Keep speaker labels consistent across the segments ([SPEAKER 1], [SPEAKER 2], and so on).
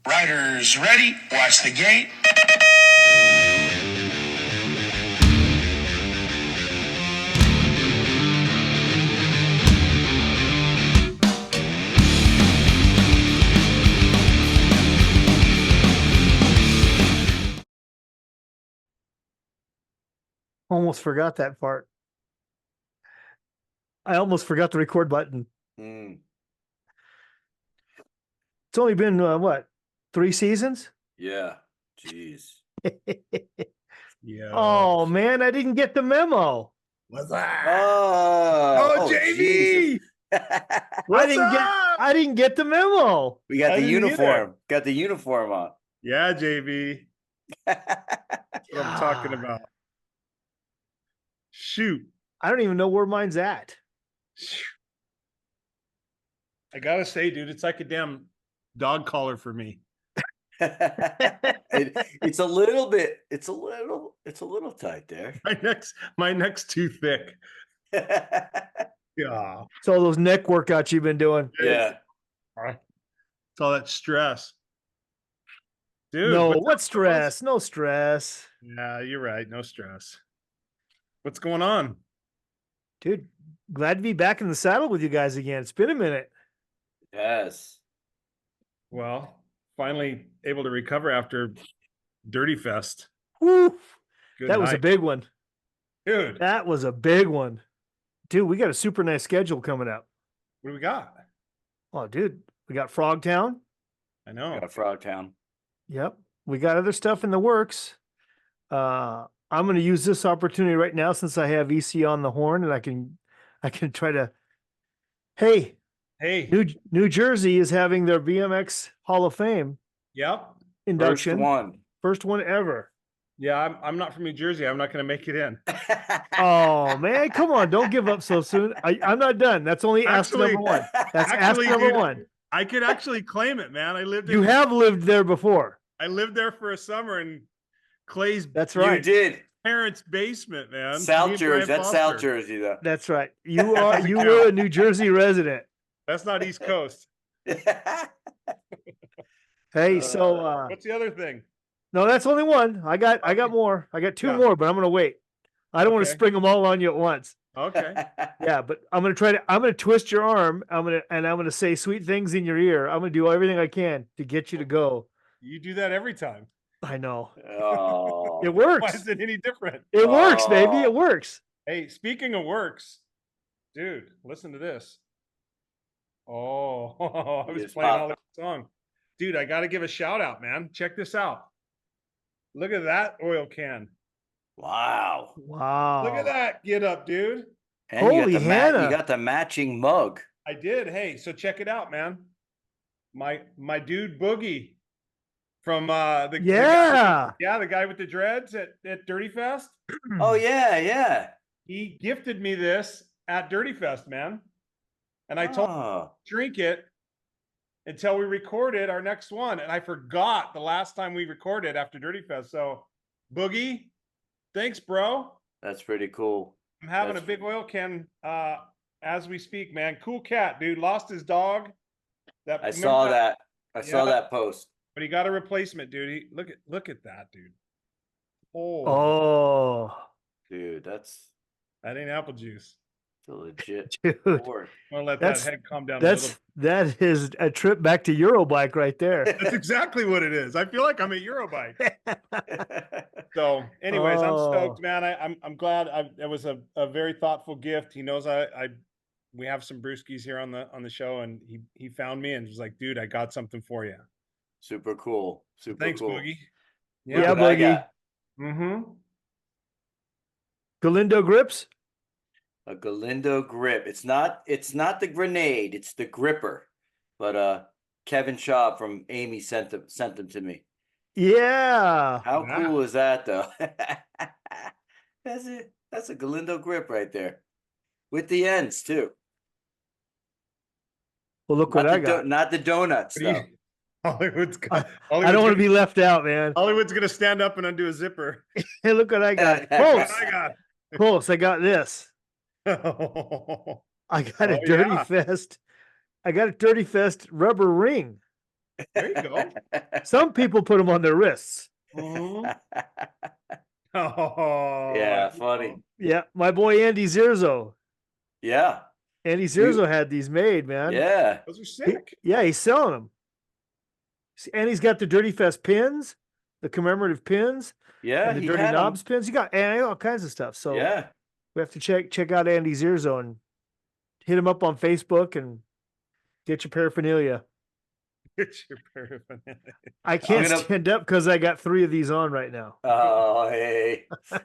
[SPEAKER 1] Riders ready, watch the gate.
[SPEAKER 2] Almost forgot that part. I almost forgot the record button.
[SPEAKER 3] Mm.
[SPEAKER 2] It's only been, what, 3 seasons?
[SPEAKER 3] Yeah. Jeez.
[SPEAKER 4] Yeah.
[SPEAKER 2] Oh, man, I didn't get the memo.
[SPEAKER 4] What's that?
[SPEAKER 3] Oh,
[SPEAKER 4] JB!
[SPEAKER 3] Jesus.
[SPEAKER 4] What's up?
[SPEAKER 2] I didn't get the memo.
[SPEAKER 3] We got
[SPEAKER 4] I
[SPEAKER 3] the
[SPEAKER 4] didn't
[SPEAKER 3] uniform. Got the uniform on.
[SPEAKER 4] Yeah, JB. That's what I'm talking
[SPEAKER 2] God.
[SPEAKER 4] about. Shoot.
[SPEAKER 2] I don't even know where mine's at.
[SPEAKER 4] I gotta say, dude, it's like a damn dog collar for me.
[SPEAKER 3] It's a little bit. It's a little tight there.
[SPEAKER 4] My neck's too thick. Yeah.
[SPEAKER 2] So those neck workouts you've been doing.
[SPEAKER 3] Yeah.
[SPEAKER 4] It's all that stress. Dude.
[SPEAKER 2] No,
[SPEAKER 4] what's
[SPEAKER 2] what
[SPEAKER 4] up,
[SPEAKER 2] stress? No stress.
[SPEAKER 4] fellas? Yeah, you're right. No stress. What's going on?
[SPEAKER 2] Dude, glad to be back in the saddle with you guys again. It's been a minute.
[SPEAKER 3] Yes.
[SPEAKER 4] Well, finally able to recover after Dirty Fest.
[SPEAKER 2] Woo.
[SPEAKER 4] Good
[SPEAKER 2] That was a
[SPEAKER 4] night.
[SPEAKER 2] big one.
[SPEAKER 4] Dude,
[SPEAKER 2] That was a big one. Dude, we got a super nice schedule coming up.
[SPEAKER 4] what do we got?
[SPEAKER 2] Oh, dude, we got Frogtown.
[SPEAKER 4] I know.
[SPEAKER 3] Got Frogtown.
[SPEAKER 2] Yep. We got other stuff in the works. I'm going to use this opportunity right now since I have EC on the horn and I can try to, hey,
[SPEAKER 4] Hey.
[SPEAKER 2] New Jersey is having their BMX Hall of Fame
[SPEAKER 4] Yep.
[SPEAKER 2] induction.
[SPEAKER 3] First one.
[SPEAKER 2] First one ever.
[SPEAKER 4] Yeah, I'm not from New Jersey. I'm not going to make it in.
[SPEAKER 2] Oh man, come on. Don't give up so soon. I'm not done. That's only ask number one. That's ask number
[SPEAKER 4] dude,
[SPEAKER 2] one.
[SPEAKER 4] I could actually claim it, man.
[SPEAKER 2] You have lived there before.
[SPEAKER 4] I lived there for a summer in Clay's
[SPEAKER 2] That's right.
[SPEAKER 3] You did.
[SPEAKER 4] parents' basement, man.
[SPEAKER 3] South
[SPEAKER 4] Me and
[SPEAKER 3] Jersey.
[SPEAKER 4] Brian
[SPEAKER 3] That's South
[SPEAKER 4] Foster.
[SPEAKER 3] Jersey, though.
[SPEAKER 2] That's right. You were a New Jersey resident.
[SPEAKER 4] That's not East Coast.
[SPEAKER 2] Hey, so
[SPEAKER 4] What's the other thing?
[SPEAKER 2] no, that's only one. I got more. I got 2
[SPEAKER 4] Yeah.
[SPEAKER 2] more, but I'm gonna wait. I don't want to
[SPEAKER 4] Okay.
[SPEAKER 2] spring them all on you at once.
[SPEAKER 4] Okay.
[SPEAKER 2] Yeah, but I'm gonna twist your arm. I'm gonna say sweet things in your ear. I'm gonna do everything I can to get you to go.
[SPEAKER 4] You do that every time.
[SPEAKER 2] I know.
[SPEAKER 3] Oh.
[SPEAKER 2] It
[SPEAKER 4] Why
[SPEAKER 2] works.
[SPEAKER 4] is it any different?
[SPEAKER 2] It works, baby.
[SPEAKER 3] Oh.
[SPEAKER 2] It works.
[SPEAKER 4] Hey, speaking of works, dude, listen to this. Oh, I was
[SPEAKER 3] Yes,
[SPEAKER 4] playing
[SPEAKER 3] Pop.
[SPEAKER 4] all that song. Dude, I got to give a shout out, man. Check this out. Look at that oil can.
[SPEAKER 3] Wow.
[SPEAKER 2] Wow.
[SPEAKER 4] Look at that get up, dude.
[SPEAKER 3] And you
[SPEAKER 2] Holy
[SPEAKER 3] got
[SPEAKER 2] Hannah.
[SPEAKER 3] you got the matching mug.
[SPEAKER 4] I did. Hey, so check it out, man. My dude Boogie from the
[SPEAKER 2] Yeah.
[SPEAKER 4] the guy with the dreads at Dirty Fest.
[SPEAKER 3] Oh yeah, yeah.
[SPEAKER 4] He gifted me this at Dirty Fest, man. And I told him
[SPEAKER 3] Oh.
[SPEAKER 4] to drink it until we recorded our next one. And I forgot the last time we recorded after Dirty Fest. So Boogie, thanks, bro.
[SPEAKER 3] That's pretty cool.
[SPEAKER 4] I'm having
[SPEAKER 3] That's
[SPEAKER 4] a big oil can as we speak, man. Cool cat, dude. Lost his dog.
[SPEAKER 3] I saw that. I saw
[SPEAKER 4] Yeah.
[SPEAKER 3] that post.
[SPEAKER 4] But he got a replacement, dude. Look at that, dude.
[SPEAKER 2] Oh,
[SPEAKER 3] Dude, that's
[SPEAKER 4] That ain't apple juice.
[SPEAKER 3] a legit
[SPEAKER 2] dude.
[SPEAKER 3] board.
[SPEAKER 4] I'm gonna let
[SPEAKER 2] That's-
[SPEAKER 4] that head calm down a little.
[SPEAKER 2] That is a trip back to Eurobike right there.
[SPEAKER 4] That's exactly what it is. I feel like I'm at Eurobike. So, anyways, I'm stoked, man. I'm glad. It was a very thoughtful gift. He knows we have some brewskis here on the show, and he found me and was like, dude, I got something for you.
[SPEAKER 3] Super cool. Super
[SPEAKER 4] Thanks,
[SPEAKER 3] cool.
[SPEAKER 4] Boogie.
[SPEAKER 2] Yeah,
[SPEAKER 3] Look what I
[SPEAKER 2] Boogie.
[SPEAKER 3] got.
[SPEAKER 4] Mm-hmm.
[SPEAKER 2] Galindo grips.
[SPEAKER 3] A Galindo grip. It's not the grenade, it's the gripper. But Kevin Shaw from Amy sent them to me.
[SPEAKER 2] Yeah.
[SPEAKER 3] How
[SPEAKER 4] Yeah.
[SPEAKER 3] cool is that though? That's a Galindo grip right there. With the ends too.
[SPEAKER 2] Well, look what I got.
[SPEAKER 3] Not the donuts though.
[SPEAKER 4] Hollywood's
[SPEAKER 2] I don't want to be left out, man.
[SPEAKER 4] Hollywood's gonna stand up and undo a zipper.
[SPEAKER 2] Hey, look what I got.
[SPEAKER 4] What
[SPEAKER 2] Close.
[SPEAKER 4] I got.
[SPEAKER 2] Close. I got this. I got a
[SPEAKER 4] Oh,
[SPEAKER 2] Dirty
[SPEAKER 4] yeah.
[SPEAKER 2] Fest. I got a Dirty Fest rubber ring.
[SPEAKER 4] There you go.
[SPEAKER 2] Some people put them on their wrists.
[SPEAKER 4] Mhm. Oh,
[SPEAKER 3] Yeah,
[SPEAKER 4] I
[SPEAKER 3] funny.
[SPEAKER 4] know.
[SPEAKER 2] Yeah, my boy Andy Zirzo.
[SPEAKER 3] Yeah.
[SPEAKER 2] Andy Zirzo had these made, man.
[SPEAKER 3] Yeah.
[SPEAKER 4] Those are sick.
[SPEAKER 2] Yeah, he's selling them. And he's got the Dirty Fest pins, the commemorative pins,
[SPEAKER 3] Yeah.
[SPEAKER 2] and the
[SPEAKER 3] He
[SPEAKER 2] Dirty
[SPEAKER 3] had 'em.
[SPEAKER 2] Knobs pins. You got all kinds of stuff. So
[SPEAKER 3] Yeah.
[SPEAKER 2] we have to check out Andy Zirzo and hit him up on Facebook and get your paraphernalia.
[SPEAKER 4] It's your paraphernalia.
[SPEAKER 2] I can't
[SPEAKER 3] gonna-
[SPEAKER 2] stand up because I got 3 of these on right now.
[SPEAKER 3] Oh, hey.
[SPEAKER 4] Oh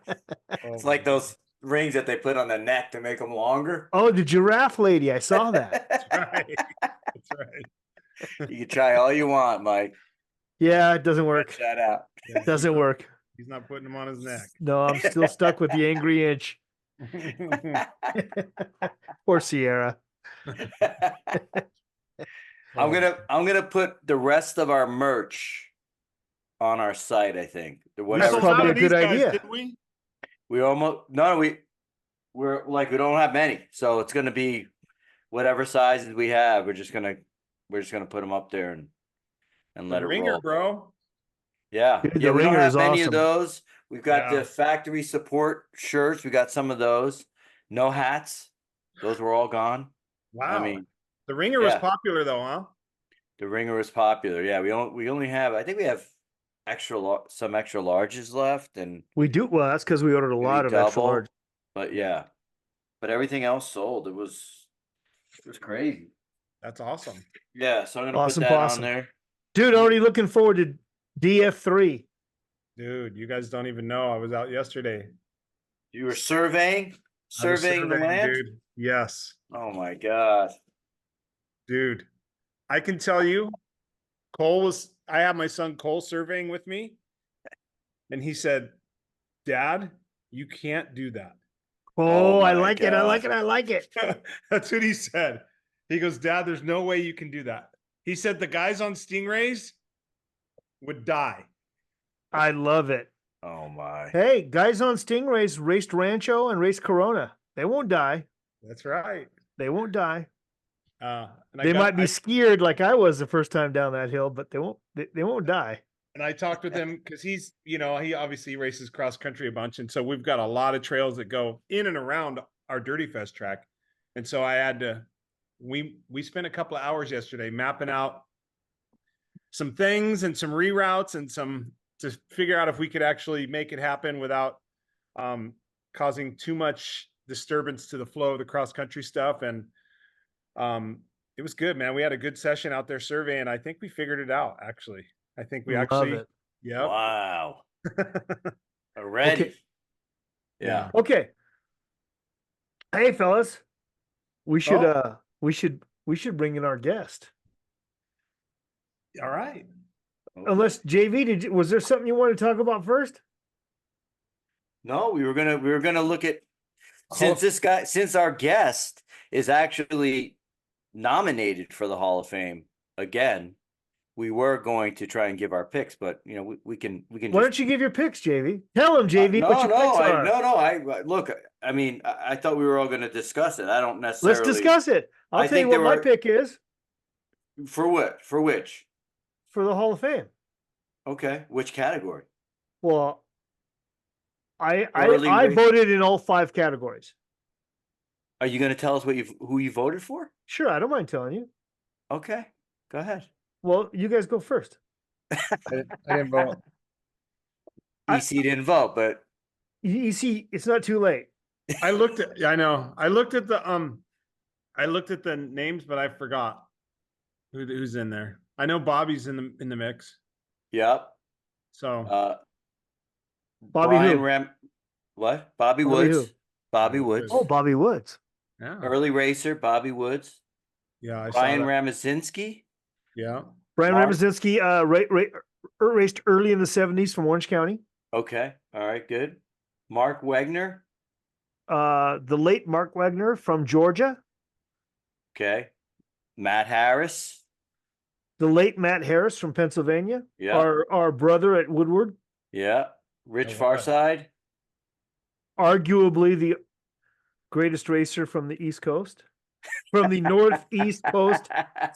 [SPEAKER 3] It's
[SPEAKER 4] my
[SPEAKER 3] like those rings that they put on the neck to make them longer.
[SPEAKER 2] Oh, the giraffe lady. I saw that.
[SPEAKER 4] That's right. That's right.
[SPEAKER 3] You can try all you want, Mike.
[SPEAKER 2] Yeah, it doesn't work.
[SPEAKER 3] Shout out.
[SPEAKER 4] Yeah,
[SPEAKER 2] Doesn't work.
[SPEAKER 4] he's not putting them on his neck.
[SPEAKER 2] No, I'm still stuck with the angry inch. Or Sierra.
[SPEAKER 3] I'm gonna put the rest of our merch on our site. I think
[SPEAKER 4] We
[SPEAKER 2] That's
[SPEAKER 4] sold
[SPEAKER 2] probably
[SPEAKER 4] out
[SPEAKER 2] a
[SPEAKER 4] of
[SPEAKER 2] good
[SPEAKER 4] these guys,
[SPEAKER 2] idea.
[SPEAKER 4] didn't we?
[SPEAKER 3] we almost we're like we don't have many, so it's gonna be whatever sizes we have. We're just gonna put them up there and let
[SPEAKER 4] The
[SPEAKER 3] it
[SPEAKER 4] ringer,
[SPEAKER 3] roll.
[SPEAKER 4] bro.
[SPEAKER 3] Yeah,
[SPEAKER 2] Dude, the
[SPEAKER 3] yeah. We don't
[SPEAKER 2] ringer
[SPEAKER 3] have
[SPEAKER 2] is
[SPEAKER 3] many
[SPEAKER 2] awesome.
[SPEAKER 3] of those. We've got
[SPEAKER 4] Yeah.
[SPEAKER 3] the factory support shirts. We got some of those. No hats. Those were all gone.
[SPEAKER 4] Wow.
[SPEAKER 3] I mean,
[SPEAKER 4] the ringer was
[SPEAKER 3] yeah.
[SPEAKER 4] popular though, huh?
[SPEAKER 3] the ringer is popular. Yeah, we only have. I think we have some extra larges left, and
[SPEAKER 2] We do. Well, that's because we ordered a
[SPEAKER 3] maybe
[SPEAKER 2] lot of extra
[SPEAKER 3] double,
[SPEAKER 2] large.
[SPEAKER 3] But yeah, but everything else sold. It was crazy.
[SPEAKER 4] That's awesome.
[SPEAKER 3] Yeah, so I'm gonna
[SPEAKER 2] Awesome
[SPEAKER 3] put that
[SPEAKER 2] possum.
[SPEAKER 3] on there.
[SPEAKER 2] Dude, already looking forward to DF3.
[SPEAKER 4] Dude, you guys don't even know. I was out yesterday.
[SPEAKER 3] You were surveying
[SPEAKER 4] I was
[SPEAKER 3] the
[SPEAKER 4] surveying,
[SPEAKER 3] land.
[SPEAKER 4] dude. Yes.
[SPEAKER 3] Oh my god.
[SPEAKER 4] Dude. I can tell you, I have my son Cole surveying with me. And he said, Dad, you can't do that.
[SPEAKER 2] Oh, I
[SPEAKER 3] my
[SPEAKER 2] like it. I like
[SPEAKER 3] God.
[SPEAKER 2] it. I like it.
[SPEAKER 4] That's what he said. He goes, Dad, there's no way you can do that. He said the guys on Stingrays would die.
[SPEAKER 2] I love it.
[SPEAKER 3] Oh my.
[SPEAKER 2] Hey, guys on Stingrays raced Rancho and raced Corona. They won't die.
[SPEAKER 4] That's right.
[SPEAKER 2] They won't die.
[SPEAKER 4] And
[SPEAKER 2] They might be scared like I was the first time down that hill, but they won't. They won't die.
[SPEAKER 4] And I talked with him because he's, he obviously races cross country a bunch. And so we've got a lot of trails that go in and around our Dirty Fest track. And so I had to, we spent a couple of hours yesterday mapping out some things and some reroutes and to figure out if we could actually make it happen without causing too much disturbance to the flow of the cross country stuff. And it was good, man. We had a good session out there surveying. I think we figured it out, actually. I think we
[SPEAKER 2] Love
[SPEAKER 4] actually,
[SPEAKER 2] it.
[SPEAKER 4] yeah.
[SPEAKER 3] Wow. Already.
[SPEAKER 2] Okay.
[SPEAKER 3] Yeah.
[SPEAKER 2] Okay. Hey, fellas, we should we should bring in our guest.
[SPEAKER 4] All right.
[SPEAKER 2] Unless JV, was there something you wanted to talk about first?
[SPEAKER 3] No, we were gonna look at since our guest is actually nominated for the Hall of Fame again. We were going to try and give our picks, but we can.
[SPEAKER 2] Why don't you give your picks, JV? Tell him, JV, what your picks are.
[SPEAKER 3] I look. I mean, I thought we were all going to discuss it. I don't necessarily.
[SPEAKER 2] Let's discuss it. I'll
[SPEAKER 3] I
[SPEAKER 2] tell you
[SPEAKER 3] think
[SPEAKER 2] what
[SPEAKER 3] there
[SPEAKER 2] my
[SPEAKER 3] were-
[SPEAKER 2] pick is
[SPEAKER 3] For what? For which?
[SPEAKER 2] for the Hall of Fame.
[SPEAKER 3] Okay, which category?
[SPEAKER 2] Well, I
[SPEAKER 3] Early race-
[SPEAKER 2] voted in all 5 categories.
[SPEAKER 3] Are you going to tell us who you voted for?
[SPEAKER 2] Sure, I don't mind telling you.
[SPEAKER 3] Okay, go ahead.
[SPEAKER 2] Well, you guys go first.
[SPEAKER 4] I didn't vote.
[SPEAKER 3] EC didn't vote, but
[SPEAKER 2] You see, it's not too late.
[SPEAKER 4] I looked at the names, but I forgot who's in there. I know Bobby's in the mix.
[SPEAKER 3] yep.
[SPEAKER 4] So
[SPEAKER 2] Bobby
[SPEAKER 3] Brian
[SPEAKER 2] who?
[SPEAKER 3] What? Bobby
[SPEAKER 2] Bobby
[SPEAKER 3] Woods.
[SPEAKER 2] who?
[SPEAKER 3] Bobby Woods.
[SPEAKER 2] Oh, Bobby Woods.
[SPEAKER 4] yeah.
[SPEAKER 3] Early racer, Bobby Woods.
[SPEAKER 4] Yeah, I saw
[SPEAKER 3] Brian
[SPEAKER 4] that.
[SPEAKER 3] Ramazinski.
[SPEAKER 4] Yeah.
[SPEAKER 2] Brian
[SPEAKER 3] Mark-
[SPEAKER 2] Ramazinski raced early in the 70s from Orange County.
[SPEAKER 3] Okay. All right. Good. Mark Wegner.
[SPEAKER 2] The late Mark Wagner from Georgia.
[SPEAKER 3] Okay. Matt Harris.
[SPEAKER 2] The late Matt Harris from Pennsylvania.
[SPEAKER 3] Yeah.
[SPEAKER 2] Our brother at Woodward.
[SPEAKER 3] Yeah. Rich
[SPEAKER 4] Oh, wow.
[SPEAKER 3] Farside.
[SPEAKER 2] Arguably the greatest racer from the East Coast. From the northeast coast,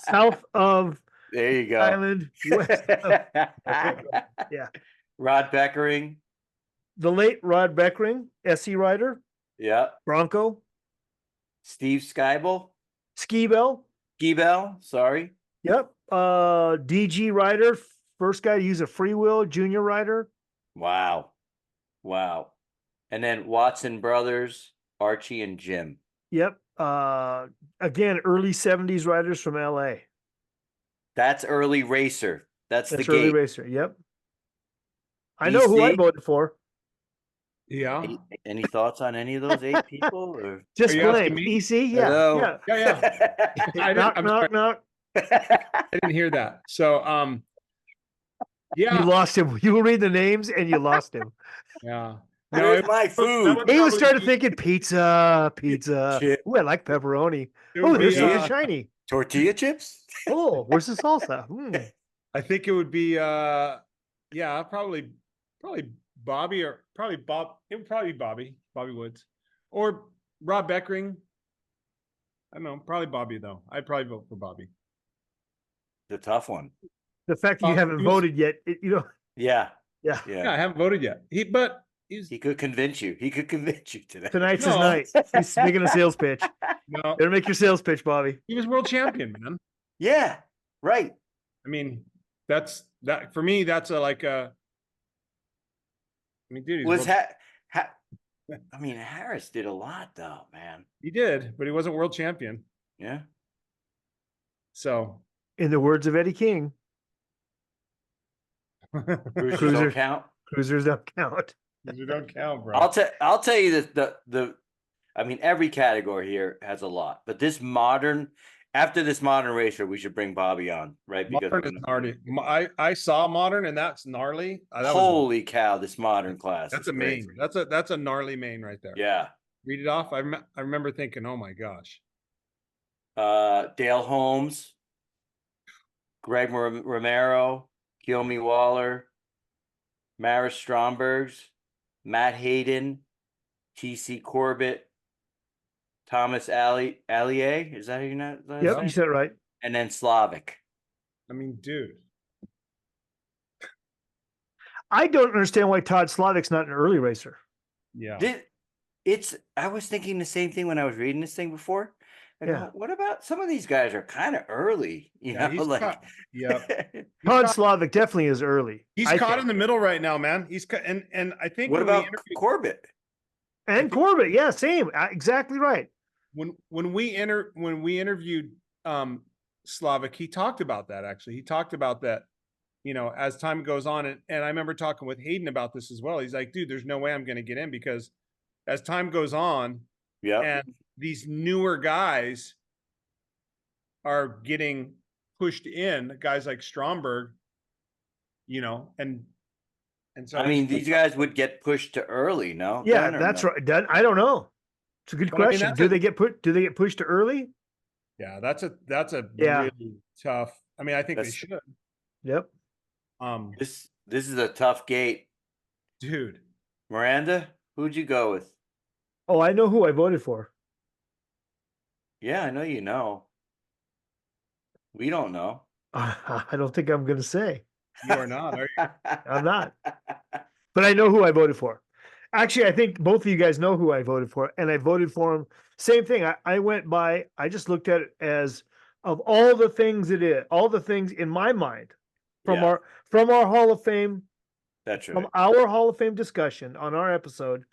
[SPEAKER 2] south of
[SPEAKER 3] There you go.
[SPEAKER 2] Island, west of, yeah.
[SPEAKER 3] Rod Beckering.
[SPEAKER 2] The late Rod Beckering, SE rider,
[SPEAKER 3] Yeah.
[SPEAKER 2] Bronco,
[SPEAKER 3] Steve Skybel.
[SPEAKER 2] Ski Bell.
[SPEAKER 3] Skibel. Sorry.
[SPEAKER 2] Yep. DG rider, first guy to use a freewheel, junior rider.
[SPEAKER 3] Wow. Wow. And then Watson Brothers, Archie and Jim.
[SPEAKER 2] Yep. Again, early 70s riders from LA.
[SPEAKER 3] That's early racer. That's the
[SPEAKER 2] early
[SPEAKER 3] gate.
[SPEAKER 2] racer. Yep. I know who I
[SPEAKER 3] BC?
[SPEAKER 2] voted for.
[SPEAKER 4] Yeah.
[SPEAKER 3] Any thoughts on any of those 8 people? Or?
[SPEAKER 2] Just
[SPEAKER 4] you asking
[SPEAKER 2] blank.
[SPEAKER 4] me?
[SPEAKER 2] EC. Yeah.
[SPEAKER 3] Hello?
[SPEAKER 2] Yeah.
[SPEAKER 4] Yeah.
[SPEAKER 2] Knock,
[SPEAKER 4] I'm
[SPEAKER 2] knock,
[SPEAKER 4] sorry.
[SPEAKER 2] knock.
[SPEAKER 4] I didn't hear that. So, yeah.
[SPEAKER 2] You lost him. You read the names and you lost him.
[SPEAKER 4] Yeah.
[SPEAKER 3] Where's my
[SPEAKER 4] that
[SPEAKER 3] food?
[SPEAKER 4] would
[SPEAKER 2] He was
[SPEAKER 4] probably
[SPEAKER 2] started
[SPEAKER 4] be-
[SPEAKER 2] thinking pizza.
[SPEAKER 3] Chip.
[SPEAKER 2] Ooh, I like pepperoni.
[SPEAKER 4] it would
[SPEAKER 2] Oh, there's
[SPEAKER 4] be,
[SPEAKER 2] something shiny.
[SPEAKER 3] Tortilla chips?
[SPEAKER 2] Oh, where's the salsa?
[SPEAKER 4] I think it would be, yeah, probably Bobby or probably Bob. It would probably be Bobby Woods or Rob Beckering. I don't know, probably Bobby though. I'd probably vote for Bobby.
[SPEAKER 3] The tough one.
[SPEAKER 2] The fact that you haven't
[SPEAKER 4] he was-
[SPEAKER 2] voted yet, yeah.
[SPEAKER 3] Yeah.
[SPEAKER 2] Yeah.
[SPEAKER 4] Yeah, I haven't voted yet. He's
[SPEAKER 3] He could convince you. He could convince you today.
[SPEAKER 2] Tonight's his
[SPEAKER 4] No.
[SPEAKER 2] night. He's making a sales pitch.
[SPEAKER 4] no,
[SPEAKER 2] Better make your sales pitch, Bobby.
[SPEAKER 4] he was world champion, man.
[SPEAKER 3] Yeah. Right.
[SPEAKER 4] I mean, that's that for me. That's I mean, dude,
[SPEAKER 3] Was I mean, Harris did a lot though, man.
[SPEAKER 4] he did, but he wasn't world champion.
[SPEAKER 3] Yeah.
[SPEAKER 4] So
[SPEAKER 2] In the words of Eddie King,
[SPEAKER 3] Cruisers
[SPEAKER 2] Cruiser.
[SPEAKER 3] don't count.
[SPEAKER 2] cruisers don't count.
[SPEAKER 4] you don't count, bro.
[SPEAKER 3] I'll tell you that I mean, every category here has a lot, but after this modern racer, we should bring Bobby on, right? Because
[SPEAKER 4] Modern is gnarly. I saw modern, and that's gnarly.
[SPEAKER 3] holy cow, this modern class.
[SPEAKER 4] That's
[SPEAKER 3] is
[SPEAKER 4] a main.
[SPEAKER 3] crazy.
[SPEAKER 4] That's a gnarly main right there.
[SPEAKER 3] Yeah.
[SPEAKER 4] Read it off. I remember thinking, oh my gosh.
[SPEAKER 3] Dale Holmes, Greg Romero, Gilmy Waller, Maris Strombergs, Matt Hayden, TC Corbett, Thomas Allier. Is that how you know?
[SPEAKER 2] Yep, you said it right.
[SPEAKER 3] And then Slavic.
[SPEAKER 4] I mean, dude.
[SPEAKER 2] I don't understand why Todd Slavic's not an early racer.
[SPEAKER 4] Yeah.
[SPEAKER 3] I was thinking the same thing when I was reading this thing before. I
[SPEAKER 2] Yeah.
[SPEAKER 3] go, what about some of these guys are kind of early? You
[SPEAKER 4] Yeah,
[SPEAKER 3] know,
[SPEAKER 4] he's
[SPEAKER 3] like
[SPEAKER 4] caught- yeah.
[SPEAKER 2] Todd Slavic definitely is early.
[SPEAKER 4] He's
[SPEAKER 2] I
[SPEAKER 4] caught
[SPEAKER 2] think.
[SPEAKER 4] in the middle right now, man. He's and I think
[SPEAKER 3] what
[SPEAKER 4] when we
[SPEAKER 3] about
[SPEAKER 4] interviewed-
[SPEAKER 3] Corbett?
[SPEAKER 2] And Corbett, yeah, same. Exactly right.
[SPEAKER 4] when we interviewed Slavic, he talked about that actually. He talked about that, as time goes on, and I remember talking with Hayden about this as well. He's like, dude, there's no way I'm going to get in because as time goes on,
[SPEAKER 3] Yeah.
[SPEAKER 4] and these newer guys are getting pushed in, guys like Stromberg, and so
[SPEAKER 3] I mean, these guys would get pushed to early, no?
[SPEAKER 2] Yeah,
[SPEAKER 3] Dan, or
[SPEAKER 2] that's
[SPEAKER 3] no?
[SPEAKER 2] right. I don't know. It's a good
[SPEAKER 4] But I mean,
[SPEAKER 2] question.
[SPEAKER 4] that's
[SPEAKER 2] Do
[SPEAKER 4] a-
[SPEAKER 2] they get pushed to early?
[SPEAKER 4] yeah, that's a
[SPEAKER 2] Yeah.
[SPEAKER 4] really tough. I mean, I think they
[SPEAKER 3] That's-
[SPEAKER 4] should.
[SPEAKER 2] Yep.
[SPEAKER 3] This is a tough gate.
[SPEAKER 4] Dude.
[SPEAKER 3] Miranda, who'd you go with?
[SPEAKER 2] Oh, I know who I voted for.
[SPEAKER 3] Yeah, I know you know. We don't know.
[SPEAKER 2] I don't think I'm going to say.
[SPEAKER 4] You are not, are you?
[SPEAKER 2] I'm not. But I know who I voted for. Actually, I think both of you guys know who I voted for, and I voted for him. Same thing. I just looked at it as of all the things all the things in my mind from
[SPEAKER 3] Yeah.
[SPEAKER 2] our Hall of Fame,
[SPEAKER 3] That's
[SPEAKER 2] from
[SPEAKER 3] right.
[SPEAKER 2] our Hall of Fame discussion on our episode.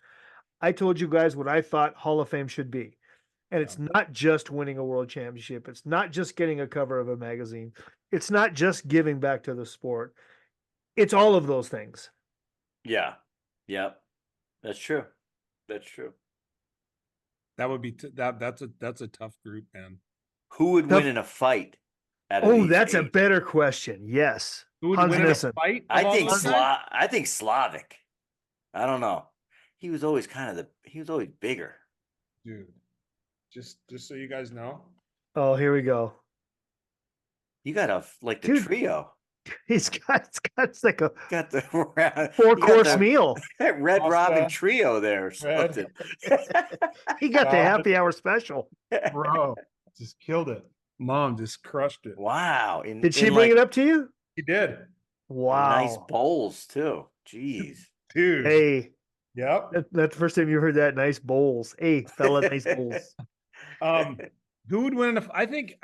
[SPEAKER 2] I told you guys what I thought Hall of Fame should be. And it's not just winning a world championship. It's not just getting a cover of a magazine. It's not just giving back to the sport. It's all of those things.
[SPEAKER 3] Yeah. Yep. That's true. That's true.
[SPEAKER 4] That would be that's a tough group, man.
[SPEAKER 3] Who would
[SPEAKER 2] Tough-
[SPEAKER 3] win in a fight? Out of
[SPEAKER 2] Oh,
[SPEAKER 3] these
[SPEAKER 2] that's a
[SPEAKER 3] 8?
[SPEAKER 2] better question. Yes.
[SPEAKER 4] Who would
[SPEAKER 2] Hans
[SPEAKER 4] win in a
[SPEAKER 2] Nissen.
[SPEAKER 4] fight?
[SPEAKER 3] I
[SPEAKER 4] of all
[SPEAKER 3] think
[SPEAKER 4] time?
[SPEAKER 3] I think Slavic. I don't know. He was always bigger.
[SPEAKER 4] Dude. Just so you guys know.
[SPEAKER 2] Oh, here we go.
[SPEAKER 3] You got the
[SPEAKER 2] Dude.
[SPEAKER 3] trio.
[SPEAKER 2] It's like a
[SPEAKER 3] Got the
[SPEAKER 2] 4-course meal.
[SPEAKER 3] That Red
[SPEAKER 4] Pasta,
[SPEAKER 3] Robin trio there or
[SPEAKER 4] Red.
[SPEAKER 3] something.
[SPEAKER 2] He got the
[SPEAKER 4] God.
[SPEAKER 2] happy hour special.
[SPEAKER 4] Bro, just killed it. Mom just crushed it.
[SPEAKER 3] Wow.
[SPEAKER 2] Did she bring it up to you?
[SPEAKER 4] He did.
[SPEAKER 3] Nice
[SPEAKER 2] Wow.
[SPEAKER 3] bowls too. Jeez.
[SPEAKER 4] Dude.
[SPEAKER 2] Hey,
[SPEAKER 4] Yep.
[SPEAKER 2] that's the first time you heard that. Nice bowls. Hey, fella, nice bowls.
[SPEAKER 4] Who would win in I think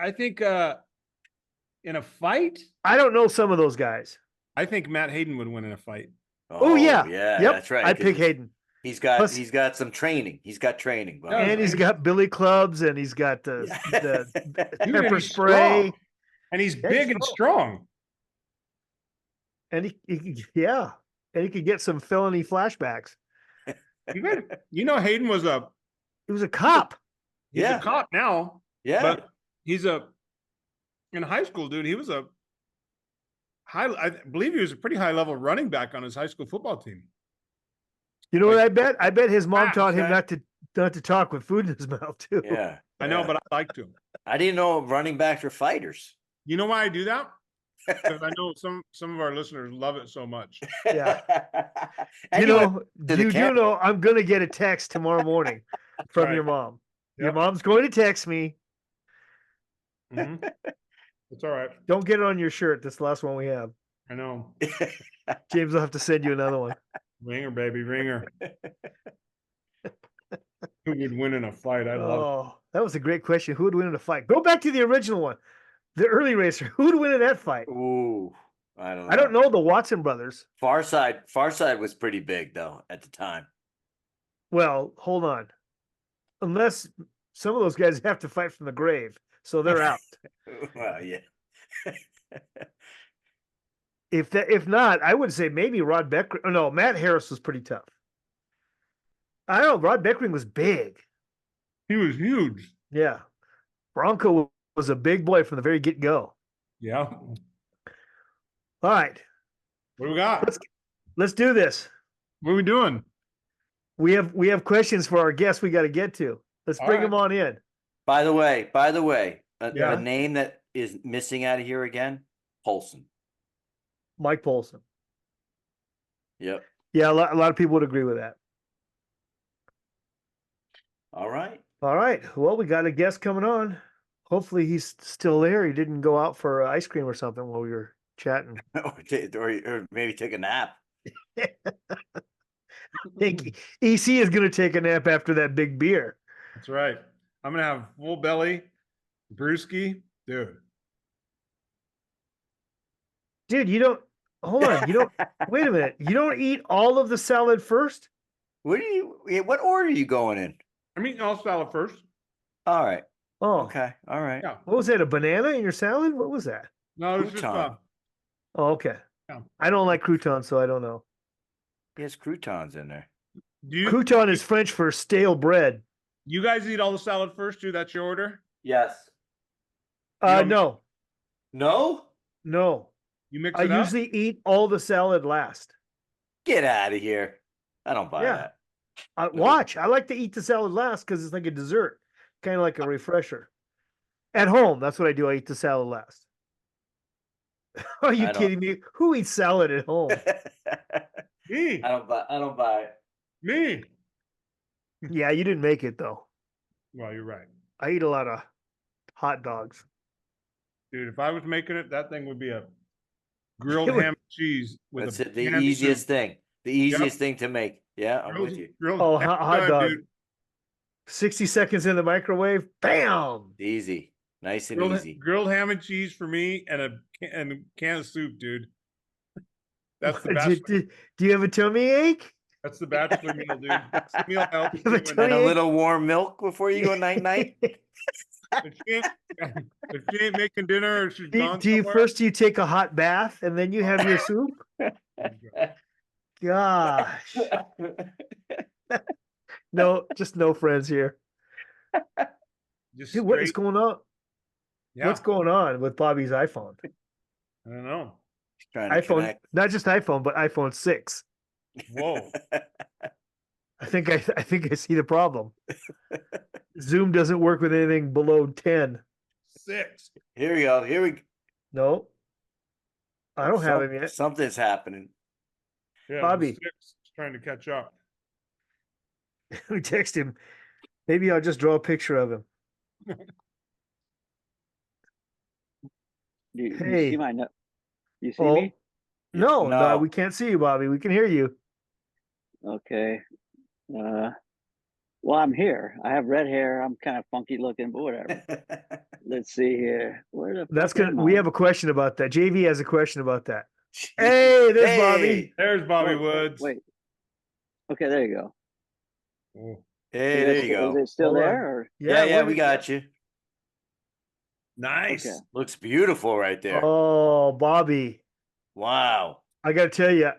[SPEAKER 4] in a fight?
[SPEAKER 2] I don't know some of those guys.
[SPEAKER 4] I think Matt Hayden would win in a fight.
[SPEAKER 2] Oh, yeah.
[SPEAKER 3] Yeah,
[SPEAKER 2] Yep.
[SPEAKER 3] that's right.
[SPEAKER 2] I'd
[SPEAKER 3] 'cause
[SPEAKER 2] pick Hayden.
[SPEAKER 3] He's
[SPEAKER 2] Plus-
[SPEAKER 3] got some training. He's got training.
[SPEAKER 4] Yeah,
[SPEAKER 2] And he's got billy clubs and he's got the
[SPEAKER 4] Dude,
[SPEAKER 2] pepper
[SPEAKER 4] he's
[SPEAKER 2] spray.
[SPEAKER 4] strong. And he's
[SPEAKER 2] Yeah,
[SPEAKER 4] big
[SPEAKER 2] he's
[SPEAKER 4] and strong.
[SPEAKER 2] And and he could get some felony flashbacks.
[SPEAKER 4] You know, Hayden was
[SPEAKER 2] He was a cop.
[SPEAKER 4] he's
[SPEAKER 3] Yeah.
[SPEAKER 4] a cop now,
[SPEAKER 3] Yeah.
[SPEAKER 4] but he's in high school, dude. He was I believe he was a pretty high level running back on his high school football team.
[SPEAKER 2] You know what I bet? I bet his mom
[SPEAKER 4] Fast,
[SPEAKER 2] taught him
[SPEAKER 4] eh?
[SPEAKER 2] not to talk with food in his mouth too.
[SPEAKER 3] Yeah.
[SPEAKER 4] I know,
[SPEAKER 3] yeah.
[SPEAKER 4] but I like to.
[SPEAKER 3] I didn't know running backs were fighters.
[SPEAKER 4] You know why I do that? Because I know some of our listeners love it so much.
[SPEAKER 2] Yeah.
[SPEAKER 3] And
[SPEAKER 2] You
[SPEAKER 3] went
[SPEAKER 2] know,
[SPEAKER 3] to the
[SPEAKER 2] you do
[SPEAKER 3] camp.
[SPEAKER 2] know I'm gonna get a text tomorrow morning from
[SPEAKER 4] Right.
[SPEAKER 2] your mom. Your
[SPEAKER 4] Yep.
[SPEAKER 2] mom's going to text me.
[SPEAKER 4] Mhm. It's all right.
[SPEAKER 2] Don't get it on your shirt. That's the last one we have.
[SPEAKER 4] I know.
[SPEAKER 2] James will have to send you another one.
[SPEAKER 4] Ringer, baby, ringer. Who would win in a fight? I love
[SPEAKER 2] Oh, that was a great question. Who would win in a fight? Go back to the original one. The early racer. Who would win in that fight?
[SPEAKER 3] Ooh, I don't know.
[SPEAKER 2] I don't know the Watson brothers.
[SPEAKER 3] Farside was pretty big though at the time.
[SPEAKER 2] Well, hold on. Unless some of those guys have to fight from the grave, so they're out.
[SPEAKER 3] Well, yeah.
[SPEAKER 2] If not, I would say maybe Rod Beckering. Oh, no, Matt Harris was pretty tough. I don't know. Rod Beckering was big.
[SPEAKER 4] He was huge.
[SPEAKER 2] Yeah. Bronco was a big boy from the very get go.
[SPEAKER 4] Yeah.
[SPEAKER 2] All right.
[SPEAKER 4] What do we got?
[SPEAKER 2] Let's do this.
[SPEAKER 4] What are we doing?
[SPEAKER 2] We have questions for our guests we got to get to. Let's
[SPEAKER 4] All
[SPEAKER 2] bring
[SPEAKER 4] right.
[SPEAKER 2] them on in.
[SPEAKER 3] By the way,
[SPEAKER 2] Yeah.
[SPEAKER 3] a name that is missing out of here again, Polson.
[SPEAKER 2] Mike Polson.
[SPEAKER 3] Yep.
[SPEAKER 2] Yeah, a lot of people would agree with that.
[SPEAKER 3] All right.
[SPEAKER 2] All right. Well, we got a guest coming on. Hopefully he's still there. He didn't go out for ice cream or something while we were chatting.
[SPEAKER 3] or maybe take a nap.
[SPEAKER 2] I think EC is going to take a nap after that big beer.
[SPEAKER 4] That's right. I'm gonna have full belly, brewski, dude.
[SPEAKER 2] Dude, you don't hold on. You don't wait a minute. You don't eat all of the salad first?
[SPEAKER 3] What order are you going in?
[SPEAKER 4] I'm eating all salad first.
[SPEAKER 3] All right.
[SPEAKER 2] Oh,
[SPEAKER 3] Okay. All right.
[SPEAKER 4] Yeah.
[SPEAKER 2] what was that? A banana in your salad? What was that?
[SPEAKER 4] No, it's just
[SPEAKER 3] Crouton.
[SPEAKER 2] Oh, okay.
[SPEAKER 4] Yeah.
[SPEAKER 2] I don't like croutons, so I don't know.
[SPEAKER 3] He has croutons in there.
[SPEAKER 4] do you
[SPEAKER 2] Crouton is French for stale bread.
[SPEAKER 4] you guys eat all the salad first, too? That's your order?
[SPEAKER 3] Yes.
[SPEAKER 4] don't-
[SPEAKER 2] No,
[SPEAKER 3] No?
[SPEAKER 4] You mix
[SPEAKER 2] I
[SPEAKER 4] it up?
[SPEAKER 2] usually eat all the salad last.
[SPEAKER 3] Get out of here. I don't buy
[SPEAKER 2] Yeah.
[SPEAKER 3] that.
[SPEAKER 2] Watch. I like to eat the salad last because it's like a dessert, kind of like a refresher. At home, that's what I do. I eat the salad last. Are you
[SPEAKER 3] I don't-
[SPEAKER 2] kidding me? Who eats salad at home?
[SPEAKER 4] Me.
[SPEAKER 3] I don't buy it.
[SPEAKER 4] Me.
[SPEAKER 2] Yeah, you didn't make it though.
[SPEAKER 4] Well, you're right.
[SPEAKER 2] I eat a lot of hot dogs.
[SPEAKER 4] Dude, if I was making it, that thing would be a grilled
[SPEAKER 2] It would-
[SPEAKER 4] ham and cheese with
[SPEAKER 3] That's
[SPEAKER 4] a
[SPEAKER 3] it. The
[SPEAKER 4] canned
[SPEAKER 3] easiest
[SPEAKER 4] soup.
[SPEAKER 3] thing. The easiest thing to make. Yeah, I'm
[SPEAKER 4] Grilled-
[SPEAKER 3] with you.
[SPEAKER 4] grilled
[SPEAKER 2] Oh,
[SPEAKER 4] ham
[SPEAKER 2] hot
[SPEAKER 4] done,
[SPEAKER 2] dog.
[SPEAKER 4] dude.
[SPEAKER 2] 60 seconds in the microwave. Bam.
[SPEAKER 3] Easy. Nice and
[SPEAKER 4] Grilled,
[SPEAKER 3] easy.
[SPEAKER 4] grilled ham and cheese for me and a can of soup, dude. That's the
[SPEAKER 2] Do,
[SPEAKER 4] bachelor.
[SPEAKER 2] do you have a tummy ache?
[SPEAKER 4] That's the bachelor meal, dude. That's the meal help.
[SPEAKER 2] You have a
[SPEAKER 3] And
[SPEAKER 2] tummy
[SPEAKER 3] a
[SPEAKER 2] ache?
[SPEAKER 3] little warm milk before you go night night.
[SPEAKER 4] If she ain't making dinner or she's gone
[SPEAKER 2] Do you
[SPEAKER 4] somewhere,
[SPEAKER 2] first you take a hot bath and then you have your soup? Gosh. No, just no friends here.
[SPEAKER 4] just
[SPEAKER 2] Dude, what is
[SPEAKER 4] straight-
[SPEAKER 2] going on?
[SPEAKER 4] yeah,
[SPEAKER 2] What's going on with Bobby's iPhone?
[SPEAKER 4] I don't know.
[SPEAKER 3] Trying to
[SPEAKER 2] iPhone,
[SPEAKER 3] connect.
[SPEAKER 2] not just iPhone, but iPhone 6.
[SPEAKER 4] Whoa.
[SPEAKER 2] I think I see the problem. Zoom doesn't work with anything below 10.
[SPEAKER 4] 6.
[SPEAKER 3] Here we go. Here we
[SPEAKER 2] No. I don't have him yet.
[SPEAKER 3] Something's happening.
[SPEAKER 4] Yeah,
[SPEAKER 2] Bobby.
[SPEAKER 4] 6 is trying to catch up.
[SPEAKER 2] We text him. Maybe I'll just draw a picture of him.
[SPEAKER 5] You
[SPEAKER 2] Hey.
[SPEAKER 5] see my no? You see
[SPEAKER 2] Oh,
[SPEAKER 5] me?
[SPEAKER 2] no,
[SPEAKER 3] No.
[SPEAKER 2] we can't see you, Bobby. We can hear you.
[SPEAKER 5] Okay. Well, I'm here. I have red hair. I'm kind of funky looking, but whatever. Let's see here. Where the
[SPEAKER 2] That's
[SPEAKER 5] fuck
[SPEAKER 2] gonna.
[SPEAKER 5] am
[SPEAKER 2] We
[SPEAKER 5] I?
[SPEAKER 2] have a question about that. JV has a question about that. Hey, there's Bobby.
[SPEAKER 4] There's Bobby
[SPEAKER 5] Oh,
[SPEAKER 4] Woods.
[SPEAKER 5] wait. Okay, there you go.
[SPEAKER 4] Oh,
[SPEAKER 3] Hey, there you
[SPEAKER 5] Is
[SPEAKER 3] go.
[SPEAKER 5] it still
[SPEAKER 2] Hold on.
[SPEAKER 5] there? Or?
[SPEAKER 3] Yeah,
[SPEAKER 2] we're-
[SPEAKER 3] we got you.
[SPEAKER 4] nice.
[SPEAKER 5] Okay.
[SPEAKER 3] Looks beautiful right there.
[SPEAKER 2] Oh, Bobby.
[SPEAKER 3] Wow.
[SPEAKER 2] I got to tell you,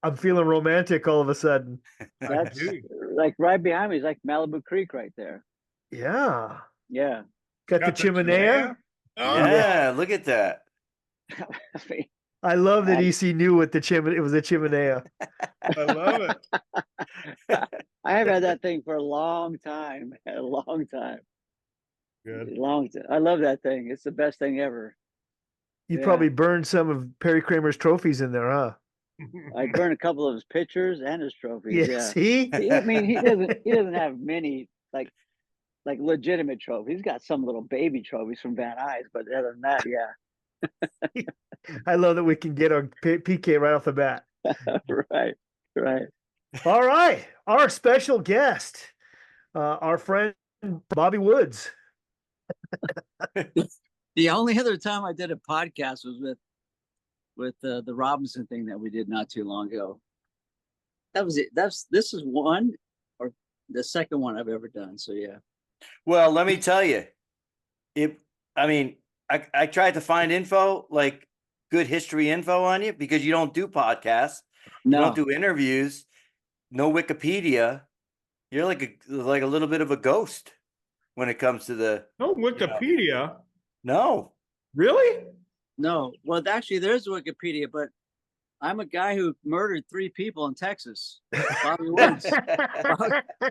[SPEAKER 2] I'm feeling romantic all of a sudden.
[SPEAKER 5] That's
[SPEAKER 4] do.
[SPEAKER 5] like right behind me is like Malibu Creek right there.
[SPEAKER 2] Yeah.
[SPEAKER 5] Yeah.
[SPEAKER 2] Got the chimenea.
[SPEAKER 4] Oh,
[SPEAKER 3] Yeah, look at that.
[SPEAKER 5] I mean,
[SPEAKER 2] I love that
[SPEAKER 5] And-
[SPEAKER 2] EC knew what the chimenea. It was a chimenea.
[SPEAKER 4] I love it.
[SPEAKER 5] I have had that thing for a long time. A long time.
[SPEAKER 4] Good.
[SPEAKER 5] I love that thing. It's the best thing ever.
[SPEAKER 2] You
[SPEAKER 5] Yeah.
[SPEAKER 2] probably burned some of Perry Kramer's trophies in there, huh?
[SPEAKER 5] I burned a couple of his pictures and his trophies. Yeah.
[SPEAKER 2] See?
[SPEAKER 5] I mean, he doesn't have many like legitimate trophies. He's got some little baby trophies from Van Nuys, but other than that, yeah.
[SPEAKER 2] I love that we can get our PK right off the bat.
[SPEAKER 5] Right.
[SPEAKER 2] All right. Our special guest, our friend Bobby Woods.
[SPEAKER 6] The only other time I did a podcast was with the Robinson thing that we did not too long ago. That was it. This is one or the second one I've ever done. So yeah.
[SPEAKER 3] Well, let me tell you, I tried to find info, like good history info on you, because you don't do podcasts, you
[SPEAKER 6] No,
[SPEAKER 3] don't do interviews, no Wikipedia. You're like a little bit of a ghost when it comes to the
[SPEAKER 4] No Wikipedia.
[SPEAKER 3] no.
[SPEAKER 4] Really?
[SPEAKER 6] no. Well, actually, there's Wikipedia, but I'm a guy who murdered 3 people in Texas. Bobby Woods.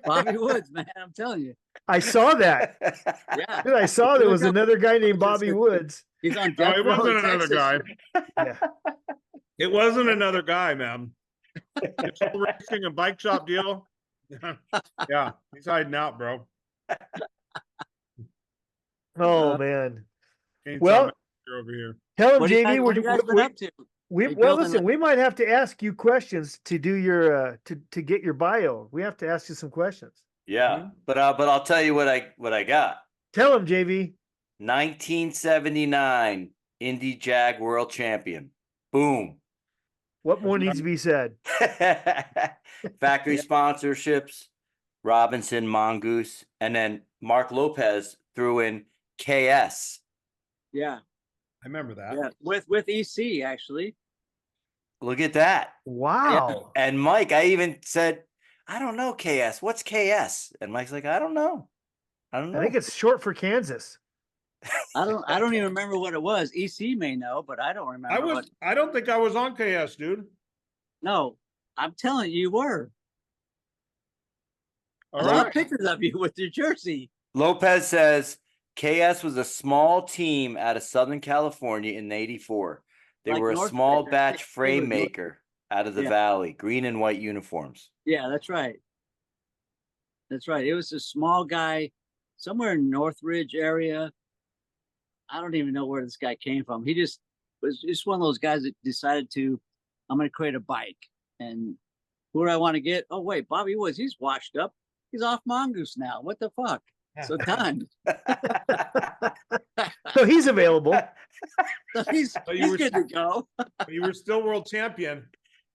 [SPEAKER 6] Bobby Woods, man. I'm telling you.
[SPEAKER 2] I saw that.
[SPEAKER 6] Yeah.
[SPEAKER 2] Dude, I saw there was another guy named Bobby Woods.
[SPEAKER 6] He's on
[SPEAKER 4] No,
[SPEAKER 6] death
[SPEAKER 4] it
[SPEAKER 6] row in
[SPEAKER 4] wasn't another
[SPEAKER 6] Texas.
[SPEAKER 4] guy.
[SPEAKER 2] Yeah.
[SPEAKER 4] It wasn't another guy, man. It's a racing and bike shop deal. Yeah, he's hiding out, bro.
[SPEAKER 2] Oh man.
[SPEAKER 4] Can't
[SPEAKER 2] Well,
[SPEAKER 4] you're over here.
[SPEAKER 2] tell him,
[SPEAKER 6] What have you
[SPEAKER 2] JV,
[SPEAKER 6] guys, what have you guys been up to?
[SPEAKER 2] we
[SPEAKER 6] Are you
[SPEAKER 2] well
[SPEAKER 6] building
[SPEAKER 2] listen, we might have to ask you questions to do your to get your bio. We have to ask you some questions.
[SPEAKER 3] Yeah, but I'll tell you what I got.
[SPEAKER 2] Tell him, JV.
[SPEAKER 3] 1979 Indy Jag World Champion. Boom.
[SPEAKER 2] What more needs to be said?
[SPEAKER 3] Factory sponsorships, Robinson, Mongoose, and then Mark Lopez threw in KS.
[SPEAKER 6] Yeah.
[SPEAKER 4] I remember that.
[SPEAKER 6] Yeah. With EC actually.
[SPEAKER 3] Look at that.
[SPEAKER 2] Wow.
[SPEAKER 3] And Mike, I even said, I don't know KS. What's KS? And Mike's like, I don't know. I don't know.
[SPEAKER 2] I think it's short for Kansas.
[SPEAKER 6] I don't even remember what it was. EC may know, but I don't remember.
[SPEAKER 4] I don't think I was on KS, dude.
[SPEAKER 6] No, I'm telling you, you were.
[SPEAKER 4] All
[SPEAKER 6] I saw
[SPEAKER 4] right.
[SPEAKER 6] pictures of you with your jersey.
[SPEAKER 3] Lopez says KS was a small team out of Southern California in '84. They
[SPEAKER 6] Like
[SPEAKER 3] were a
[SPEAKER 6] North-
[SPEAKER 3] small
[SPEAKER 6] I
[SPEAKER 3] batch
[SPEAKER 6] think
[SPEAKER 3] frame
[SPEAKER 6] it was North-
[SPEAKER 3] maker out of the
[SPEAKER 6] Yeah.
[SPEAKER 3] valley, green and white uniforms.
[SPEAKER 6] Yeah, that's right. That's right. It was a small guy somewhere in Northridge area. I don't even know where this guy came from. He just was just one of those guys that decided I'm going to create a bike. And who do I want to get? Oh, wait, Bobby Woods. He's washed up. He's off Mongoose now. What the fuck? So done.
[SPEAKER 2] So he's available.
[SPEAKER 6] So he's
[SPEAKER 4] you were-
[SPEAKER 6] good to go.
[SPEAKER 4] You were still world champion.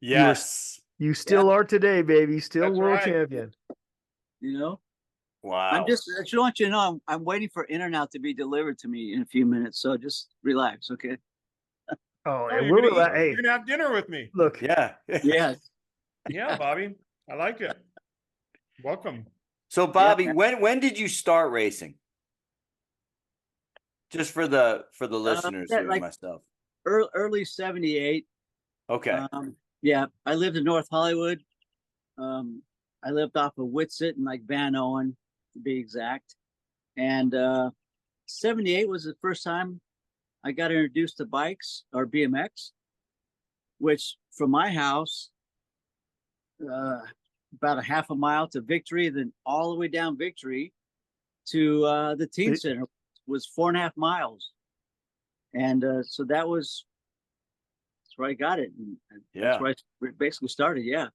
[SPEAKER 3] Yes.
[SPEAKER 2] You still are today, baby. Still
[SPEAKER 4] That's
[SPEAKER 2] world
[SPEAKER 4] right.
[SPEAKER 2] champion.
[SPEAKER 6] You know?
[SPEAKER 3] Wow.
[SPEAKER 6] I just want you to know I'm waiting for In-N-Out to be delivered to me in a few minutes. So just relax, okay?
[SPEAKER 2] Oh,
[SPEAKER 4] Oh,
[SPEAKER 2] and
[SPEAKER 4] you're
[SPEAKER 2] we're
[SPEAKER 4] gonna
[SPEAKER 2] hey,
[SPEAKER 4] you're gonna have dinner with me.
[SPEAKER 2] look.
[SPEAKER 3] Yeah.
[SPEAKER 6] Yes.
[SPEAKER 4] Yeah, Bobby. I like it. Welcome.
[SPEAKER 3] So Bobby,
[SPEAKER 6] Yeah.
[SPEAKER 3] when did you start racing? Just for the listeners
[SPEAKER 6] yeah,
[SPEAKER 3] here and
[SPEAKER 6] like-
[SPEAKER 3] myself.
[SPEAKER 6] Early 78.
[SPEAKER 3] Okay.
[SPEAKER 6] Yeah, I lived in North Hollywood. I lived off of Whitsett and like Van Owen, to be exact. And 78 was the first time I got introduced to bikes or BMX, which from my house, about a half a mile to Victory, then all the way down Victory to the teen center was 4.5 miles. And so that's where I got it. And that's where I basically started. Yeah.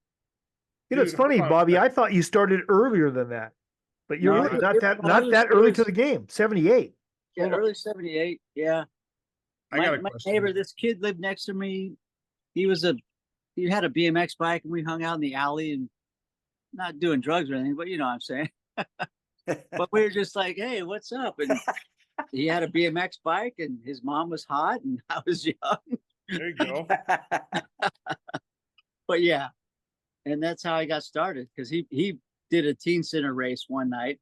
[SPEAKER 2] You know, it's
[SPEAKER 4] Dude,
[SPEAKER 2] funny,
[SPEAKER 4] hold on a
[SPEAKER 2] Bobby.
[SPEAKER 4] second.
[SPEAKER 2] I thought you started earlier than that, but you're
[SPEAKER 6] No,
[SPEAKER 2] right.
[SPEAKER 6] it-
[SPEAKER 2] Not
[SPEAKER 6] it-
[SPEAKER 2] that
[SPEAKER 6] well,
[SPEAKER 2] not that early to the game. 78.
[SPEAKER 6] Yeah,
[SPEAKER 4] Hold on.
[SPEAKER 6] early 78. Yeah.
[SPEAKER 4] I got a
[SPEAKER 6] My
[SPEAKER 4] question.
[SPEAKER 6] neighbor, this kid lived next to me. He had a BMX bike, and we hung out in the alley and not doing drugs or anything, but you know what I'm saying. But we were just like, hey, what's up? And he had a BMX bike, and his mom was hot, and I was young.
[SPEAKER 4] There you go.
[SPEAKER 6] But yeah, and that's how I got started, because he did a teen center race one night.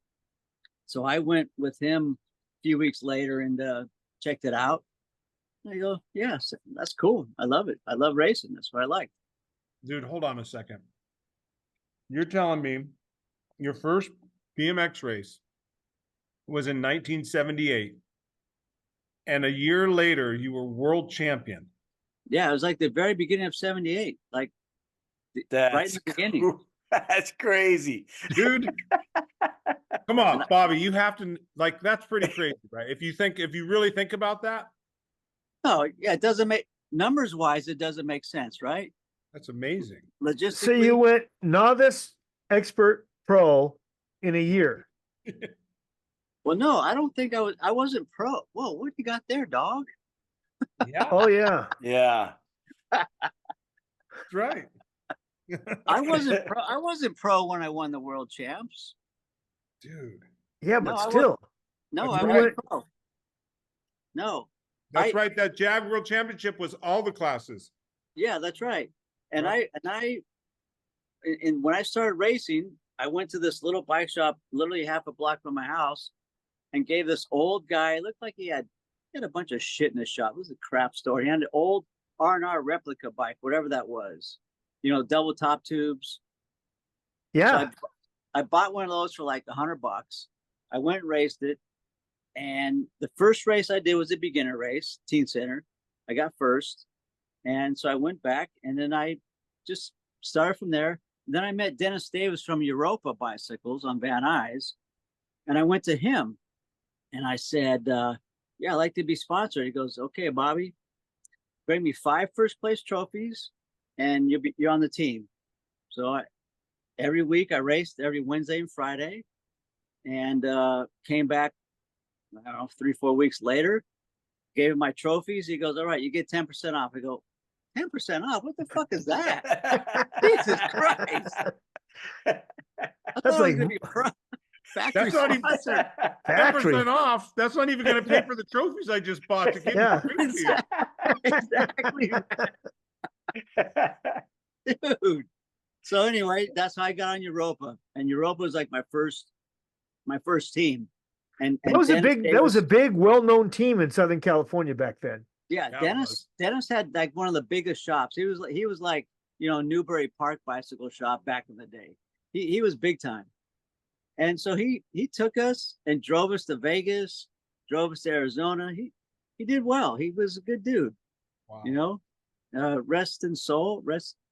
[SPEAKER 6] So I went with him a few weeks later and checked it out. And I go, yes, that's cool. I love it. I love racing. That's what I like.
[SPEAKER 4] Dude, hold on a second. You're telling me your first BMX race was in 1978, and a year later you were world champion.
[SPEAKER 6] Yeah, it was like the very beginning of 78, like right in the beginning.
[SPEAKER 3] That's crazy.
[SPEAKER 4] Dude, come on, Bobby, you have to, like, that's pretty crazy, right? If you really think about that,
[SPEAKER 6] No, yeah, it doesn't make, numbers wise, it doesn't make sense, right?
[SPEAKER 4] that's amazing.
[SPEAKER 6] Logistically.
[SPEAKER 2] So you went novice, expert, pro in a year.
[SPEAKER 6] Well, no, I don't think I wasn't pro. Whoa, what you got there, dog?
[SPEAKER 4] Yeah,
[SPEAKER 2] Oh yeah.
[SPEAKER 3] Yeah.
[SPEAKER 4] that's right.
[SPEAKER 6] I wasn't pro when I won the world champs.
[SPEAKER 4] Dude,
[SPEAKER 2] Yeah,
[SPEAKER 6] No,
[SPEAKER 2] but
[SPEAKER 6] I
[SPEAKER 2] still.
[SPEAKER 6] No,
[SPEAKER 4] That's
[SPEAKER 6] I
[SPEAKER 4] right.
[SPEAKER 6] wasn't pro. No.
[SPEAKER 4] that's
[SPEAKER 6] I-
[SPEAKER 4] right. That Jag World Championship was all the classes.
[SPEAKER 6] Yeah, that's right. And
[SPEAKER 4] Right.
[SPEAKER 6] and when I started racing, I went to this little bike shop, literally half a block from my house, and gave this old guy. It looked like he had a bunch of shit in his shop. It was a crap store. He had an old R&R replica bike, whatever that was. You know, double top tubes.
[SPEAKER 2] Yeah.
[SPEAKER 6] So I bought one of those for like $100. I went and raced it, and the first race I did was a beginner race, teen center. I got first, and so I went back, and then I just started from there. Then I met Dennis Davis from Europa Bicycles on Van Nuys, and I went to him, and I said, "Yeah, I'd like to be sponsored." He goes, "Okay, Bobby, bring me 5 first place trophies, and you're on the team." So every week I raced every Wednesday and Friday, and came back, I don't know, 3-4 weeks later, gave him my trophies. He goes, "All right, you get 10% off." I go, 10% off? What the fuck is that? Jesus Christ. I
[SPEAKER 2] That's
[SPEAKER 6] thought I was
[SPEAKER 2] like-
[SPEAKER 6] gonna be a factory
[SPEAKER 4] That's not even-
[SPEAKER 6] sponsor.
[SPEAKER 2] Factory.
[SPEAKER 4] 10% off. That's not even going to pay for the trophies I just bought to give
[SPEAKER 2] Yeah.
[SPEAKER 4] you.
[SPEAKER 6] Exactly, dude. So anyway, that's how I got on Europa, and Europa was like my first team. And
[SPEAKER 2] That was
[SPEAKER 6] Dennis
[SPEAKER 2] a big, well-known team in Southern California back then.
[SPEAKER 6] Yeah,
[SPEAKER 4] That
[SPEAKER 6] Dennis had like one of the biggest shops. He was like, you know, Newbury Park bicycle shop back in the day. He was big time. And so he took us and drove us to Vegas, drove us to Arizona. He did well. He was a good dude,
[SPEAKER 4] Wow.
[SPEAKER 6] you know. Rest in soul.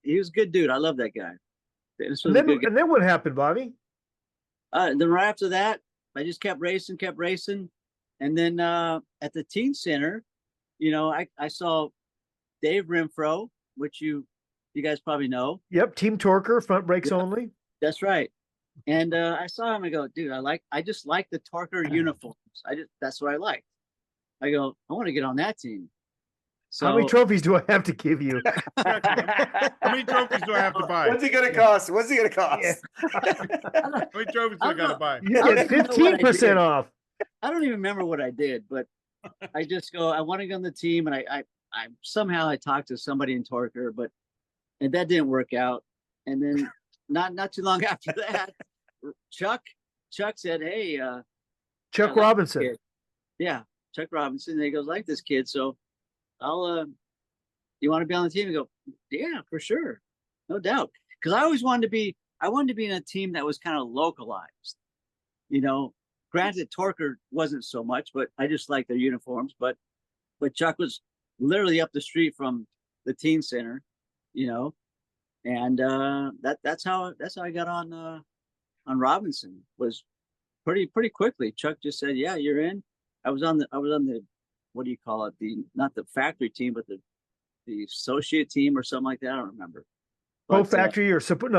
[SPEAKER 6] He was a good dude. I love that guy. Dennis was
[SPEAKER 2] And
[SPEAKER 6] a good guy.
[SPEAKER 2] then what happened, Bobby?
[SPEAKER 6] Then right after that, I just kept racing. And then at the teen center, you know, I saw Dave Renfro, which you guys probably know.
[SPEAKER 2] Yep, Team Torker, front brakes only.
[SPEAKER 6] That's right. And I saw him. I go, dude, I just like the Torker uniforms. That's what I like. I go, I want to get on that team. So
[SPEAKER 2] How many trophies do I have to give you?
[SPEAKER 4] How many trophies do I have to buy?
[SPEAKER 3] What's it gonna cost? What's it gonna cost?
[SPEAKER 4] How many trophies do I got to buy?
[SPEAKER 2] You
[SPEAKER 6] I
[SPEAKER 2] get
[SPEAKER 6] don't even know what I
[SPEAKER 2] 15%
[SPEAKER 6] did.
[SPEAKER 2] off.
[SPEAKER 6] I don't even remember what I did, but I just go, I want to get on the team, and I somehow I talked to somebody in Torker, and that didn't work out. And then not too long after that, Chuck said, "Hey,
[SPEAKER 2] Chuck
[SPEAKER 6] I like
[SPEAKER 2] Robinson.
[SPEAKER 6] this kid." Yeah, Chuck Robinson. And he goes, "Like this kid, so you want to be on the team?" I go, "Yeah, for sure, no doubt." Because I always wanted to be in a team that was kind of localized. You know, granted, Torker wasn't so much, but I just liked their uniforms. But Chuck was literally up the street from the teen center, you know, and that's how I got on Robinson. Was pretty quickly. Chuck just said, "Yeah, you're in." I was on the what do you call it? Not the factory team, but the associate team or something like that. I don't remember.
[SPEAKER 2] Co-factory or support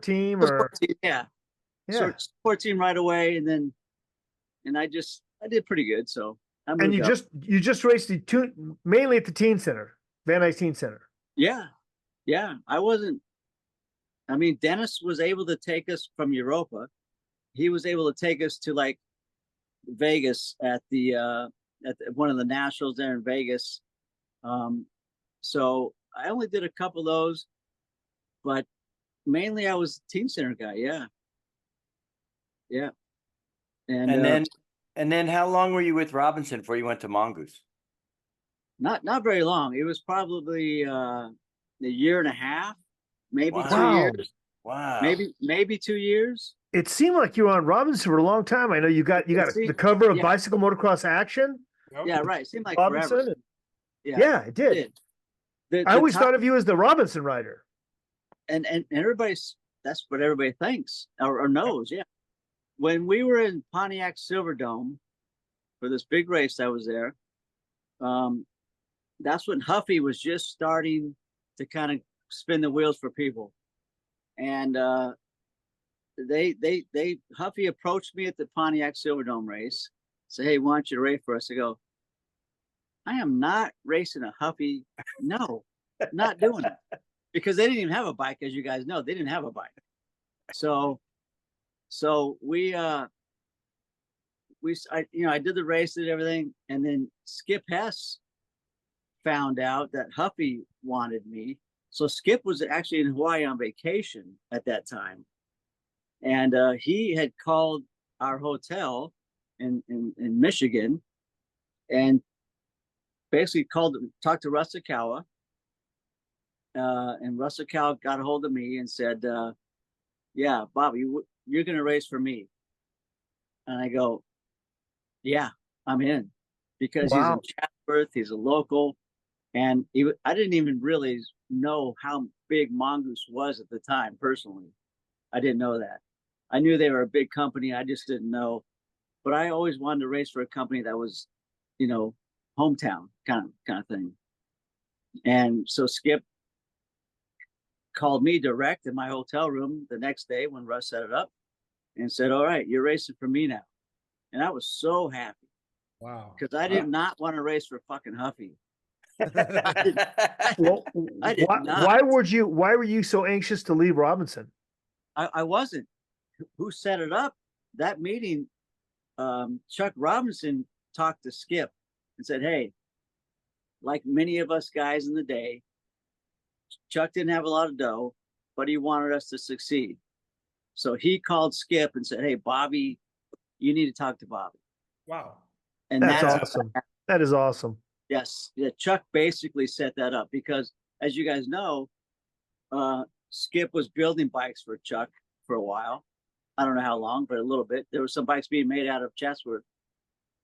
[SPEAKER 2] team or
[SPEAKER 6] support team, yeah. Support team right away, and I did pretty good. So I moved
[SPEAKER 2] and you
[SPEAKER 6] up.
[SPEAKER 2] just raced mainly at the teen center, Van Nuys Teen Center.
[SPEAKER 6] Yeah. I mean, Dennis was able to take us from Europa. He was able to take us to like Vegas at one of the nationals there in Vegas. So I only did a couple of those, but mainly I was a teen center guy. Yeah. Yeah.
[SPEAKER 3] And then how long were you with Robinson before you went to Mongoose?
[SPEAKER 6] Not very long. It was probably a year and a half, maybe
[SPEAKER 3] Wow.
[SPEAKER 6] 2 years.
[SPEAKER 3] Wow.
[SPEAKER 6] Maybe 2 years.
[SPEAKER 2] It seemed like you were on Robinson for a long time. I know you got the cover of Bicycle Motocross Action.
[SPEAKER 6] Yeah, right. It seemed like
[SPEAKER 2] Robinson.
[SPEAKER 6] forever.
[SPEAKER 2] Yeah, it did. I always thought of you as the Robinson rider.
[SPEAKER 6] And that's what everybody thinks or knows. Yeah. When we were in Pontiac Silverdome for this big race that was there, that's when Huffy was just starting to kind of spin the wheels for people. And Huffy approached me at the Pontiac Silverdome race, say, "Hey, why don't you race for us?" I go, "I am not racing a Huffy. No, not doing it." Because they didn't even have a bike, as you guys know. They didn't have a bike. So I did the race, did everything, and then Skip Hess found out that Huffy wanted me. So Skip was actually in Hawaii on vacation at that time, and he had called our hotel in Michigan, and basically talked to Rusakawa, and Rusakawa got a hold of me and said, "Yeah, Bobby, you're going to race for me." And I go, "Yeah, I'm in," because he's in Chatsworth, he's a local, and I didn't even really know how big Mongoose was at the time. Personally, I didn't know that. I knew they were a big company. I just didn't know, but I always wanted to race for a company that was, hometown kind of thing. And so Skip called me direct in my hotel room the next day when Russ set it up and said, "All right, you're racing for me now." And I was so happy.
[SPEAKER 4] Wow.
[SPEAKER 6] Because I did not want to race for fucking Huffy.
[SPEAKER 2] Well,
[SPEAKER 6] I did not.
[SPEAKER 2] Why were you so anxious to leave Robinson?
[SPEAKER 6] I wasn't. Who set it up? That meeting, Chuck Robinson talked to Skip and said, "Hey, like many of us guys in the day, Chuck didn't have a lot of dough, but he wanted us to succeed. So he called Skip and said, 'Hey, Bobby, you need to talk to Bobby.'"
[SPEAKER 4] Wow.
[SPEAKER 6] And
[SPEAKER 2] That's awesome. That is awesome.
[SPEAKER 6] Yes. Yeah, Chuck basically set that up because, as you guys know, Skip was building bikes for Chuck for a while. I don't know how long, but a little bit. There were some bikes being made out of Chatsworth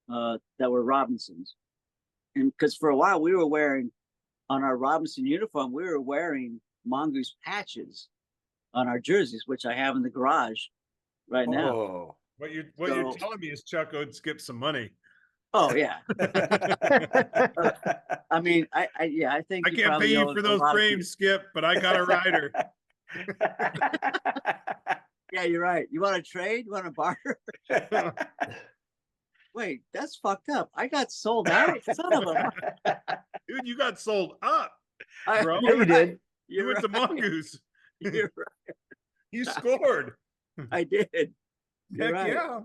[SPEAKER 6] that were Robinsons. And because for a while we were wearing, on our Robinson uniform, we were wearing Mongoose patches on our jerseys, which I have in the garage right now.
[SPEAKER 3] Oh.
[SPEAKER 4] What you're telling me is Chuck owed Skip some money.
[SPEAKER 6] Oh yeah. I mean, I think
[SPEAKER 4] I can't pay you for those frames, Skip, but I got a rider.
[SPEAKER 6] Yeah, you're right. You want to trade? You want to barter? Wait, that's fucked up. I got sold out. Son of a
[SPEAKER 4] Dude, you got sold up, bro.
[SPEAKER 2] Yeah, you did.
[SPEAKER 4] You went to Mongoose.
[SPEAKER 6] You're right.
[SPEAKER 4] You scored.
[SPEAKER 6] I did. You're
[SPEAKER 4] Heck
[SPEAKER 6] right.
[SPEAKER 4] yeah.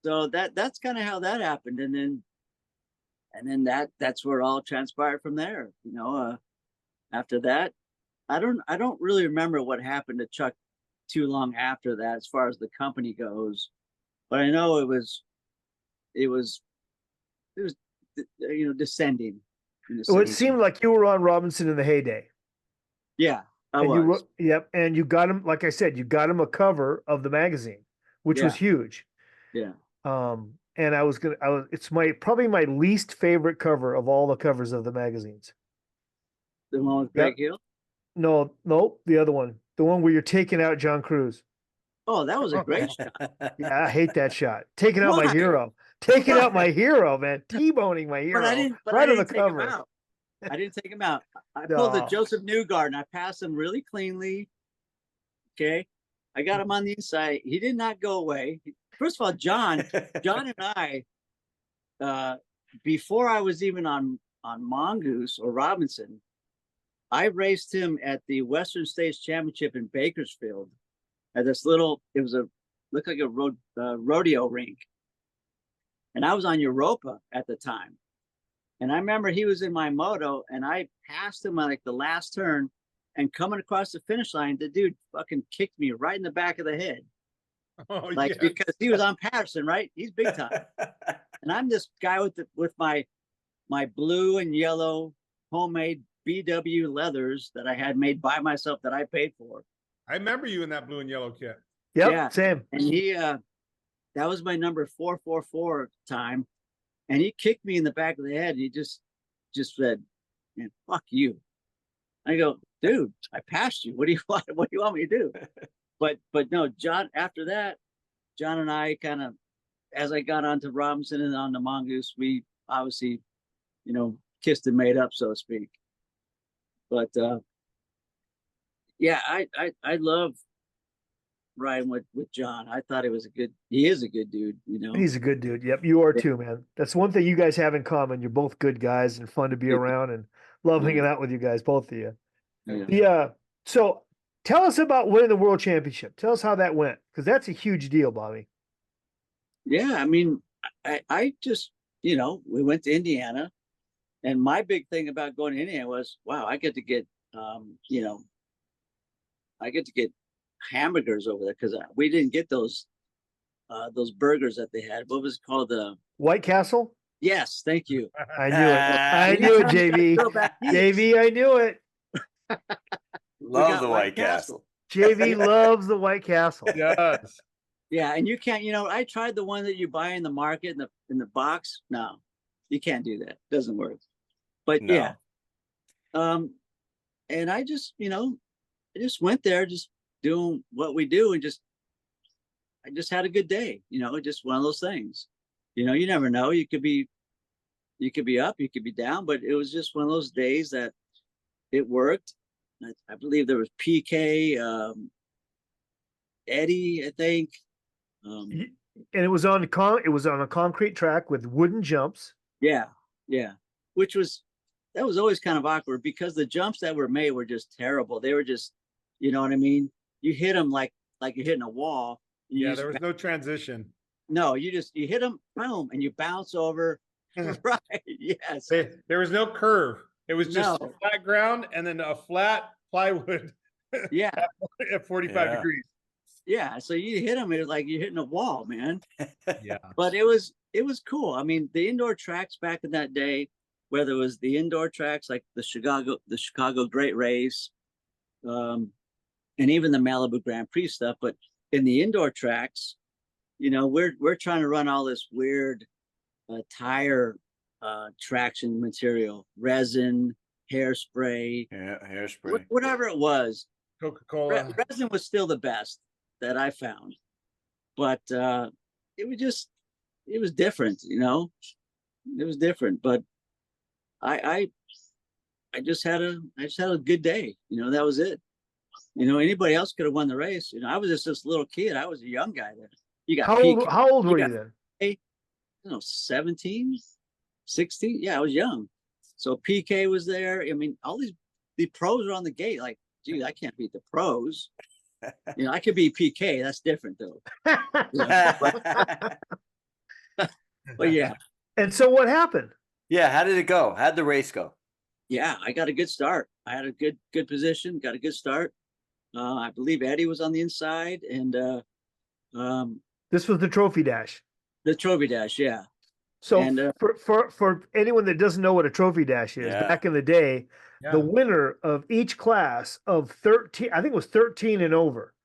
[SPEAKER 6] So that's kind of how that happened, and then that's where it all transpired from there. After that, I don't really remember what happened to Chuck too long after that, as far as the company goes, but I know it was descending.
[SPEAKER 2] Well, it seemed like you were on Robinson in the heyday.
[SPEAKER 6] Yeah, I
[SPEAKER 2] and
[SPEAKER 6] was.
[SPEAKER 2] And you got him, like I said, you got him a cover of the magazine, which was huge.
[SPEAKER 6] Yeah.
[SPEAKER 2] And it's probably my least favorite cover of all the covers of the magazines.
[SPEAKER 6] The one with Greg Hill?
[SPEAKER 2] No, the other one. The one where you're taking out John Cruz.
[SPEAKER 6] Oh, that was a great shot.
[SPEAKER 2] Yeah, I hate that shot. Taking out my
[SPEAKER 6] Why?
[SPEAKER 2] hero. taking out my hero, man. T-boning my hero.
[SPEAKER 6] But I didn't. But
[SPEAKER 2] right
[SPEAKER 6] I
[SPEAKER 2] on the
[SPEAKER 6] didn't take him
[SPEAKER 2] cover.
[SPEAKER 6] out. I didn't take him out. I pulled the
[SPEAKER 2] No.
[SPEAKER 6] Joseph Newgarden. I passed him really cleanly. Okay, I got him on the inside. He did not go away. First of all, John and I, before I was even on Mongoose or Robinson, I raced him at the Western States Championship in Bakersfield at this little. It was looked like a rodeo rink, and I was on Europa at the time. And I remember he was in my moto, and I passed him on like the last turn, and coming across the finish line, the dude fucking kicked me right in the back of the head.
[SPEAKER 4] Oh,
[SPEAKER 6] Like,
[SPEAKER 4] yeah.
[SPEAKER 6] because he was on Patterson, right? He's big time. And I'm this guy with my blue and yellow homemade BW leathers that I had made by myself that I paid for.
[SPEAKER 4] I remember you in that blue and yellow kit.
[SPEAKER 2] Yep,
[SPEAKER 6] Yeah.
[SPEAKER 2] same.
[SPEAKER 6] And he that was my number 444 time. And he kicked me in the back of the head. And he just said, "Man, fuck you." I go, "Dude, I passed you. What do you want? What do you want me to do?" But no, John, after that, John and I kind of, as I got onto Robinson and on the Mongoose, we obviously, kissed and made up, so to speak. But yeah, I love riding with John. I thought he is a good dude,
[SPEAKER 2] He's a good dude. Yep, you are too, man. That's one thing you guys have in common. You're both good guys and fun to be around, and love hanging out with you guys, both of you.
[SPEAKER 6] Yeah.
[SPEAKER 2] Yeah. So tell us about winning the world championship. Tell us how that went, because that's a huge deal, Bobby.
[SPEAKER 6] Yeah, I mean, I just, we went to Indiana, and my big thing about going to Indiana was, wow, I get to get, I get to get hamburgers over there, because we didn't get those burgers that they had. What was it called?
[SPEAKER 2] White Castle?
[SPEAKER 6] Yes, thank you.
[SPEAKER 2] I knew it. I knew it, JV.
[SPEAKER 6] Go back east.
[SPEAKER 2] JV, I knew it.
[SPEAKER 3] Love
[SPEAKER 6] got
[SPEAKER 3] the White Castle.
[SPEAKER 2] JV loves the White Castle.
[SPEAKER 4] Yes.
[SPEAKER 6] Yeah, and you can't, I tried the one that you buy in the market in the box. No, you can't do that. Doesn't work. But
[SPEAKER 3] No.
[SPEAKER 6] yeah. And I just, I just went there just doing what we do, and I just had a good day, just one of those things. You never know. You could be up, you could be down, but it was just one of those days that it worked. I believe there was PK, Eddie, I think.
[SPEAKER 2] And it was on a concrete track with wooden jumps.
[SPEAKER 6] Yeah. That was always kind of awkward, because the jumps that were made were just terrible. They were just, you know what I mean? You hit them like you're hitting a wall.
[SPEAKER 4] Yeah, there was no transition.
[SPEAKER 6] No, you hit them, boom, and you bounce over. Right. Yes.
[SPEAKER 4] There was no curve. It was just
[SPEAKER 6] No.
[SPEAKER 4] flat ground and then a flat plywood
[SPEAKER 6] Yeah.
[SPEAKER 4] at 45
[SPEAKER 3] Yeah.
[SPEAKER 4] degrees.
[SPEAKER 6] Yeah. So you hit them, it was like you're hitting a wall, man.
[SPEAKER 4] Yeah.
[SPEAKER 6] But it was cool. I mean, the indoor tracks back in that day, whether it was the indoor tracks like the Chicago Great Race, and even the Malibu Grand Prix stuff, but in the indoor tracks, we're trying to run all this weird tire traction material, resin, hairspray,
[SPEAKER 3] Hairspray.
[SPEAKER 6] whatever it was.
[SPEAKER 4] Coca-Cola.
[SPEAKER 6] Resin was still the best that I found, but it was different, it was different. But I just had a good day, that was it. Anybody else could have won the race. I was just this little kid. I was a young guy then. You got
[SPEAKER 2] How old were you then?
[SPEAKER 6] 17, 16. Yeah, I was young. So PK was there. I mean, all the pros are on the gate. Like, dude, I can't beat the pros. I could be PK. That's different though. But yeah.
[SPEAKER 2] And so what happened?
[SPEAKER 3] Yeah, how did it go? How'd the race go?
[SPEAKER 6] Yeah, I got a good start. I had a good position, got a good start. I believe Eddie was on the inside, and
[SPEAKER 2] This was the trophy dash.
[SPEAKER 6] the trophy dash, yeah.
[SPEAKER 2] So
[SPEAKER 6] And,
[SPEAKER 2] for anyone that doesn't know what a trophy dash is,
[SPEAKER 3] Yeah.
[SPEAKER 2] back in the day,
[SPEAKER 4] Yeah.
[SPEAKER 2] the winner of each class of 13, I think it was 13 and over,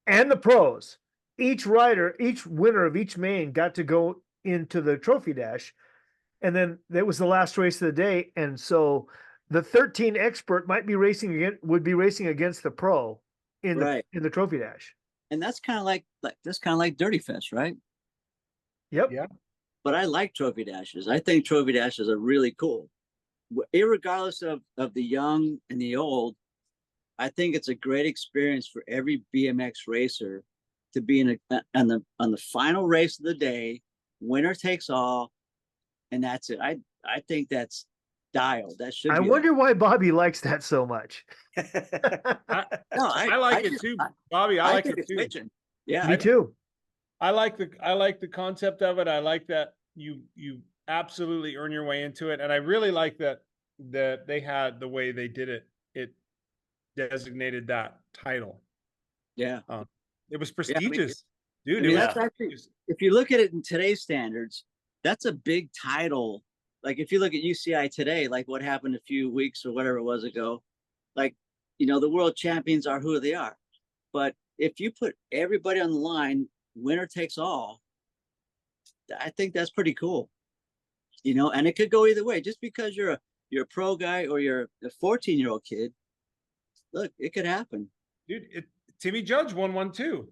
[SPEAKER 2] and the pros, each winner of each main got to go into the trophy dash. And then that was the last race of the day. And so the 13 expert would be racing against the pro in the trophy dash.
[SPEAKER 6] And that's kind of like Dirty Fest, right?
[SPEAKER 2] Yep.
[SPEAKER 4] Yeah.
[SPEAKER 6] but I like trophy dashes. I think trophy dashes are really cool. Irregardless of the young and the old, I think it's a great experience for every BMX racer to be on the final race of the day, winner takes all, and that's it. I think that's dialed. That should.
[SPEAKER 2] I wonder why Bobby likes that so much.
[SPEAKER 4] I like it too, Bobby. I like it too.
[SPEAKER 6] Pitching. Yeah,
[SPEAKER 2] me too.
[SPEAKER 4] I like the concept of it. I like that you absolutely earn your way into it, and I really like that they had the way they did it. It designated that title.
[SPEAKER 6] Yeah,
[SPEAKER 4] it was prestigious, dude.
[SPEAKER 6] That's actually, if you look at it in today's standards, that's a big title. Like if you look at UCI today, like what happened a few weeks or whatever it was ago, like, you know, the world champions are who they are. But if you put everybody on the line, winner takes all, I think that's pretty cool. You know, and it could go either way. Just because you're a pro guy or you're a 14-year-old kid, look, it could happen.
[SPEAKER 4] Dude, Timmy Judge won one too.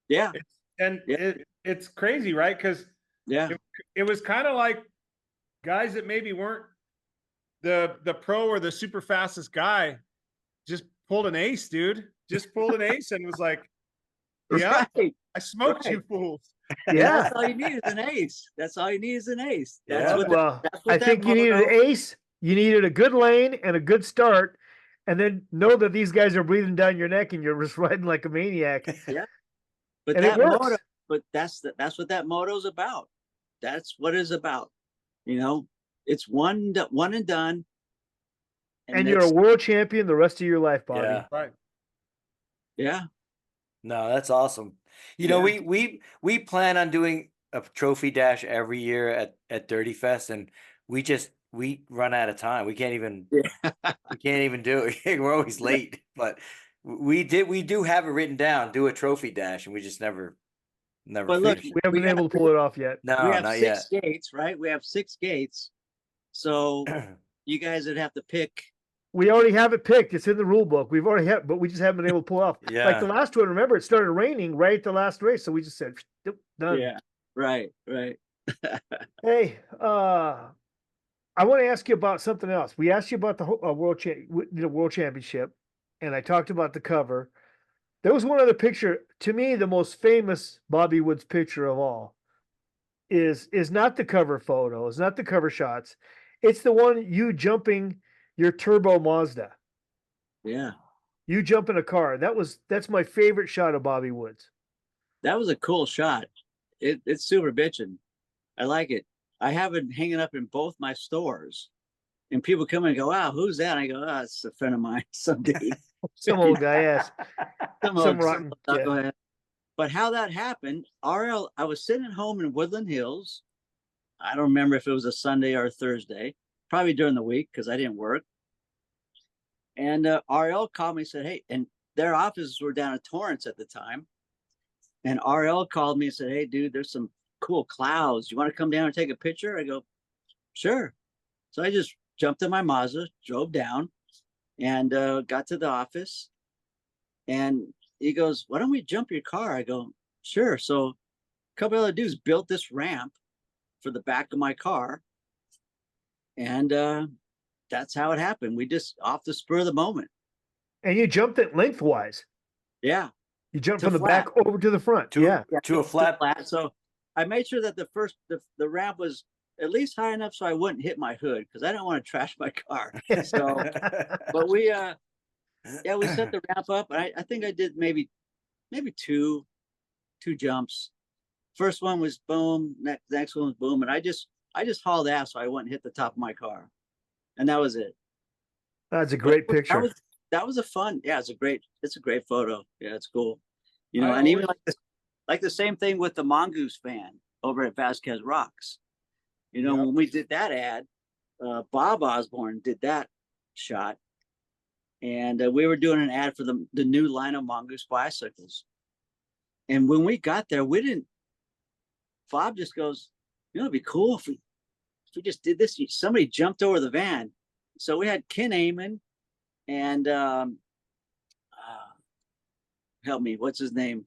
[SPEAKER 6] Yeah.
[SPEAKER 4] It's crazy, right? Because it was kind of like guys that maybe weren't the pro or the super fastest guy just pulled an ace, dude. Just pulled an ace and was like, yeah,
[SPEAKER 6] right.
[SPEAKER 4] I smoked you fools.
[SPEAKER 2] Yeah.
[SPEAKER 6] That's all you need is an ace. That's all you need is an ace.
[SPEAKER 2] I think you needed an ace. You needed a good lane and a good start, and then know that these guys are breathing down your neck and you're just riding like a maniac.
[SPEAKER 6] Yeah. But
[SPEAKER 2] and
[SPEAKER 6] that
[SPEAKER 2] it works.
[SPEAKER 6] moto, but that's what that moto's about. That's what it's about. You know, it's one and done.
[SPEAKER 2] And you're a world champion the rest of your life, Bobby.
[SPEAKER 3] Yeah.
[SPEAKER 4] Right.
[SPEAKER 6] Yeah.
[SPEAKER 3] No, that's awesome. You know, we plan on doing a trophy dash every year at Dirty Fest, and we run out of time. We can't even do it. We're always late, but we do have it written down. Do a trophy dash, and we just never.
[SPEAKER 6] But look,
[SPEAKER 2] we haven't been able to pull it off yet.
[SPEAKER 3] No,
[SPEAKER 6] we have
[SPEAKER 3] not
[SPEAKER 6] six
[SPEAKER 3] yet.
[SPEAKER 6] gates, right? We have 6 gates, so you guys would have to pick.
[SPEAKER 2] We already have it picked. It's in the rule book. We've already had, but we just haven't been able to pull it off.
[SPEAKER 3] Yeah.
[SPEAKER 2] Like the last one, remember, it started raining right at the last race, so we just said, done.
[SPEAKER 6] Yeah. Right.
[SPEAKER 2] Hey, I want to ask you about something else. We asked you about the world championship, and I talked about the cover. There was one other picture. To me, the most famous Bobby Woods picture of all is not the cover photo. It's not the cover shots. It's the one you jumping your turbo Mazda.
[SPEAKER 6] Yeah.
[SPEAKER 2] You jump in a car. That's my favorite shot of Bobby Woods.
[SPEAKER 6] That was a cool shot. It's super bitchin'. I like it. I have it hanging up in both my stores. And people come and go, wow, who's that? And I go, oh, it's a friend of mine, some dude.
[SPEAKER 2] Some old guy, yes.
[SPEAKER 6] Some rotten. Go ahead. But how that happened, I was sitting at home in Woodland Hills. I don't remember if it was a Sunday or a Thursday, probably during the week because I didn't work. And RL called me and said, hey, and their offices were down at Torrance at the time. And RL called me and said, hey, dude, there's some cool clouds. You want to come down and take a picture? I go, sure. So I just jumped in my Mazda, drove down, and got to the office. And he goes, why don't we jump your car? I go, sure. So a couple other dudes built this ramp for the back of my car. And that's how it happened. We just off the spur of the moment.
[SPEAKER 2] And you jumped it lengthwise.
[SPEAKER 6] Yeah.
[SPEAKER 2] You jumped from the back over to the front. To
[SPEAKER 3] a flat.
[SPEAKER 6] So I made sure that the ramp was at least high enough so I wouldn't hit my hood because I don't want to trash my car. So, but we set the ramp up. And I think I did maybe two jumps. First one was boom. Next one was boom. And I just hauled ass so I wouldn't hit the top of my car. And that was it.
[SPEAKER 2] That's a great picture.
[SPEAKER 6] That was a fun. Yeah, it's a great photo. Yeah, it's cool. You know, and even like the same thing with the Mongoose fan over at Vasquez Rocks. You know, when we did that ad, Bob Osborne did that shot. And we were doing an ad for the new line of Mongoose bicycles. And when we got there, Bob just goes, you know, it'd be cool if we just did this. Somebody jumped over the van. So we had Ken Amon and help me, what's his name?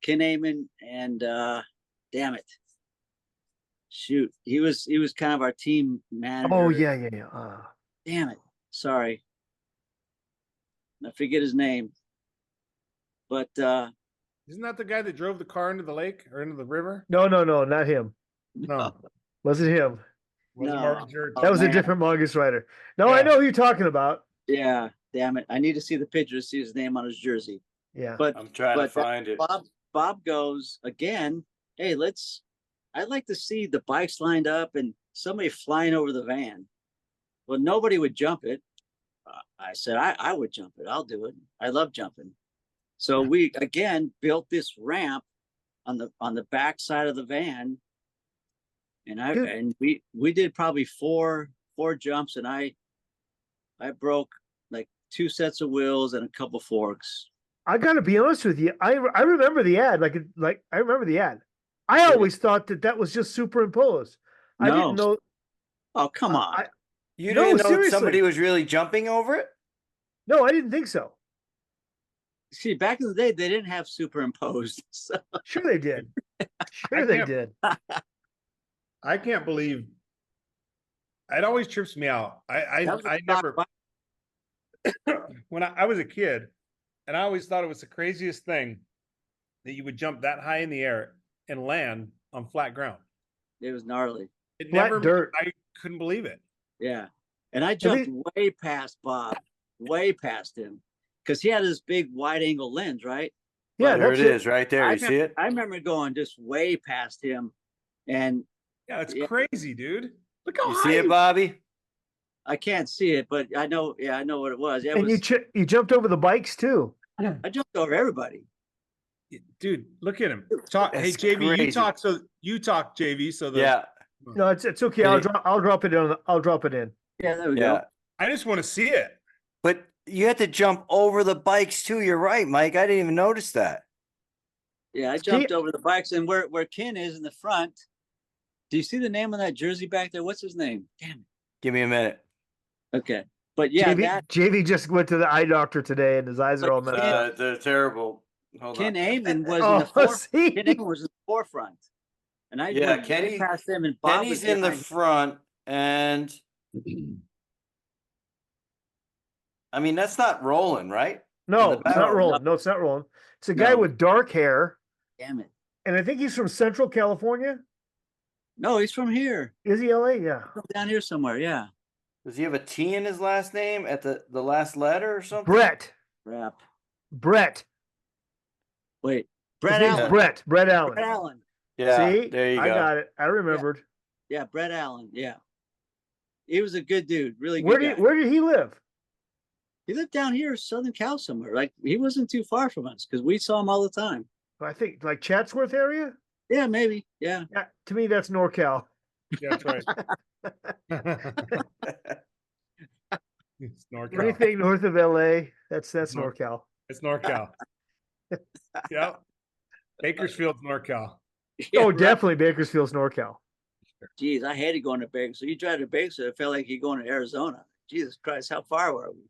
[SPEAKER 6] Ken Amon and damn it. shoot, he was kind of our team manager.
[SPEAKER 2] Oh yeah.
[SPEAKER 6] Damn it. Sorry. I forget his name. But
[SPEAKER 4] Isn't that the guy that drove the car into the lake or into the river?
[SPEAKER 2] No, not him.
[SPEAKER 4] No,
[SPEAKER 2] Wasn't him.
[SPEAKER 4] wasn't
[SPEAKER 6] No.
[SPEAKER 4] Martin Jurich.
[SPEAKER 2] That was a
[SPEAKER 6] man.
[SPEAKER 2] different mongoose rider. No, I
[SPEAKER 4] Yeah.
[SPEAKER 2] know who you're talking about.
[SPEAKER 6] yeah, damn it. I need to see the picture to see his name on his jersey.
[SPEAKER 2] Yeah.
[SPEAKER 6] But
[SPEAKER 3] I'm trying to find it.
[SPEAKER 6] Bob goes again, hey, I'd like to see the bikes lined up and somebody flying over the van. Well, nobody would jump it. I said, I would jump it. I'll do it. I love jumping. So we again built this ramp on the back side of the van. And we did probably four jumps, and I broke like 2 sets of wheels and a couple forks.
[SPEAKER 2] I gotta be honest with you. I remember the ad. Like I remember the ad. I always thought that was just superimposed. I didn't know.
[SPEAKER 6] Oh, come on.
[SPEAKER 3] You
[SPEAKER 2] No,
[SPEAKER 3] didn't know
[SPEAKER 2] seriously.
[SPEAKER 3] somebody was really jumping over it?
[SPEAKER 2] No, I didn't think so.
[SPEAKER 6] See, back in the day, they didn't have superimposed. So.
[SPEAKER 2] Sure they did. Sure
[SPEAKER 4] I
[SPEAKER 2] they
[SPEAKER 4] can't-
[SPEAKER 2] did.
[SPEAKER 4] I can't believe. It always trips me out. I
[SPEAKER 6] That was a
[SPEAKER 4] never
[SPEAKER 6] stock
[SPEAKER 4] when I was a kid, and I always thought it was the craziest thing that you would jump that high in the air and land on flat ground.
[SPEAKER 6] It was gnarly.
[SPEAKER 4] It
[SPEAKER 2] Flat
[SPEAKER 4] never.
[SPEAKER 2] dirt.
[SPEAKER 4] I couldn't believe it.
[SPEAKER 6] Yeah. And I jumped way past Bob, way past him, because he had this big wide angle lens, right?
[SPEAKER 2] Yeah,
[SPEAKER 3] There
[SPEAKER 2] that's
[SPEAKER 3] it is, right there.
[SPEAKER 6] I
[SPEAKER 3] You see it?
[SPEAKER 6] I remember going just way past him, and
[SPEAKER 4] Yeah, it's
[SPEAKER 6] Yeah.
[SPEAKER 4] crazy, dude. Look how
[SPEAKER 3] You
[SPEAKER 4] high
[SPEAKER 3] see it, Bobby?
[SPEAKER 6] I can't see it, but I know. Yeah, I know what it was. It
[SPEAKER 2] And
[SPEAKER 6] was,
[SPEAKER 2] you jumped over the bikes too.
[SPEAKER 6] I jumped over everybody.
[SPEAKER 4] dude. Look at him. Talk. Hey,
[SPEAKER 3] That's
[SPEAKER 4] JV, you
[SPEAKER 3] crazy.
[SPEAKER 4] talk. So you talk, JV. So the
[SPEAKER 3] Yeah.
[SPEAKER 2] No, it's okay.
[SPEAKER 3] Did
[SPEAKER 2] I'll drop it in. I'll drop it in.
[SPEAKER 6] Yeah, there we
[SPEAKER 3] Yeah.
[SPEAKER 6] go.
[SPEAKER 4] I just want to see it.
[SPEAKER 3] But you had to jump over the bikes too. You're right, Mike. I didn't even notice that.
[SPEAKER 6] Yeah, I jumped over the bikes, and where Ken is in the front. Do you see the name on that jersey back there? What's his name? Damn
[SPEAKER 3] Give me a minute.
[SPEAKER 6] it. Okay, but yeah,
[SPEAKER 2] JV just went to the eye doctor today, and his eyes are all messed up.
[SPEAKER 3] They're terrible. Hold
[SPEAKER 6] Ken
[SPEAKER 3] on.
[SPEAKER 6] Amon was in
[SPEAKER 2] Oh,
[SPEAKER 6] the forefront.
[SPEAKER 2] see?
[SPEAKER 6] Ken Amon was in the forefront, and I
[SPEAKER 3] Yeah,
[SPEAKER 6] went way past him, and Bob
[SPEAKER 3] Kenny's
[SPEAKER 6] was
[SPEAKER 3] in the
[SPEAKER 6] behind.
[SPEAKER 3] front, and I mean that's not rolling, right?
[SPEAKER 2] No,
[SPEAKER 3] in the
[SPEAKER 2] it's not
[SPEAKER 3] back.
[SPEAKER 2] rolling. No, it's not rolling. It's a guy
[SPEAKER 6] No.
[SPEAKER 2] with dark hair,
[SPEAKER 6] Damn it!
[SPEAKER 2] and I think he's from Central California.
[SPEAKER 6] No, he's from here,
[SPEAKER 2] Is he LA? Yeah.
[SPEAKER 6] from down here somewhere. Yeah,
[SPEAKER 3] Does he have a T in his last name at the last letter or something?
[SPEAKER 2] Brett.
[SPEAKER 6] crap.
[SPEAKER 2] His
[SPEAKER 6] Wait, Brett
[SPEAKER 2] name's
[SPEAKER 6] Allen.
[SPEAKER 2] Brett. Brett Allen.
[SPEAKER 6] Brett Allen.
[SPEAKER 3] Yeah,
[SPEAKER 2] See?
[SPEAKER 3] there you
[SPEAKER 2] I
[SPEAKER 3] go.
[SPEAKER 2] got it. I remembered.
[SPEAKER 6] Yeah, Brett Allen. Yeah, he was a good dude. Really good
[SPEAKER 2] Where
[SPEAKER 6] guy.
[SPEAKER 2] did he live?
[SPEAKER 6] He lived down here, Southern Cal somewhere. Like he wasn't too far from us because we saw him all the time.
[SPEAKER 2] I think like Chatsworth area.
[SPEAKER 6] Yeah, maybe. Yeah.
[SPEAKER 2] Yeah, to me that's NorCal.
[SPEAKER 4] Yeah, that's right. It's NorCal.
[SPEAKER 2] Anything north of LA, that's
[SPEAKER 4] Nor-
[SPEAKER 2] NorCal.
[SPEAKER 4] It's NorCal. Yeah. Bakersfield's NorCal.
[SPEAKER 6] Yeah,
[SPEAKER 2] Oh,
[SPEAKER 6] right.
[SPEAKER 2] definitely Bakersfield's NorCal.
[SPEAKER 6] Jeez, I hated going to Bakersfield. You drive to Bakersfield, it felt like you're going to Arizona. Jesus Christ, how far were we?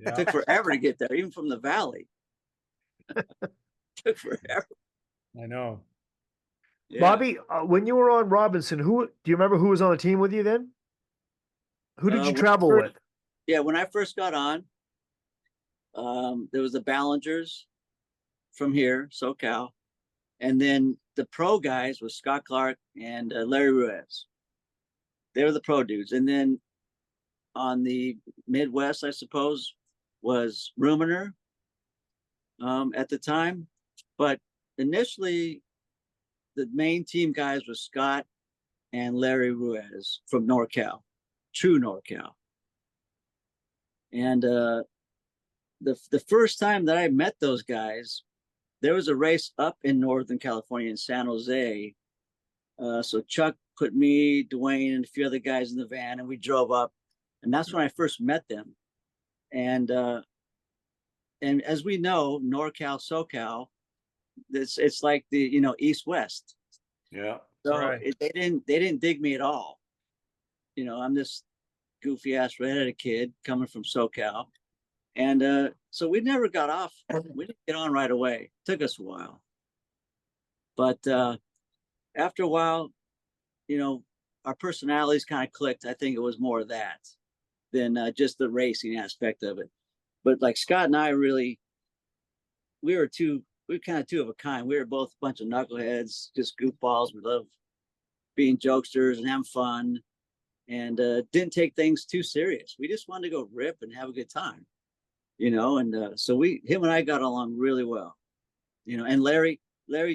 [SPEAKER 6] It
[SPEAKER 4] Yeah.
[SPEAKER 6] took forever to get there, even from the valley. Took forever.
[SPEAKER 4] I know.
[SPEAKER 6] Yeah.
[SPEAKER 2] Bobby, when you were on Robinson, do you remember who was on the team with you then? Who did you
[SPEAKER 6] when I
[SPEAKER 2] travel
[SPEAKER 6] first-
[SPEAKER 2] with?
[SPEAKER 6] Yeah, when I first got on, there was the Ballingers from here, SoCal, and then the pro guys was Scott Clark and Larry Ruiz. They were the pro dudes, and then on the Midwest, I suppose, was Ruminer at the time, but initially, the main team guys were Scott and Larry Ruiz from NorCal, true NorCal. And the first time that I met those guys, there was a race up in Northern California in San Jose. So Chuck put me, Dwayne, and a few other guys in the van, and we drove up. And that's when I first met them. And as we know, NorCal, SoCal, it's like the East West.
[SPEAKER 3] Yeah.
[SPEAKER 6] So
[SPEAKER 4] Right.
[SPEAKER 6] they didn't dig me at all. I'm this goofy ass redheaded kid coming from SoCal, and so we never got off. We didn't get on right away. It took us a while, but after a while, our personalities kind of clicked. I think it was more of that than just the racing aspect of it. But like Scott and I really, we were kind of two of a kind. We were both a bunch of knuckleheads, just goofballs. We love being jokesters and having fun, and didn't take things too serious. We just wanted to go rip and have a good time, and so him and I got along really well, and Larry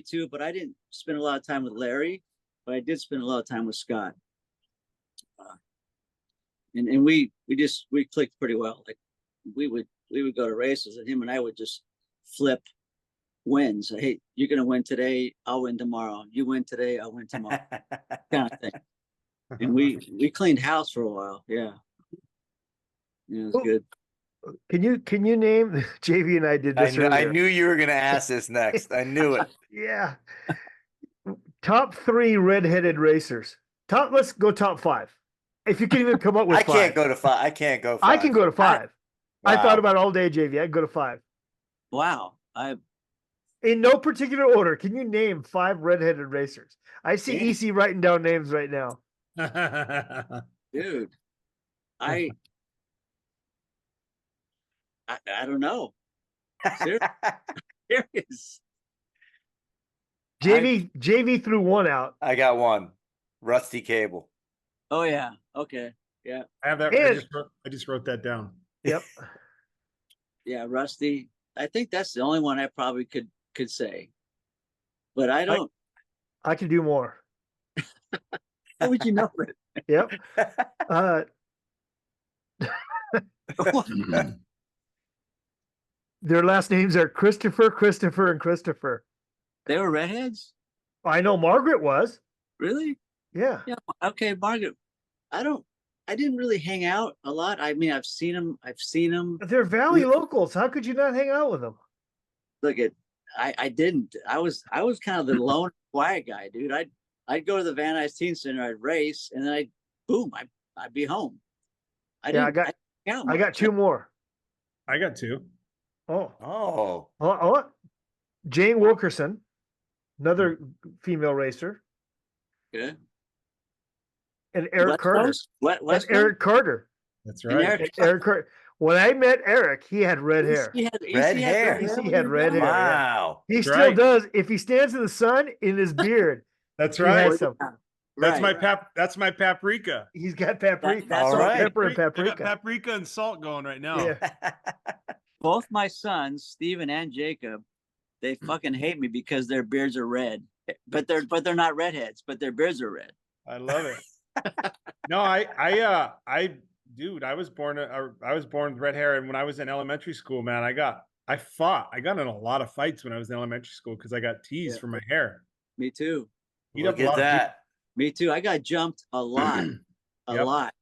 [SPEAKER 6] too, but I didn't spend a lot of time with Larry, but I did spend a lot of time with Scott. And we clicked pretty well. Like we would go to races, and him and I would just flip wins. Hey, you're gonna win today, I'll win tomorrow. You win today, I'll win tomorrow. Kind of thing. And we cleaned house for a while. Yeah. Yeah, it was good.
[SPEAKER 2] Can you name JV and I did this
[SPEAKER 3] I
[SPEAKER 2] earlier.
[SPEAKER 3] knew you were gonna ask this next. I knew it.
[SPEAKER 2] Yeah. Top 3 redheaded racers. Let's go top 5. If you can even come up with
[SPEAKER 3] I
[SPEAKER 2] 5.
[SPEAKER 3] can't go to 5. I can't go 5.
[SPEAKER 2] I can go to 5. I
[SPEAKER 3] Wow.
[SPEAKER 2] thought about it all day, JV. I can go to 5.
[SPEAKER 6] Wow.
[SPEAKER 2] In no particular order, can you name 5 redheaded racers? I see
[SPEAKER 6] Yeah.
[SPEAKER 2] EC writing down names right now.
[SPEAKER 6] Dude, I don't know. Serious.
[SPEAKER 2] JV threw one out.
[SPEAKER 3] I got one. Rusty Cable.
[SPEAKER 6] Oh yeah. Okay. Yeah.
[SPEAKER 4] I have that.
[SPEAKER 2] And-
[SPEAKER 4] I just wrote that down.
[SPEAKER 2] Yep.
[SPEAKER 6] Yeah. Rusty. I think that's the only one I probably could say. But I don't.
[SPEAKER 2] I can do more.
[SPEAKER 6] How would you know it?
[SPEAKER 2] Yep. Their last names are Christopher, and Christopher.
[SPEAKER 6] They were redheads?
[SPEAKER 2] I know Margaret was.
[SPEAKER 6] Really?
[SPEAKER 2] Yeah.
[SPEAKER 6] Yeah. Okay, Margaret. I didn't really hang out a lot. I mean, I've seen them.
[SPEAKER 2] They're Valley locals. How could you not hang out with them?
[SPEAKER 6] Look at, I didn't. I was kind of the lone quiet guy, dude. I'd go to the Van Nuys Teen Center, I'd race, and then I'd be home.
[SPEAKER 2] I got 2 more.
[SPEAKER 4] I got 2.
[SPEAKER 3] Oh.
[SPEAKER 2] Jane Wilkerson, another female racer,
[SPEAKER 6] Good.
[SPEAKER 2] and Eric
[SPEAKER 6] West
[SPEAKER 2] Carter.
[SPEAKER 6] Coast? West
[SPEAKER 2] That's
[SPEAKER 6] Coast?
[SPEAKER 2] Eric Carter.
[SPEAKER 4] That's
[SPEAKER 6] And
[SPEAKER 4] right.
[SPEAKER 2] Eric Carter. When I met Eric, he had red hair.
[SPEAKER 3] Red hair.
[SPEAKER 2] He had red hair.
[SPEAKER 3] Wow.
[SPEAKER 2] He
[SPEAKER 4] That's
[SPEAKER 2] still
[SPEAKER 4] right.
[SPEAKER 2] does. If he stands in the sun, in his beard,
[SPEAKER 4] That's
[SPEAKER 2] he
[SPEAKER 4] right.
[SPEAKER 2] has some.
[SPEAKER 4] That's
[SPEAKER 6] Right.
[SPEAKER 4] That's my paprika.
[SPEAKER 2] He's got paprika.
[SPEAKER 6] That's
[SPEAKER 3] All right.
[SPEAKER 2] Pepper and
[SPEAKER 4] I got
[SPEAKER 2] paprika.
[SPEAKER 4] paprika and salt going right now.
[SPEAKER 2] Yeah.
[SPEAKER 6] Both my sons, Steven and Jacob, they fucking hate me because their beards are red. But they're not redheads, but their beards are red.
[SPEAKER 4] I love it. No, dude, I was born with red hair, and when I was in elementary school, man, I got in a lot of fights when I was in elementary school because I got teased for my hair.
[SPEAKER 6] Me too.
[SPEAKER 4] Beat up
[SPEAKER 3] Look
[SPEAKER 4] a lot
[SPEAKER 3] at
[SPEAKER 4] of people.
[SPEAKER 3] that.
[SPEAKER 6] Me too. I got jumped a lot.
[SPEAKER 4] Yep.
[SPEAKER 6] Lot.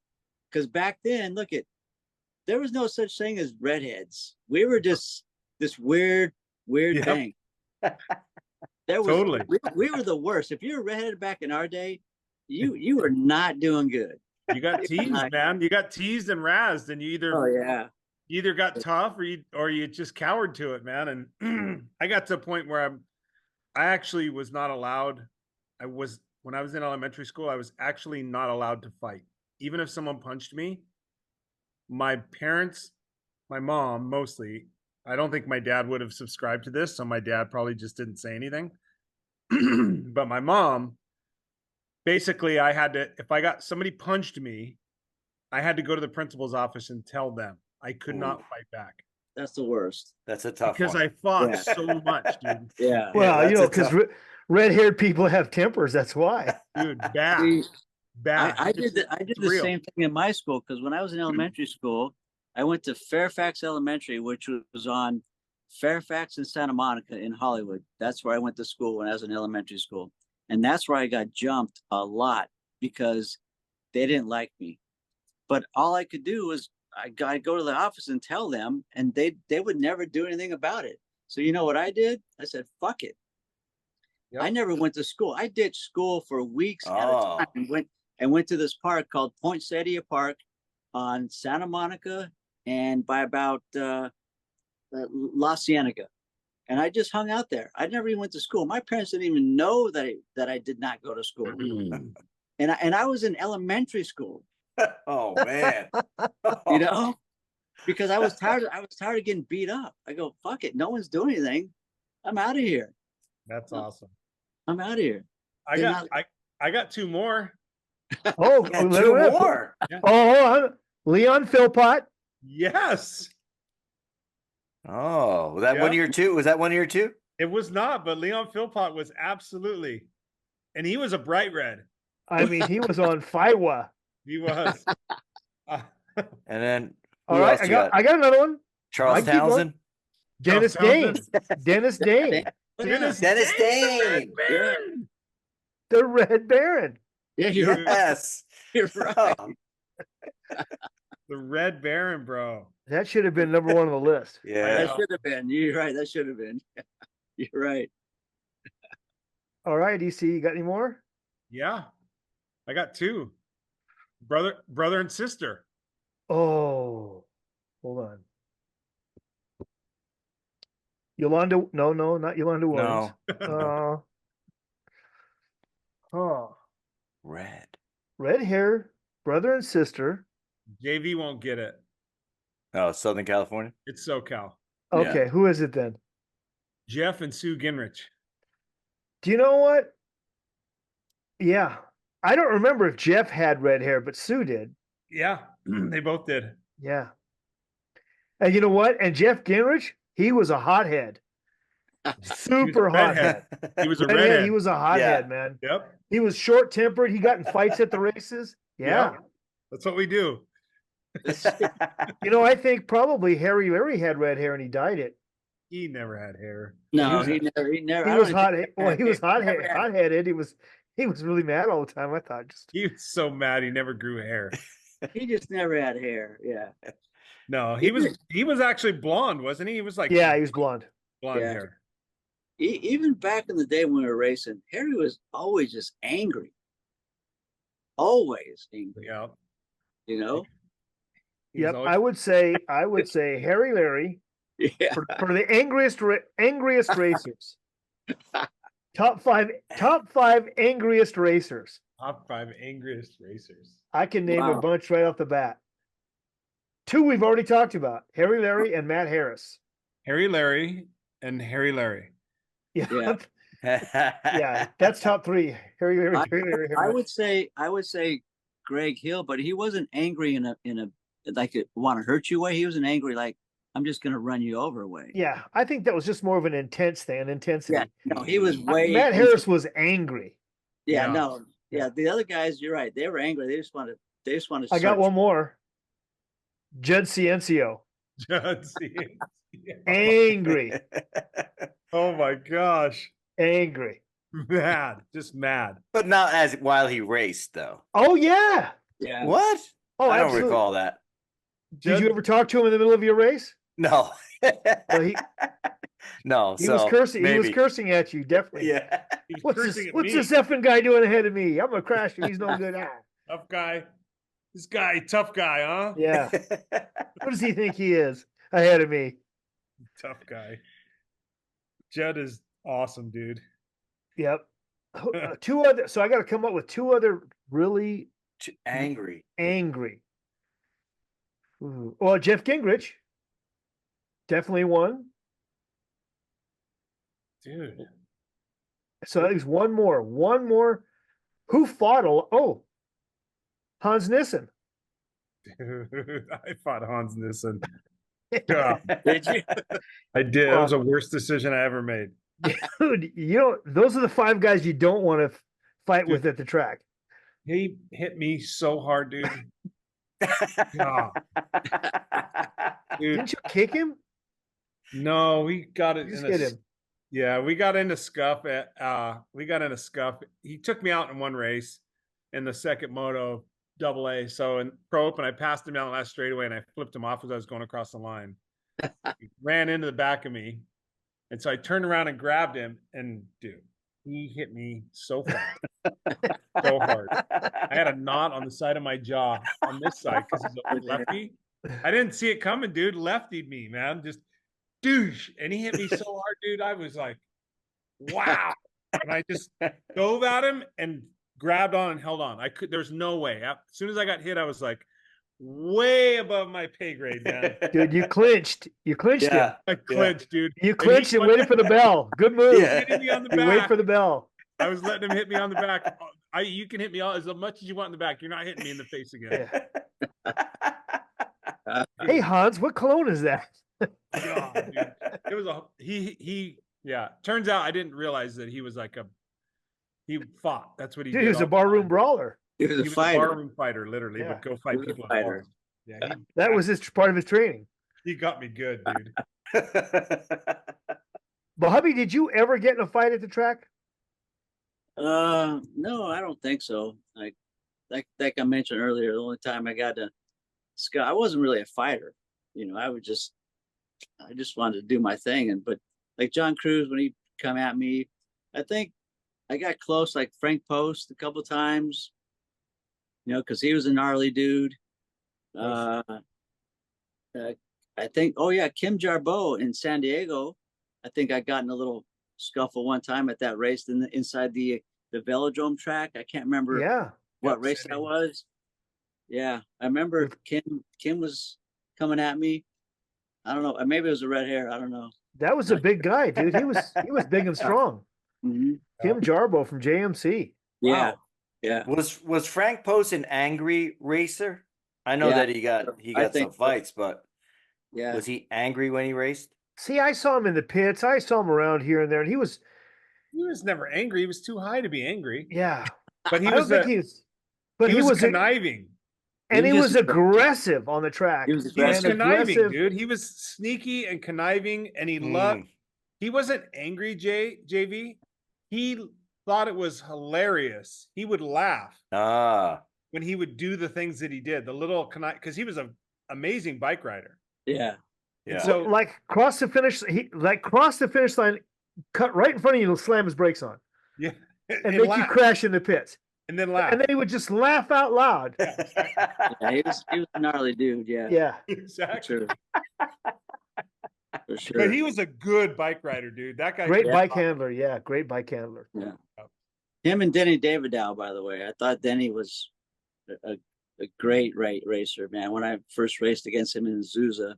[SPEAKER 6] Because back then, there was no such thing as redheads. We were just this weird
[SPEAKER 4] Yep.
[SPEAKER 6] thing. There was
[SPEAKER 4] Totally.
[SPEAKER 6] we were the worst. If you were redheaded back in our day, you were not doing good.
[SPEAKER 4] You got teased, man. You got teased and razzed, and you
[SPEAKER 6] Oh yeah.
[SPEAKER 4] either got tough or you just cowered to it, man. And I got to a point where I actually was not allowed. When I was in elementary school, I was actually not allowed to fight. Even if someone punched me, my parents, my mom mostly, I don't think my dad would have subscribed to this, so my dad probably just didn't say anything. But my mom, basically, if somebody punched me, I had to go to the principal's office and tell them. I could not fight back
[SPEAKER 6] That's the worst.
[SPEAKER 3] That's a tough
[SPEAKER 4] because
[SPEAKER 3] one.
[SPEAKER 4] I fought
[SPEAKER 6] Yeah.
[SPEAKER 4] so much, dude.
[SPEAKER 6] Yeah.
[SPEAKER 2] Well,
[SPEAKER 3] that's a
[SPEAKER 2] because
[SPEAKER 3] tough-
[SPEAKER 2] red-haired people have tempers. That's why.
[SPEAKER 4] Dude, bad.
[SPEAKER 6] See,
[SPEAKER 4] Bad.
[SPEAKER 6] I did the
[SPEAKER 4] It's
[SPEAKER 6] the
[SPEAKER 4] real.
[SPEAKER 6] same thing in my school because when I was in elementary school, I went to Fairfax Elementary, which was on Fairfax and Santa Monica in Hollywood. That's where I went to school when I was in elementary school. And that's where I got jumped a lot because they didn't like me. But all I could do was I'd go to the office and tell them, and they would never do anything about it. So you know what I did? I said, fuck it.
[SPEAKER 4] Yep.
[SPEAKER 6] I never went to school. I ditched school for weeks at a
[SPEAKER 3] Oh.
[SPEAKER 6] time and went to this park called Poinsettia Park on Santa Monica and by about La Cienega. And I just hung out there. I never even went to school. My parents didn't even know that I did not go to school. and I was in elementary school,
[SPEAKER 3] Oh man.
[SPEAKER 6] you know, because I was tired of getting beat up. I go, fuck it, no one's doing anything. I'm out of here.
[SPEAKER 4] That's awesome.
[SPEAKER 6] I'm out of here.
[SPEAKER 4] I
[SPEAKER 6] Then
[SPEAKER 4] got I got two more.
[SPEAKER 2] Oh,
[SPEAKER 3] Yeah,
[SPEAKER 2] let
[SPEAKER 3] two
[SPEAKER 2] it rip.
[SPEAKER 3] more.
[SPEAKER 2] Oh, hold on. Leon Philpott.
[SPEAKER 4] Yes.
[SPEAKER 3] Oh, was that one of
[SPEAKER 4] Yeah.
[SPEAKER 3] your two? Was that one of your two?
[SPEAKER 4] It was not, but Leon Philpott was absolutely, and he was a bright red.
[SPEAKER 2] I mean, he was on FIWA.
[SPEAKER 4] He was.
[SPEAKER 3] And then
[SPEAKER 2] All
[SPEAKER 3] who
[SPEAKER 2] right,
[SPEAKER 3] else
[SPEAKER 2] I
[SPEAKER 3] you
[SPEAKER 2] got another one.
[SPEAKER 3] Charles
[SPEAKER 2] I keep going.
[SPEAKER 3] Townsend.
[SPEAKER 2] Dennis
[SPEAKER 4] Charles
[SPEAKER 2] Dane.
[SPEAKER 4] Townsend.
[SPEAKER 2] Dennis Dane.
[SPEAKER 4] Dennis
[SPEAKER 3] Dennis Dane.
[SPEAKER 2] The Red Baron.
[SPEAKER 6] Yeah, you're,
[SPEAKER 3] Yes.
[SPEAKER 6] you're right.
[SPEAKER 3] Oh,
[SPEAKER 4] The Red Baron, bro.
[SPEAKER 2] That should have been number one on the list.
[SPEAKER 3] yeah.
[SPEAKER 6] That should have been. You're right. That should have been. You're right.
[SPEAKER 2] All right, EC, you got any more?
[SPEAKER 4] Yeah. I got two. Brother and sister.
[SPEAKER 2] Oh, hold on. Yolanda, no, not Yolanda Williams. Oh,
[SPEAKER 3] Red.
[SPEAKER 2] hair, brother and sister.
[SPEAKER 4] JV won't get it.
[SPEAKER 3] Oh, Southern California.
[SPEAKER 4] It's SoCal.
[SPEAKER 2] Okay, who is it then?
[SPEAKER 4] Jeff and Sue Ginrich.
[SPEAKER 2] Do you know what? Yeah, I don't remember if Jeff had red hair, but Sue did.
[SPEAKER 4] Yeah, they both did.
[SPEAKER 2] Yeah. And you know what? And Jeff Ginrich, he was a hothead. Super hothead.
[SPEAKER 4] He was a
[SPEAKER 2] Redhead,
[SPEAKER 4] redhead.
[SPEAKER 2] he was a hothead, man.
[SPEAKER 4] Yep.
[SPEAKER 2] He was short tempered. He got in fights at the races. Yeah.
[SPEAKER 4] Yep. That's what we do.
[SPEAKER 2] You know, I think probably Harry Larry had red hair and he dyed it.
[SPEAKER 4] He never had hair.
[SPEAKER 6] No,
[SPEAKER 2] He
[SPEAKER 6] he never.
[SPEAKER 2] He
[SPEAKER 6] I
[SPEAKER 2] was
[SPEAKER 6] don't
[SPEAKER 2] hot.
[SPEAKER 6] think
[SPEAKER 2] Well, he was
[SPEAKER 6] never had-
[SPEAKER 2] hot headed. He was really mad all the time. I thought just
[SPEAKER 4] He was so mad he never grew hair.
[SPEAKER 6] He just never had hair. Yeah.
[SPEAKER 4] No, he was actually blonde, wasn't he? He was like
[SPEAKER 2] yeah, he was blonde.
[SPEAKER 4] blonde
[SPEAKER 6] Yeah.
[SPEAKER 4] hair.
[SPEAKER 6] Even back in the day when we were racing, Harry was always just angry. Always angry.
[SPEAKER 4] Yeah.
[SPEAKER 6] You know?
[SPEAKER 4] He was
[SPEAKER 2] Yep,
[SPEAKER 4] always-
[SPEAKER 2] I would say Harry Larry
[SPEAKER 6] Yeah.
[SPEAKER 2] for the angriest racers. Top five angriest racers.
[SPEAKER 4] top 5 angriest racers.
[SPEAKER 2] I can name a
[SPEAKER 6] Wow.
[SPEAKER 2] bunch right off the bat. 2 we've already talked about: Harry Larry and Matt Harris.
[SPEAKER 4] Harry Larry and Harry Larry.
[SPEAKER 2] Yeah,
[SPEAKER 6] Yeah.
[SPEAKER 2] yeah, that's top 3. Harry Larry, Harry Larry.
[SPEAKER 6] I would say Greg Hill, but he wasn't angry in a like a want to hurt you way. He was an angry like I'm just gonna run you over way.
[SPEAKER 2] Yeah, I think that was just more of an intense thing, an intensity.
[SPEAKER 6] Yeah. No, he was way.
[SPEAKER 2] Matt Harris was angry.
[SPEAKER 6] Yeah.
[SPEAKER 4] Yeah.
[SPEAKER 6] No. Yeah. The other guys, you're right. They were angry. They just wanted.
[SPEAKER 2] I got one more. Judd Ciencio,
[SPEAKER 4] Judd Ciencio.
[SPEAKER 2] angry,
[SPEAKER 4] Oh my gosh.
[SPEAKER 2] angry.
[SPEAKER 4] Mad. Just mad.
[SPEAKER 3] But not as while he raced though.
[SPEAKER 2] Oh yeah.
[SPEAKER 6] Yeah.
[SPEAKER 3] What?
[SPEAKER 2] Oh,
[SPEAKER 3] I don't
[SPEAKER 2] absolutely.
[SPEAKER 3] recall that.
[SPEAKER 2] Did you ever talk to him in the middle of your race?
[SPEAKER 3] No.
[SPEAKER 2] Well, he
[SPEAKER 3] No.
[SPEAKER 2] he
[SPEAKER 3] so
[SPEAKER 2] was cursing.
[SPEAKER 3] Maybe.
[SPEAKER 2] He was cursing at you, definitely.
[SPEAKER 3] Yeah.
[SPEAKER 4] He was
[SPEAKER 2] What's
[SPEAKER 4] cursing
[SPEAKER 2] this?
[SPEAKER 4] at
[SPEAKER 2] What's
[SPEAKER 4] me.
[SPEAKER 2] this effing guy doing ahead of me? I'm gonna crash him. He's no good. Ah.
[SPEAKER 4] Tough guy. This guy, tough guy, huh?
[SPEAKER 2] Yeah. What does he think he is ahead of me?
[SPEAKER 4] Tough guy. Judd is awesome, dude.
[SPEAKER 2] Yep. 2 other. So I got to come up with 2 other really
[SPEAKER 3] Angry.
[SPEAKER 2] angry. Ooh. Well, Jeff Gingrich, definitely one.
[SPEAKER 4] Dude.
[SPEAKER 2] So there's one more. One more. Who fought? Hans Nissen.
[SPEAKER 4] Dude, I fought Hans Nissen. God,
[SPEAKER 6] Did you?
[SPEAKER 4] I did. That was the worst decision I ever made.
[SPEAKER 2] Dude, those are the 5 guys you don't want to fight with at the track.
[SPEAKER 4] He hit me so hard, dude. God. Dude,
[SPEAKER 2] Didn't you kick him?
[SPEAKER 4] no, we got it.
[SPEAKER 2] You just
[SPEAKER 4] in a
[SPEAKER 2] hit
[SPEAKER 4] s-
[SPEAKER 2] him.
[SPEAKER 4] Yeah, we got into scuff we got into scuff. He took me out in one race in the second moto AA. So in pro open, I passed him down the last straightaway and I flipped him off as I was going across the line. He ran into the back of me. And so I turned around and grabbed him and dude, he hit me so fast. So hard. I had a knot on the side of my jaw on this side because he's a lefty. I didn't see it coming, dude. Leftied me, man. Just douche. And he hit me so hard, dude. I was like, wow. And I just dove at him and grabbed on and held on. There's no way. As soon as I got hit, I was like way above my pay grade, man.
[SPEAKER 2] Dude, you clinched. You clinched him.
[SPEAKER 3] Yeah.
[SPEAKER 4] I clinched, dude.
[SPEAKER 2] You clinched and
[SPEAKER 4] he
[SPEAKER 2] waited for the bell. Good move.
[SPEAKER 3] Yeah.
[SPEAKER 4] hitting me on the
[SPEAKER 2] You wait
[SPEAKER 4] back.
[SPEAKER 2] for the bell.
[SPEAKER 4] I was letting him hit me on the back. You can hit me as much as you want in the back. You're not hitting me in the face again.
[SPEAKER 2] Yeah. Hey Hans, what cologne is that?
[SPEAKER 4] God, dude. It was he yeah. Turns out I didn't realize that he was like he fought. That's what he
[SPEAKER 2] Dude,
[SPEAKER 4] did.
[SPEAKER 2] he was a barroom brawler.
[SPEAKER 6] He was
[SPEAKER 4] He
[SPEAKER 6] a
[SPEAKER 4] was a
[SPEAKER 6] fighter.
[SPEAKER 4] barroom fighter, literally,
[SPEAKER 2] Yeah.
[SPEAKER 4] but go fight
[SPEAKER 6] He was a
[SPEAKER 4] people.
[SPEAKER 6] fighter.
[SPEAKER 4] Yeah,
[SPEAKER 2] That was part of his training.
[SPEAKER 4] he got me good, dude.
[SPEAKER 2] Bobby, did you ever get in a fight at the track?
[SPEAKER 6] No, I don't think so. Like I mentioned earlier, the only time I got to Scott, I wasn't really a fighter. You know, I just wanted to do my thing. But like John Cruz, when he come at me, I think I got close, like Frank Post a couple times, you know, because he was a gnarly dude. I think, oh yeah, Kim Jarboe in San Diego. I think I got in a little scuffle one time at that race inside the velodrome track. I can't remember what
[SPEAKER 4] Yep,
[SPEAKER 6] race that was. Yeah, I remember Kim was coming at me. I don't know. Maybe it was a red hair. I don't know.
[SPEAKER 2] That was a big guy, dude. He was big and strong.
[SPEAKER 6] Mhm.
[SPEAKER 2] Kim Jarboe from JMC.
[SPEAKER 6] Yeah,
[SPEAKER 3] Wow.
[SPEAKER 6] yeah.
[SPEAKER 3] Was Frank Post an angry racer? I know
[SPEAKER 6] Yeah.
[SPEAKER 3] that he got
[SPEAKER 6] I
[SPEAKER 3] some
[SPEAKER 6] think so.
[SPEAKER 3] fights, but
[SPEAKER 6] Yeah.
[SPEAKER 3] was he angry when he raced?
[SPEAKER 2] See, I saw him in the pits. I saw him around here and there, and he was
[SPEAKER 4] never angry. He was too high to be angry.
[SPEAKER 2] yeah.
[SPEAKER 4] But he
[SPEAKER 2] I don't
[SPEAKER 4] was
[SPEAKER 2] think he was, but
[SPEAKER 4] he was conniving.
[SPEAKER 2] and he
[SPEAKER 6] He was
[SPEAKER 2] was
[SPEAKER 6] just-
[SPEAKER 2] aggressive on the track.
[SPEAKER 6] He was
[SPEAKER 4] He was
[SPEAKER 2] And
[SPEAKER 4] conniving,
[SPEAKER 2] aggressive.
[SPEAKER 4] dude. He was sneaky and conniving, and he loved. He wasn't angry, JV. He thought it was hilarious. He would laugh when he would do the things that he did. The little because he was an amazing bike rider.
[SPEAKER 6] Yeah.
[SPEAKER 3] Yeah.
[SPEAKER 4] So
[SPEAKER 2] Like cross the finish line, cut right in front of you, and slam his brakes on,
[SPEAKER 4] yeah,
[SPEAKER 2] and make you
[SPEAKER 4] laugh,
[SPEAKER 2] crash in the pits.
[SPEAKER 4] and then laugh.
[SPEAKER 2] And then he would just laugh out loud.
[SPEAKER 6] Yeah, he was a gnarly dude. Yeah.
[SPEAKER 2] Yeah.
[SPEAKER 6] For
[SPEAKER 4] Exactly.
[SPEAKER 6] sure. For sure.
[SPEAKER 4] But he was a good bike rider, dude. That guy.
[SPEAKER 2] Great
[SPEAKER 6] Yeah.
[SPEAKER 2] bike handler. Yeah, great bike handler.
[SPEAKER 6] Yeah. Him and Denny Davidow, by the way. I thought Denny was a great racer, man. When I first raced against him in Azusa,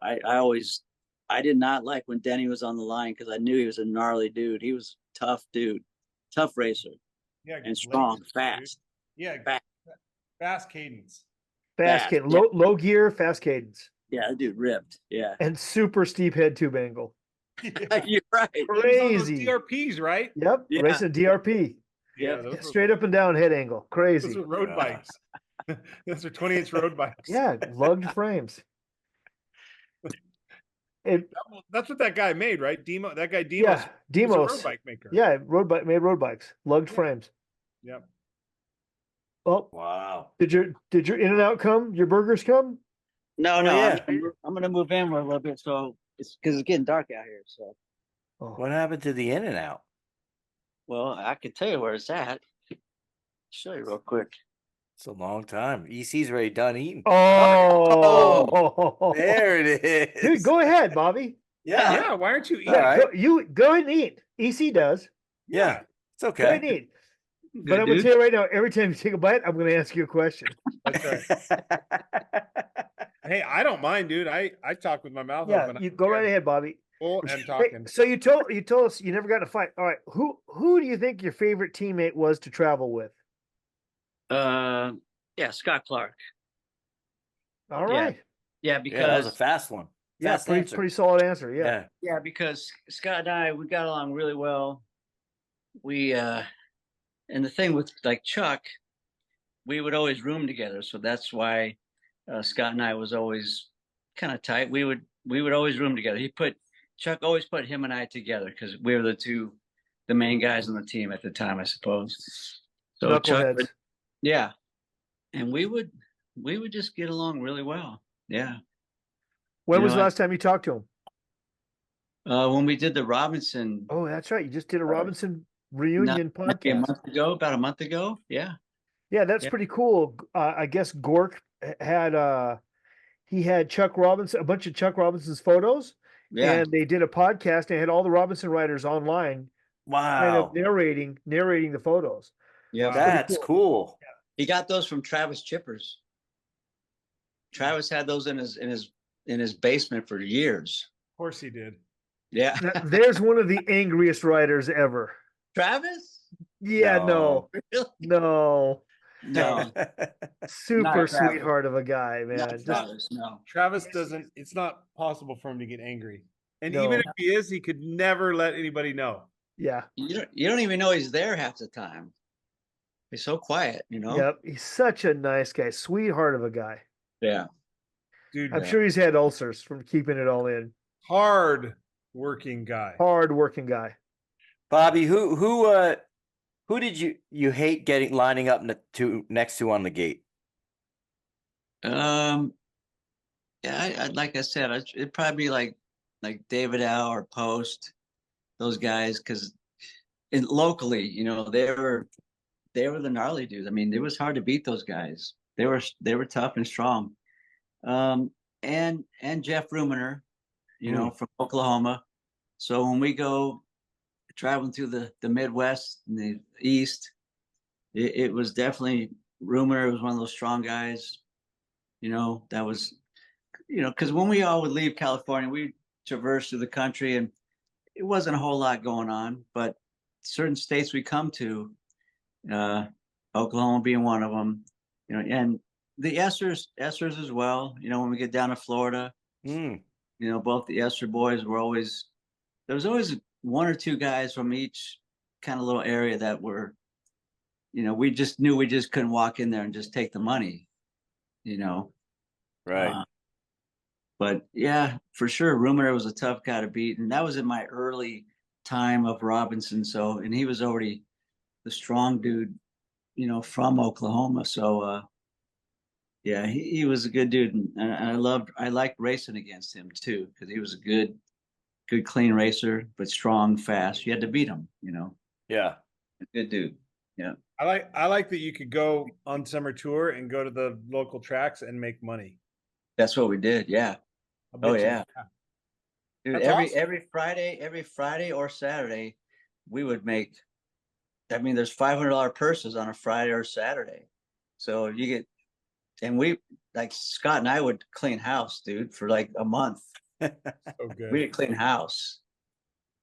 [SPEAKER 6] I did not like when Denny was on the line because I knew he was a gnarly dude. He was a tough dude, tough racer,
[SPEAKER 4] Yeah,
[SPEAKER 6] and strong,
[SPEAKER 4] lasers,
[SPEAKER 6] fast.
[SPEAKER 4] dude. Yeah,
[SPEAKER 6] Fast.
[SPEAKER 4] fast cadence.
[SPEAKER 2] Fast
[SPEAKER 6] Fast,
[SPEAKER 2] cadence,
[SPEAKER 6] yeah.
[SPEAKER 2] low gear, fast cadence,
[SPEAKER 6] Yeah, that dude ripped. Yeah.
[SPEAKER 2] and super steep head tube angle.
[SPEAKER 4] Yeah.
[SPEAKER 6] You're right.
[SPEAKER 4] He was on those
[SPEAKER 2] Crazy.
[SPEAKER 4] DRPs, right?
[SPEAKER 2] Yep,
[SPEAKER 6] Yeah.
[SPEAKER 2] racing DRP,
[SPEAKER 6] Yeah,
[SPEAKER 4] those were-
[SPEAKER 2] straight up and down head angle.
[SPEAKER 4] Those
[SPEAKER 2] Crazy.
[SPEAKER 4] were road
[SPEAKER 3] Yeah.
[SPEAKER 4] bikes. Those are 20-inch road bikes.
[SPEAKER 2] Yeah, lugged frames.
[SPEAKER 4] That's what that guy made, right? Demo. That guy Demos.
[SPEAKER 2] Yeah,
[SPEAKER 4] was a
[SPEAKER 2] Demos.
[SPEAKER 4] road bike maker.
[SPEAKER 2] Yeah, made road bikes, lugged
[SPEAKER 4] Yeah.
[SPEAKER 2] frames.
[SPEAKER 4] Yep.
[SPEAKER 2] Well,
[SPEAKER 3] Wow.
[SPEAKER 2] did your In and Out come? Your burgers come?
[SPEAKER 6] No,
[SPEAKER 3] Oh,
[SPEAKER 6] no.
[SPEAKER 3] yeah.
[SPEAKER 6] I'm gonna move in a little bit, so it's because it's getting dark out here. So,
[SPEAKER 2] Oh,
[SPEAKER 3] What happened to the In and Out?
[SPEAKER 6] well, I can tell you where it's at. Show you real quick.
[SPEAKER 3] It's a long time. EC's already done eating.
[SPEAKER 2] oh.
[SPEAKER 3] There it is.
[SPEAKER 2] Dude, go ahead, Bobby.
[SPEAKER 3] Yeah.
[SPEAKER 4] Yeah. Why aren't you eating?
[SPEAKER 3] All right.
[SPEAKER 2] Go ahead and eat. EC does.
[SPEAKER 3] Yeah. It's
[SPEAKER 2] Go ahead and
[SPEAKER 3] okay.
[SPEAKER 2] eat. But I'm going to tell you right now, every time you take a bite, I'm going to ask you a question.
[SPEAKER 4] That's right. Hey, I don't mind, dude. I talk with my mouth
[SPEAKER 2] Yeah,
[SPEAKER 4] open.
[SPEAKER 2] you go right ahead, Bobby.
[SPEAKER 4] Full and
[SPEAKER 2] Hey,
[SPEAKER 4] talking.
[SPEAKER 2] so you told us you never got in a fight. All right, who do you think your favorite teammate was to travel with?
[SPEAKER 6] Yeah, Scott Clark.
[SPEAKER 2] All
[SPEAKER 6] Yeah.
[SPEAKER 2] right.
[SPEAKER 6] Yeah,
[SPEAKER 3] Yeah, that was a
[SPEAKER 6] because
[SPEAKER 3] fast one.
[SPEAKER 2] Yeah,
[SPEAKER 3] Fast answer.
[SPEAKER 2] pretty solid answer. Yeah.
[SPEAKER 3] Yeah.
[SPEAKER 6] yeah, because Scott and I we got along really well. We and the thing with like Chuck, we would always room together, so that's why Scott and I was always kind of tight. We would always room together. Chuck always put him and I together because we were the main guys on the team at the time, I suppose. So Chuck
[SPEAKER 2] Knuckleheads.
[SPEAKER 6] would, yeah, and we would just get along really well. Yeah.
[SPEAKER 2] When
[SPEAKER 6] You
[SPEAKER 2] was
[SPEAKER 6] know,
[SPEAKER 2] the last time you talked to him?
[SPEAKER 6] When we did the Robinson
[SPEAKER 2] Oh, that's right. You just did a Robinson reunion
[SPEAKER 6] maybe a
[SPEAKER 2] podcast.
[SPEAKER 6] month ago, about a month ago. Yeah.
[SPEAKER 2] Yeah, that's
[SPEAKER 6] Yeah.
[SPEAKER 2] pretty cool. I guess Gork had he had Chuck Robinson, a bunch of Chuck Robinson's photos,
[SPEAKER 6] Yeah.
[SPEAKER 2] and they did a podcast. They had all the Robinson riders online, kind
[SPEAKER 3] Wow.
[SPEAKER 2] of narrating the photos.
[SPEAKER 6] Yeah,
[SPEAKER 3] That's cool.
[SPEAKER 6] he got those from Travis Chippers. Travis had those in his basement for years.
[SPEAKER 4] Of course he did.
[SPEAKER 6] Yeah.
[SPEAKER 2] Now, there's one of the angriest riders ever.
[SPEAKER 6] Travis?
[SPEAKER 2] Yeah, no,
[SPEAKER 6] Really?
[SPEAKER 2] no.
[SPEAKER 6] No.
[SPEAKER 2] Super
[SPEAKER 6] Not Travis.
[SPEAKER 2] sweetheart of a guy, man.
[SPEAKER 6] Not
[SPEAKER 2] Just
[SPEAKER 6] Travis, no.
[SPEAKER 4] Travis doesn't. It's not possible for him to get angry, and
[SPEAKER 2] No.
[SPEAKER 4] even if he is, he could never let anybody know.
[SPEAKER 2] yeah.
[SPEAKER 6] You don't even know he's there half the time. He's so quiet, you know?
[SPEAKER 2] Yep. He's such a nice guy, sweetheart of a guy.
[SPEAKER 6] Yeah.
[SPEAKER 4] Dude,
[SPEAKER 2] I'm sure he's had ulcers from keeping it all in.
[SPEAKER 4] hard working guy.
[SPEAKER 2] Hard working guy.
[SPEAKER 3] Bobby, who did you hate getting lining up next to on the gate?
[SPEAKER 6] Yeah, I like I said, it'd probably be like David Al or Post, those guys, because locally, you know, they were the gnarly dudes. I mean, it was hard to beat those guys. They were tough and strong. And Jeff Ruminer, you know, from Oklahoma. So when we go traveling through the Midwest and the East, it was definitely Ruminer was one of those strong guys. You know, that was, you know, because when we all would leave California, we traversed through the country and it wasn't a whole lot going on, but certain states we come to, Oklahoma being one of them, you know, and the Esters as well. You know, when we get down to Florida, you know, both the Ester boys were there was always one or two guys from each kind of little area that were, you know, we just knew we just couldn't walk in there and just take the money, you know.
[SPEAKER 3] Right.
[SPEAKER 6] But yeah, for sure, Ruminer was a tough guy to beat, and that was in my early time of Robinson. So, and he was already the strong dude, you know, from Oklahoma. So, yeah, he was a good dude, and I liked racing against him too, because he was a good, clean racer, but strong, fast. You had to beat him, you know.
[SPEAKER 3] Yeah.
[SPEAKER 6] Good dude. Yeah.
[SPEAKER 4] I like that you could go on summer tour and go to the local tracks and make money.
[SPEAKER 6] That's what we did. Yeah.
[SPEAKER 4] I bet
[SPEAKER 6] Oh
[SPEAKER 4] you-
[SPEAKER 6] yeah. Dude,
[SPEAKER 4] That's awesome.
[SPEAKER 6] every Friday or Saturday, we would make. I mean, there's $500 purses on a Friday or Saturday, so you get, and we like Scott and I would clean house, dude, for like a month.
[SPEAKER 4] So good.
[SPEAKER 6] We would clean house.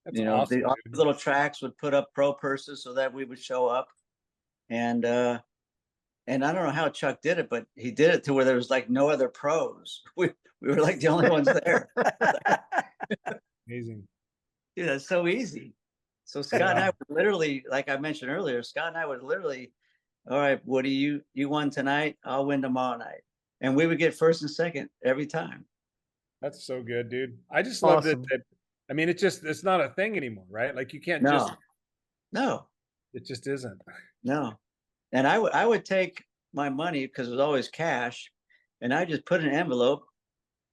[SPEAKER 4] That's
[SPEAKER 6] You know,
[SPEAKER 4] awesome,
[SPEAKER 6] all
[SPEAKER 4] dude.
[SPEAKER 6] the little tracks would put up pro purses so that we would show up, and I don't know how Chuck did it, but he did it to where there was like no other pros. We were like the only ones there.
[SPEAKER 4] Amazing.
[SPEAKER 6] Dude, that's so easy. So Scott and I would literally, like I mentioned earlier, Scott and I would literally, all right, what do you won tonight? I'll win tomorrow night. And we would get first and second every time.
[SPEAKER 4] That's so good, dude. I just love
[SPEAKER 2] Awesome.
[SPEAKER 4] that. I mean, it's not a thing anymore, right? Like you can't
[SPEAKER 6] No,
[SPEAKER 4] it just isn't.
[SPEAKER 6] no. And I would take my money because it was always cash, and I just put an envelope,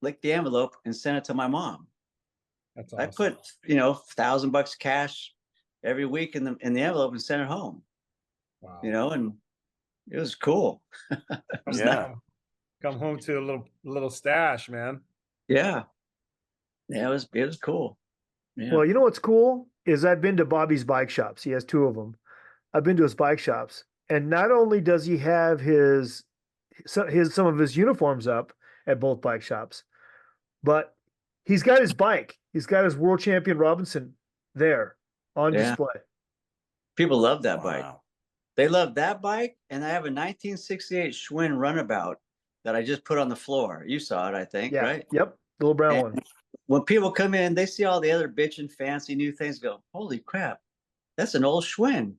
[SPEAKER 6] lick the envelope, and send it to my mom.
[SPEAKER 4] That's awesome.
[SPEAKER 6] I put, you know, $1,000 cash every week in the envelope and sent it home.
[SPEAKER 4] Wow.
[SPEAKER 6] You know, and it was cool.
[SPEAKER 3] Yeah.
[SPEAKER 4] Come home to a little stash, man.
[SPEAKER 6] Yeah. Yeah, it was cool. Yeah.
[SPEAKER 2] Well, you know what's cool is I've been to Bobby's bike shops. He has two of them. I've been to his bike shops, and not only does he have some of his uniforms up at both bike shops, but he's got his bike. He's got his world champion Robinson there on display.
[SPEAKER 6] People love that bike.
[SPEAKER 3] Wow.
[SPEAKER 6] They love that bike, and I have a 1968 Schwinn runabout that I just put on the floor. You saw it, I think,
[SPEAKER 2] Yeah.
[SPEAKER 6] right?
[SPEAKER 2] Yep. The little brown
[SPEAKER 6] And
[SPEAKER 2] one.
[SPEAKER 6] when people come in, they see all the other bitchin' fancy new things, go, holy crap, that's an old Schwinn,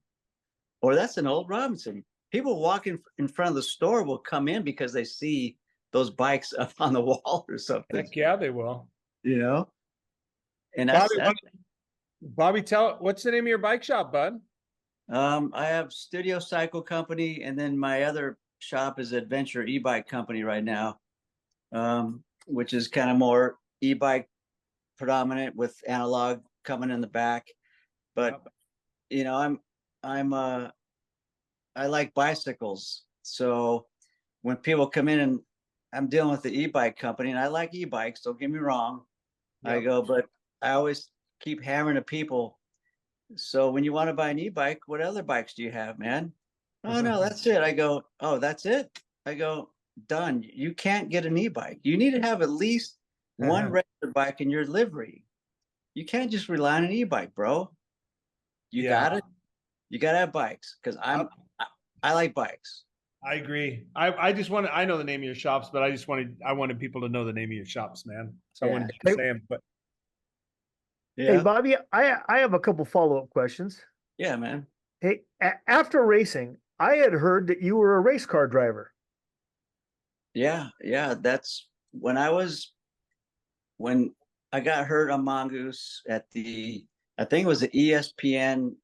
[SPEAKER 6] or that's an old Robinson. People walking in front of the store will come in because they see those bikes up on the wall or something,
[SPEAKER 4] Heck yeah, they will.
[SPEAKER 6] you know? And that's,
[SPEAKER 4] Bobby, what's the name of your bike shop, bud?
[SPEAKER 6] I have Studio Cycle Company, and then my other shop is Adventure E-Bike Company right now, which is kind of more e-bike predominant with analog coming in the back. But you know, I like bicycles, so when people come in, and I'm dealing with the e-bike company, and I like e-bikes, don't get me wrong. I go, but I always keep hammering to people. So when you want to buy an e-bike, what other bikes do you have, man? Oh no, that's it. I go, oh, that's it. I go, done. You can't get an e-bike. You need to have at least one regular bike in your livery. You can't just rely on an e-bike, bro. You got it. You gotta have bikes because I like bikes.
[SPEAKER 4] I agree. I just wanted, I know the name of your shops, but I wanted people to know the name of your shops, man. So I
[SPEAKER 6] Yeah.
[SPEAKER 4] wanted to say them, but
[SPEAKER 2] Hey, Bobby, I have a couple follow-up questions.
[SPEAKER 6] Yeah, man.
[SPEAKER 2] Hey, after racing, I had heard that you were a race car driver.
[SPEAKER 6] Yeah, that's when I got hurt on Mongoose at I think it was the ESPN.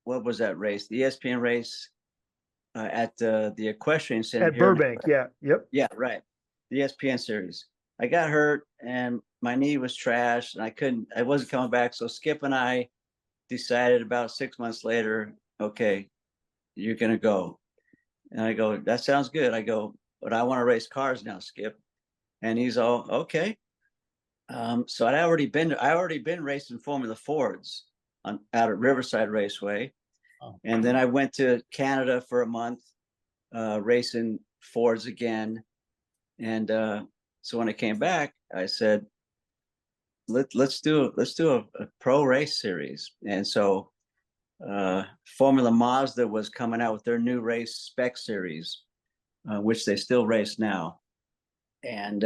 [SPEAKER 6] What was that race? The ESPN race at the equestrian center
[SPEAKER 2] At Burbank. Yeah. Yep.
[SPEAKER 6] Yeah, right. The ESPN series. I got hurt and my knee was trashed and I wasn't coming back. So Skip and I decided about 6 months later, okay, you're going to go. And I go, that sounds good. I go, but I want to race cars now, Skip. And he's all, okay. So I'd already been racing Formula Fords out at Riverside Raceway.
[SPEAKER 4] Oh.
[SPEAKER 6] And then I went to Canada for a month, racing Fords again. And so when I came back, I said, let's do a pro race series. And so Formula Mazda was coming out with their new race spec series, which they still race now. And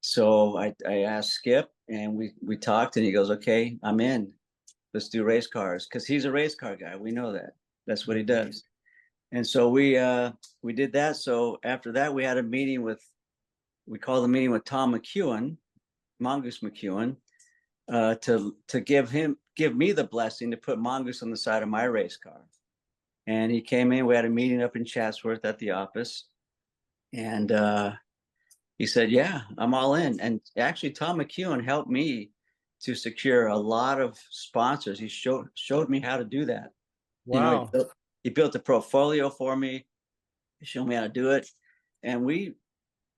[SPEAKER 6] so I asked Skip and we talked and he goes, okay, I'm in. Let's do race cars. Cause he's a race car guy. We know that. That's what he does. And so we did that. So after that, we had a meeting we called the meeting with Tom McEwen, Mongoose McEwen, to give me the blessing to put Mongoose on the side of my race car. And he came in, we had a meeting up in Chatsworth at the office. And he said, yeah, I'm all in. And actually, Tom McEwen helped me to secure a lot of sponsors. He showed me how to do that.
[SPEAKER 4] wow.
[SPEAKER 6] You know, he built a portfolio for me. He showed me how to do it. And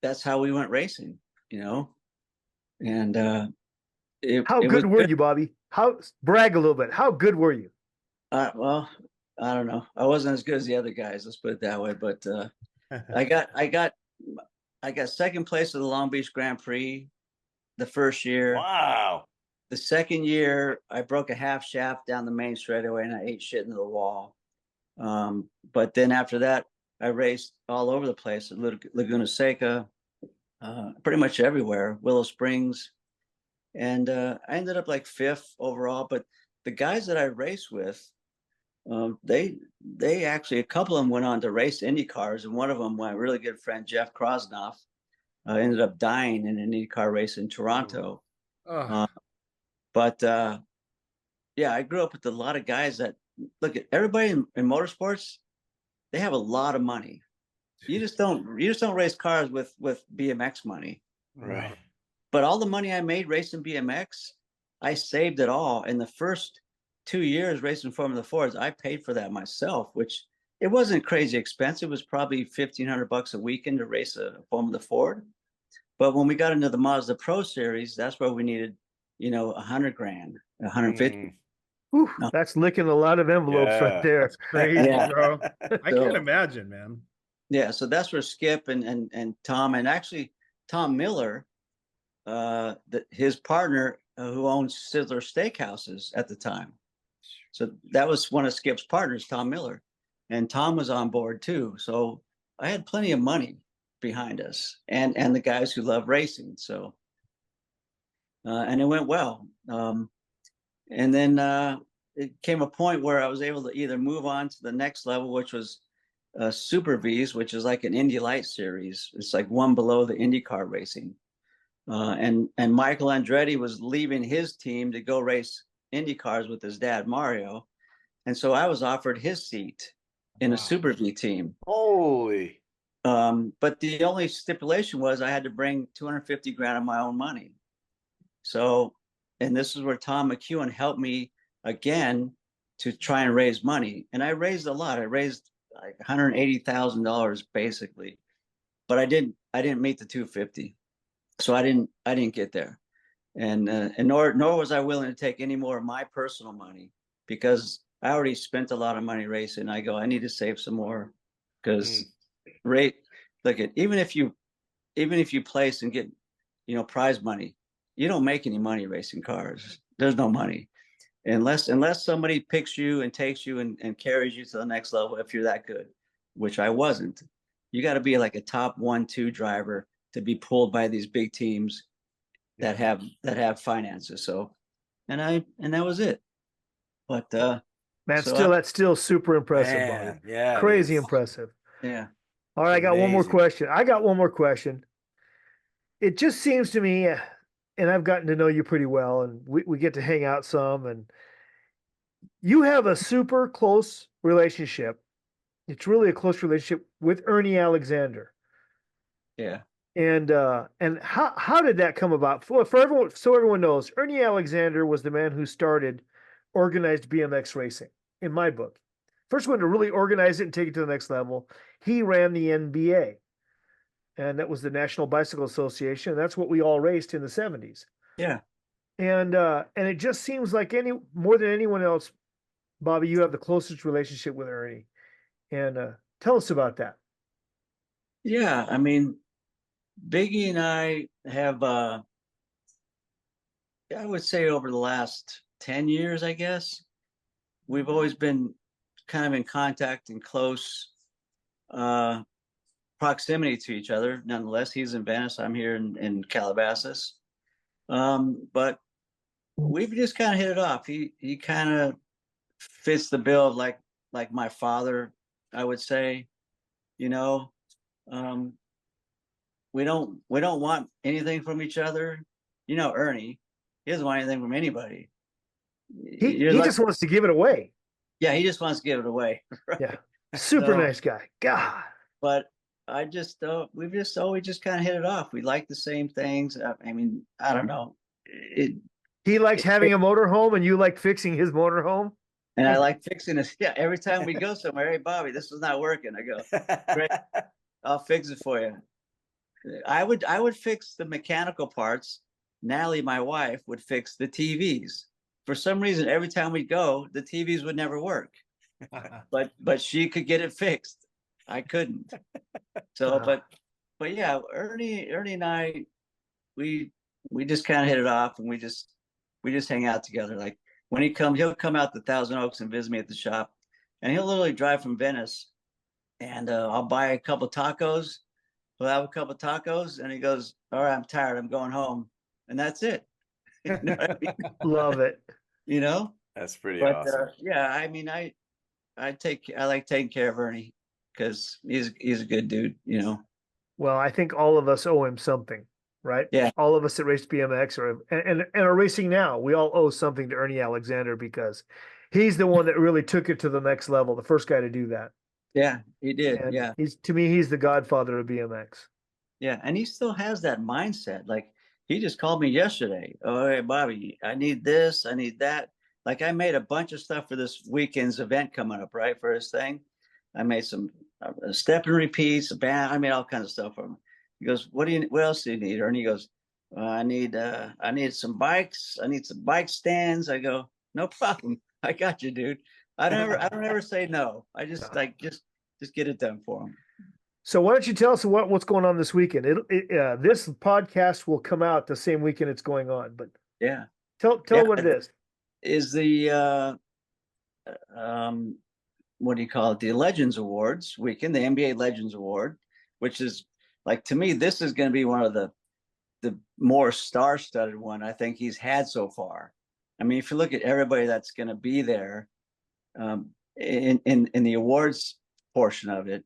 [SPEAKER 6] that's how we went racing, And
[SPEAKER 2] How good were you, Bobby? Brag a little bit. How good were you?
[SPEAKER 6] Well, I don't know. I wasn't as good as the other guys. Let's put it that way. But I got second place at the Long Beach Grand Prix the first year.
[SPEAKER 3] Wow.
[SPEAKER 6] The second year, I broke a half shaft down the main straightaway and I ate shit into the wall. But then after that, I raced all over the place at Laguna Seca, pretty much everywhere, Willow Springs. And I ended up like 5th overall. But the guys that I raced with, they actually, a couple of them went on to race Indy cars. And one of them, my really good friend, Jeff Krosnoff, ended up dying in an Indy car race in Toronto. But yeah, I grew up with a lot of guys that look at everybody in motorsports. They have a lot of money. You just don't race cars with BMX money.
[SPEAKER 3] Right.
[SPEAKER 6] But all the money I made racing BMX, I saved it all. In the first 2 years racing Formula Fords, I paid for that myself, which it wasn't crazy expensive. It was probably $1,500 a weekend to race a Formula Ford. But when we got into the Mazda Pro Series, that's where we needed, $100,000, $150,000.
[SPEAKER 2] Whew, that's licking a lot of envelopes right there.
[SPEAKER 4] That's crazy,
[SPEAKER 6] Yeah.
[SPEAKER 4] bro. I can't imagine, man.
[SPEAKER 6] Yeah, so that's where Skip and Tom, and actually Tom Miller, his partner, who owned Sizzler Steakhouses at the time. So that was one of Skip's partners, Tom Miller, and Tom was on board too. So I had plenty of money behind us, and the guys who love racing. So and it went well. And then it came a point where I was able to either move on to the next level, which was Super V's, which is like an Indy Light series. It's like one below the IndyCar racing. And Michael Andretti was leaving his team to go race Indy cars with his dad, Mario. And so I was offered his seat in a Super V team.
[SPEAKER 3] Holy.
[SPEAKER 6] But the only stipulation was I had to bring $250,000 of my own money. So, and this is where Tom McEwen helped me again to try and raise money. And I raised a lot. I raised like $180,000 basically, but I didn't meet the 250. So I didn't get there. And nor was I willing to take any more of my personal money, because I already spent a lot of money racing. I go, I need to save some more because rate. Look at even if you place and get, prize money, you don't make any money racing cars. There's no money unless somebody picks you and takes you and carries you to the next level. If you're that good, which I wasn't, you got to be like a top 1-2 driver to be pulled by these big teams that have finances. So, and that was it. But
[SPEAKER 2] Man,
[SPEAKER 6] so
[SPEAKER 2] that's still super impressive,
[SPEAKER 3] Man,
[SPEAKER 2] Bobby.
[SPEAKER 3] yeah, it
[SPEAKER 2] Crazy
[SPEAKER 3] is.
[SPEAKER 2] impressive.
[SPEAKER 6] yeah,
[SPEAKER 2] All right, I got one more
[SPEAKER 3] Amazing.
[SPEAKER 2] question. It just seems to me, and I've gotten to know you pretty well, and we get to hang out some, and you have a super close relationship. It's really a close relationship with Ernie Alexander.
[SPEAKER 6] yeah.
[SPEAKER 2] And how did that come about? For everyone, so everyone knows, Ernie Alexander was the man who started organized BMX racing in my book. First one to really organize it and take it to the next level. He ran the NBA, and that was the National Bicycle Association. That's what we all raced in the 70s.
[SPEAKER 6] Yeah.
[SPEAKER 2] And it just seems like more than anyone else, Bobby, you have the closest relationship with Ernie. And tell us about that.
[SPEAKER 6] Yeah, I mean, Biggie and I have, I would say over the last 10 years, I guess, we've always been kind of in contact and close proximity to each other. Nonetheless, he's in Venice, I'm here in Calabasas. But we've just kind of hit it off. He kind of fits the bill of like my father, I would say. We don't want anything from each other. Ernie, he doesn't want anything from anybody.
[SPEAKER 2] He just wants to give it away.
[SPEAKER 6] Yeah, he just wants to give it away. Right?
[SPEAKER 2] Yeah, super nice guy. God.
[SPEAKER 6] But we've just always just kind of hit it off. We like the same things. I mean, I don't know.
[SPEAKER 2] He likes having a motorhome, and you like fixing his motorhome.
[SPEAKER 6] And I like fixing it. Yeah, every time we go somewhere, hey Bobby, this is not working. I go, great, I'll fix it for you. I would fix the mechanical parts. Natalie, my wife, would fix the TVs. For some reason, every time we go, the TVs would never work. But she could get it fixed. I couldn't. So, but yeah, Ernie and I, we just kind of hit it off, and we just hang out together. Like when he'll come out to Thousand Oaks and visit me at the shop, and he'll literally drive from Venice, and I'll buy a couple tacos. We'll have a couple tacos, and he goes, "All right, I'm tired. I'm going home," and that's it. You know what I mean?
[SPEAKER 2] Love it.
[SPEAKER 3] That's pretty
[SPEAKER 6] But
[SPEAKER 3] awesome.
[SPEAKER 6] yeah, I mean, I like taking care of Ernie because he's a good dude.
[SPEAKER 2] Well, I think all of us owe him something, right?
[SPEAKER 6] Yeah.
[SPEAKER 2] All of us that raced BMX and are racing now, we all owe something to Ernie Alexander because he's the one that really took it to the next level, the first guy to do that.
[SPEAKER 6] Yeah, he did.
[SPEAKER 2] And
[SPEAKER 6] yeah.
[SPEAKER 2] He's the godfather of BMX.
[SPEAKER 6] Yeah, and he still has that mindset. Like he just called me yesterday. Oh, hey, Bobby, I need this, I need that. Like I made a bunch of stuff for this weekend's event coming up, right? For his thing. I made some step and repeats, a band. I made all kinds of stuff for him. He goes, what else do you need? And he goes, I need some bikes. I need some bike stands. I go, no problem. I got you, dude. I don't ever say no. I just just get it done for him.
[SPEAKER 2] So why don't you tell us what's going on this weekend? This podcast will come out the same weekend it's going on, but
[SPEAKER 6] yeah,
[SPEAKER 2] tell what it is.
[SPEAKER 6] Is the what do you call it? The Legends Awards weekend, the NBA Legends Award, which is like, to me, this is going to be one of the more star-studded one I think he's had so far. I mean, if you look at everybody that's going to be there in the awards portion of it,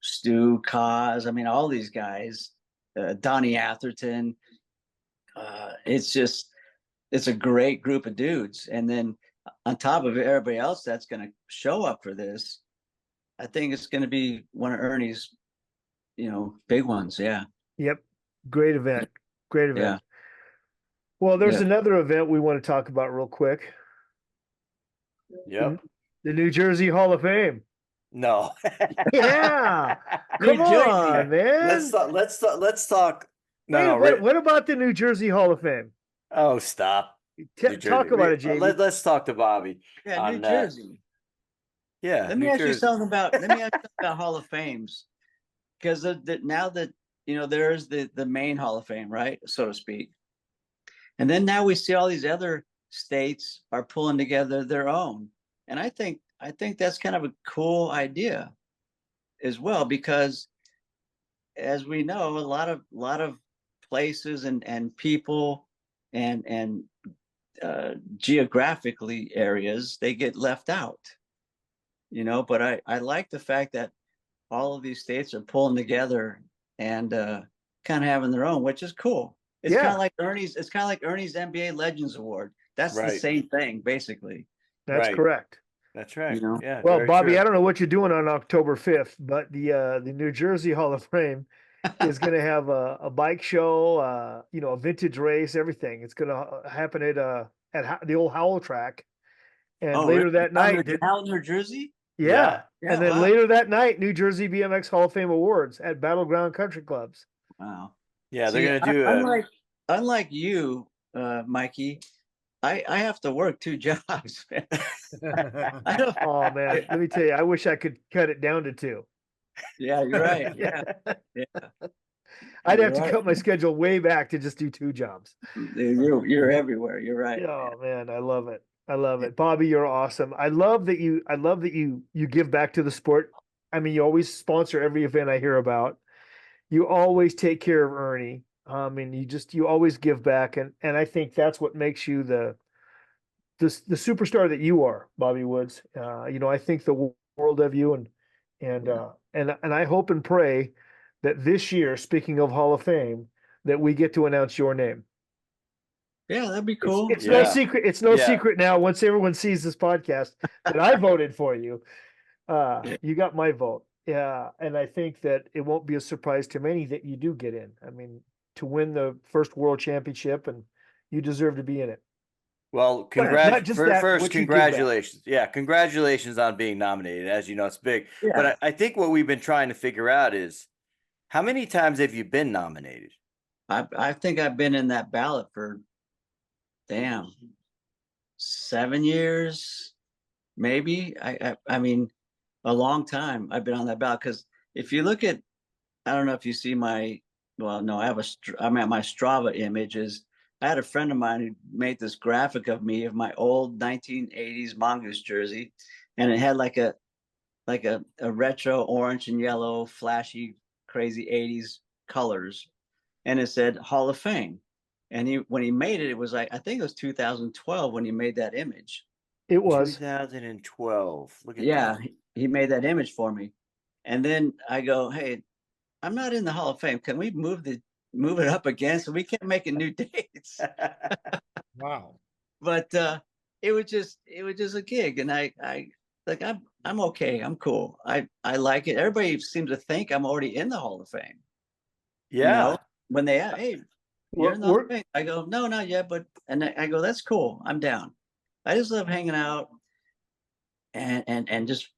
[SPEAKER 6] Stu, Kaz, I mean, all these guys, Donnie Atherton, it's a great group of dudes. And then on top of it, everybody else that's going to show up for this, I think it's going to be one of Ernie's, big ones. Yeah.
[SPEAKER 2] Yep. Great event. Great event.
[SPEAKER 6] Yeah.
[SPEAKER 2] Well, there's another event we want to talk about real quick.
[SPEAKER 3] Yep.
[SPEAKER 2] The New Jersey Hall of Fame.
[SPEAKER 3] No.
[SPEAKER 2] Yeah. Come on, man.
[SPEAKER 3] Let's talk. No,
[SPEAKER 2] What about the New Jersey Hall of Fame?
[SPEAKER 3] Oh, stop. New
[SPEAKER 2] Talk
[SPEAKER 3] Jersey.
[SPEAKER 2] about it, JV.
[SPEAKER 3] Let's talk to Bobby.
[SPEAKER 6] Yeah, New
[SPEAKER 3] on,
[SPEAKER 6] Jersey.
[SPEAKER 3] Yeah.
[SPEAKER 6] Let me
[SPEAKER 3] New
[SPEAKER 6] ask you
[SPEAKER 3] Jersey.
[SPEAKER 6] something about. Let me ask you about Hall of Fames, because now that there's the main Hall of Fame, right, so to speak, and then now we see all these other states are pulling together their own, and I think that's kind of a cool idea as well, because as we know, a lot of places and people and geographically areas, they get left out, but I like the fact that all of these states are pulling together and kind of having their own, which is cool. It's kind of like Ernie's NBA Legends Award. That's the
[SPEAKER 3] Right.
[SPEAKER 6] same thing, basically.
[SPEAKER 2] That's
[SPEAKER 3] Right.
[SPEAKER 2] correct.
[SPEAKER 3] That's right. Yeah.
[SPEAKER 2] Well,
[SPEAKER 3] very
[SPEAKER 2] Bobby,
[SPEAKER 3] true.
[SPEAKER 2] I don't know what you're doing on October 5th, but the New Jersey Hall of Fame is going to have a bike show, a vintage race, everything. It's going to happen at the old Howell track, and later
[SPEAKER 6] really?
[SPEAKER 2] that night,
[SPEAKER 6] Out in New Jersey?
[SPEAKER 2] yeah,
[SPEAKER 6] Yeah,
[SPEAKER 2] and then
[SPEAKER 6] wow.
[SPEAKER 2] later that night, New Jersey BMX Hall of Fame Awards at Battleground Country Clubs.
[SPEAKER 6] Wow.
[SPEAKER 3] Yeah,
[SPEAKER 6] See,
[SPEAKER 3] they're gonna do
[SPEAKER 6] unlike you, Mikey, I have to work 2 jobs, man. I don't,
[SPEAKER 2] Oh man, let me tell you, I wish I could cut it down to 2.
[SPEAKER 6] yeah, you're right. Yeah.
[SPEAKER 2] I'd have
[SPEAKER 6] You're
[SPEAKER 2] to cut my schedule way back to just do 2 jobs.
[SPEAKER 6] You're everywhere. You're right.
[SPEAKER 2] Oh man, I love it. I love it. Bobby, you're awesome. I love that you give back to the sport. I mean, you always sponsor every event I hear about. You always take care of Ernie. And you always give back, and I think that's what makes you the superstar that you are, Bobby Woods. I think the world of you, and I hope and pray that this year, speaking of Hall of Fame, that we get to announce your name.
[SPEAKER 6] Yeah, that'd be cool.
[SPEAKER 2] It's no secret. It's no secret now. Once everyone sees this podcast, that I voted for you. You got my vote. Yeah, and I think that it won't be a surprise to many that you do get in. I mean, to win the first world championship, and you deserve to be in it.
[SPEAKER 3] Well,
[SPEAKER 2] Not just that,
[SPEAKER 3] first,
[SPEAKER 2] what you give back.
[SPEAKER 3] congratulations. Yeah, congratulations on being nominated. As you know, it's big.
[SPEAKER 6] Yeah.
[SPEAKER 3] But I think what we've been trying to figure out is how many times have you been nominated?
[SPEAKER 6] I think I've been in that ballot for 7 years, maybe. I mean, a long time I've been on that ballot, because if you look at, I don't know if you see my Strava images. I had a friend of mine who made this graphic of me of my old 1980s Mongoose jersey, and it had like a retro orange and yellow, flashy, crazy 80s colors, and it said Hall of Fame. And when he made it, it was like, I think it was 2012 when he made that image.
[SPEAKER 2] It was
[SPEAKER 3] 2012. Look at
[SPEAKER 6] Yeah,
[SPEAKER 3] that.
[SPEAKER 6] he made that image for me, and then I go, hey, I'm not in the Hall of Fame. Can we move it up again so we can't make new dates?
[SPEAKER 4] Wow.
[SPEAKER 6] But it was just a gig, and I'm okay. I'm cool. I like it. Everybody seems to think I'm already in the Hall of Fame.
[SPEAKER 3] Yeah.
[SPEAKER 6] When they ask, hey, you're in the Hall of Fame, I go, no, not yet, but I go, that's cool. I'm down. I just love hanging out and just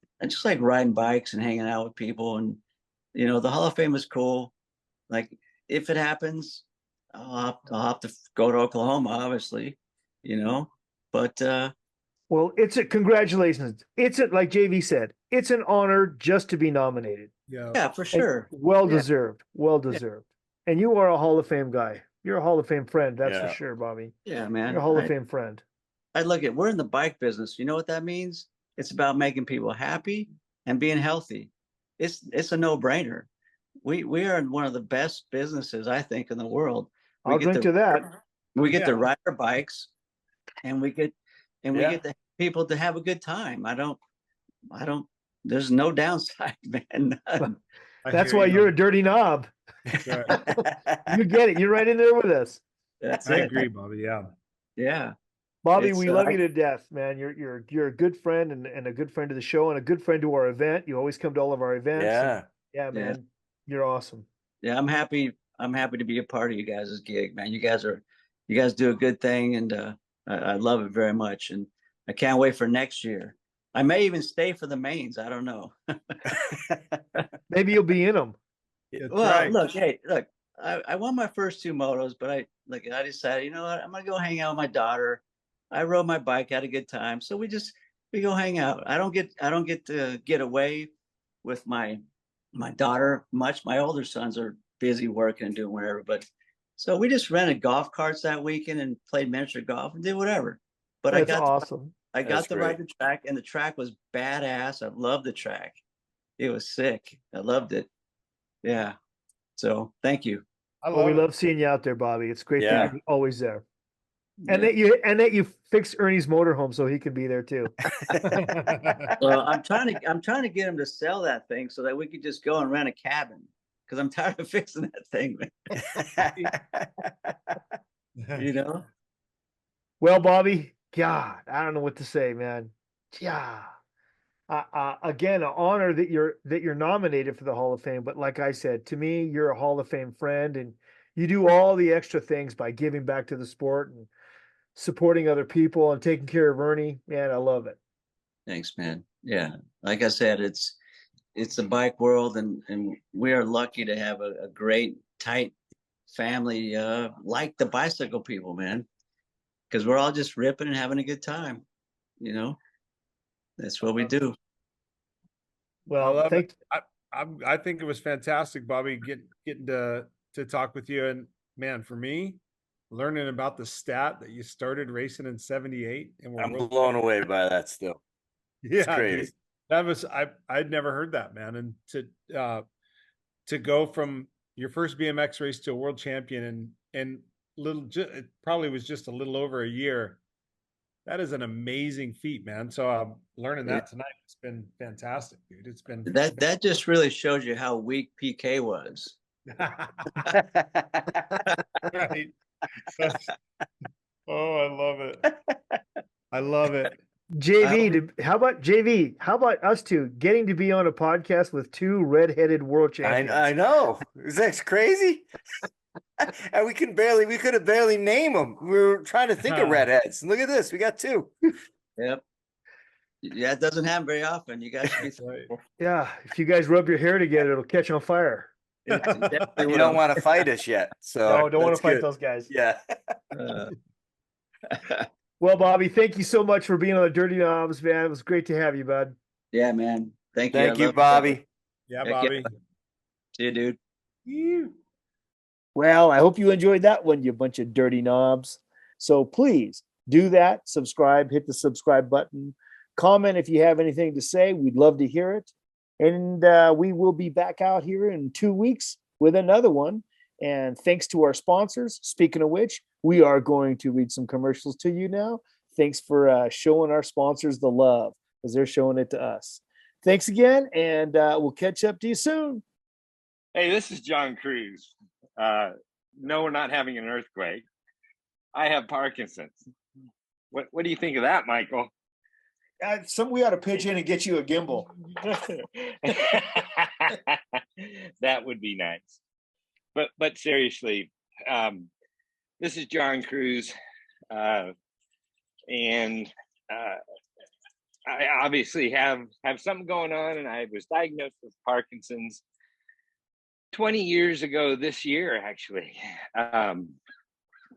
[SPEAKER 6] like riding bikes and hanging out with people, and the Hall of Fame is cool. Like, if it happens, I'll have to go to Oklahoma, obviously, but
[SPEAKER 2] well, congratulations. It's like JV said, it's an honor just to be nominated.
[SPEAKER 4] Yeah,
[SPEAKER 6] for sure.
[SPEAKER 2] Well deserved. And you are a Hall of Fame guy. You're a Hall of Fame friend, that's for sure, Bobby.
[SPEAKER 6] Yeah, man.
[SPEAKER 2] You're a Hall of Fame friend.
[SPEAKER 6] We're in the bike business. You know what that means? It's about making people happy and being healthy. It's a no-brainer. We are in one of the best businesses, I think, in the world.
[SPEAKER 2] I'll drink to that.
[SPEAKER 6] We get to ride our bikes, and we get the people to have a good time. I don't. There's no downside, man. None.
[SPEAKER 2] That's why you're a dirty knob.
[SPEAKER 4] Right.
[SPEAKER 2] You get it. You're right in there with us.
[SPEAKER 4] I agree, Bobby. Yeah.
[SPEAKER 6] Yeah.
[SPEAKER 2] Bobby, we love you to death, man. You're a good friend and a good friend to the show and a good friend to our event. You always come to all of our events.
[SPEAKER 3] Yeah.
[SPEAKER 2] Man. Yeah. You're awesome.
[SPEAKER 6] Yeah, I'm happy to be a part of you guys' gig, man. You guys do a good thing, and I love it very much, and I can't wait for next year. I may even stay for the mains. I don't know.
[SPEAKER 2] Maybe you'll be in them.
[SPEAKER 6] Look, I won my first 2 motos, but I decided, you know what, I'm gonna go hang out with my daughter. I rode my bike, had a good time. So we go hang out. I don't get to get away with my daughter much. My older sons are busy working and doing whatever. But so we just rented golf carts that weekend and played miniature golf and did whatever. But
[SPEAKER 2] That's awesome.
[SPEAKER 6] I got
[SPEAKER 3] That's
[SPEAKER 6] to ride the track, and the track was badass. I loved the track. It was sick. I loved it. Yeah. So thank you.
[SPEAKER 4] I
[SPEAKER 2] Well, we
[SPEAKER 4] love it.
[SPEAKER 2] love seeing you out there, Bobby. It's great
[SPEAKER 3] Yeah.
[SPEAKER 2] that you're always there. And
[SPEAKER 6] Yeah.
[SPEAKER 2] that you fixed Ernie's motorhome so he can be there too.
[SPEAKER 6] Well, I'm trying to get him to sell that thing so that we could just go and rent a cabin, because I'm tired of fixing that thing, man. You know?
[SPEAKER 2] Well, Bobby, God, I don't know what to say, man. Yeah. Again, an honor that you're nominated for the Hall of Fame. But like I said, to me, you're a Hall of Fame friend, and you do all the extra things by giving back to the sport and supporting other people and taking care of Ernie. Man, I love it.
[SPEAKER 6] Thanks, man. Yeah. Like I said, it's the bike world, and we are lucky to have a great, tight family like the bicycle people, man. Because we're all just ripping and having a good time. You know? That's what we do.
[SPEAKER 2] Well,
[SPEAKER 4] I love it. I think it was fantastic, Bobby, getting to talk with you. And man, for me, learning about the stat that you started racing in 78 and
[SPEAKER 3] I'm blown away by that still. It's
[SPEAKER 4] yeah,
[SPEAKER 3] crazy.
[SPEAKER 4] dude, that was I'd never heard that, man. And to go from your first BMX race to a world champion and it probably was just a little over a year. That is an amazing feat, man. So learning that tonight, it's been fantastic, dude. It's been
[SPEAKER 6] That just really shows you how weak PK was.
[SPEAKER 4] right. Oh, I love it. I love it.
[SPEAKER 2] How about us two getting to be on a podcast with two redheaded world champions?
[SPEAKER 3] I know. Is that crazy? And we could have barely named them. We were trying to think of redheads. And look at this. We got two.
[SPEAKER 6] Yep. Yeah, it doesn't happen very often. You guys should be thankful.
[SPEAKER 2] Yeah, if you guys rub your hair together, it'll catch on fire.
[SPEAKER 3] You don't want to fight us yet. So
[SPEAKER 2] No, don't want
[SPEAKER 3] that's
[SPEAKER 2] to fight
[SPEAKER 3] good.
[SPEAKER 2] those guys.
[SPEAKER 3] Yeah.
[SPEAKER 2] Well, Bobby, thank you so much for being on the Dirty Knobs, man. It was great to have you, bud.
[SPEAKER 6] Yeah, man. Thank you.
[SPEAKER 3] Thank you, Bobby.
[SPEAKER 4] Yeah,
[SPEAKER 6] Heck yeah.
[SPEAKER 4] Bobby.
[SPEAKER 6] See you, dude.
[SPEAKER 2] Well, I hope you enjoyed that one, you bunch of dirty knobs. So please do that. Subscribe, hit the subscribe button. Comment if you have anything to say. We'd love to hear it. And we will be back out here in 2 weeks with another one. And thanks to our sponsors. Speaking of which, we are going to read some commercials to you now. Thanks for showing our sponsors the love, because they're showing it to us. Thanks again, and we'll catch up to you soon.
[SPEAKER 7] Hey, this is John Cruz. No, we're not having an earthquake. I have Parkinson's. What do you think of that, Michael?
[SPEAKER 2] We ought to pitch in and get you a gimbal.
[SPEAKER 7] That would be nice. But seriously, this is John Cruz, and I obviously have something going on, and I was diagnosed with Parkinson's 20 years ago this year, actually.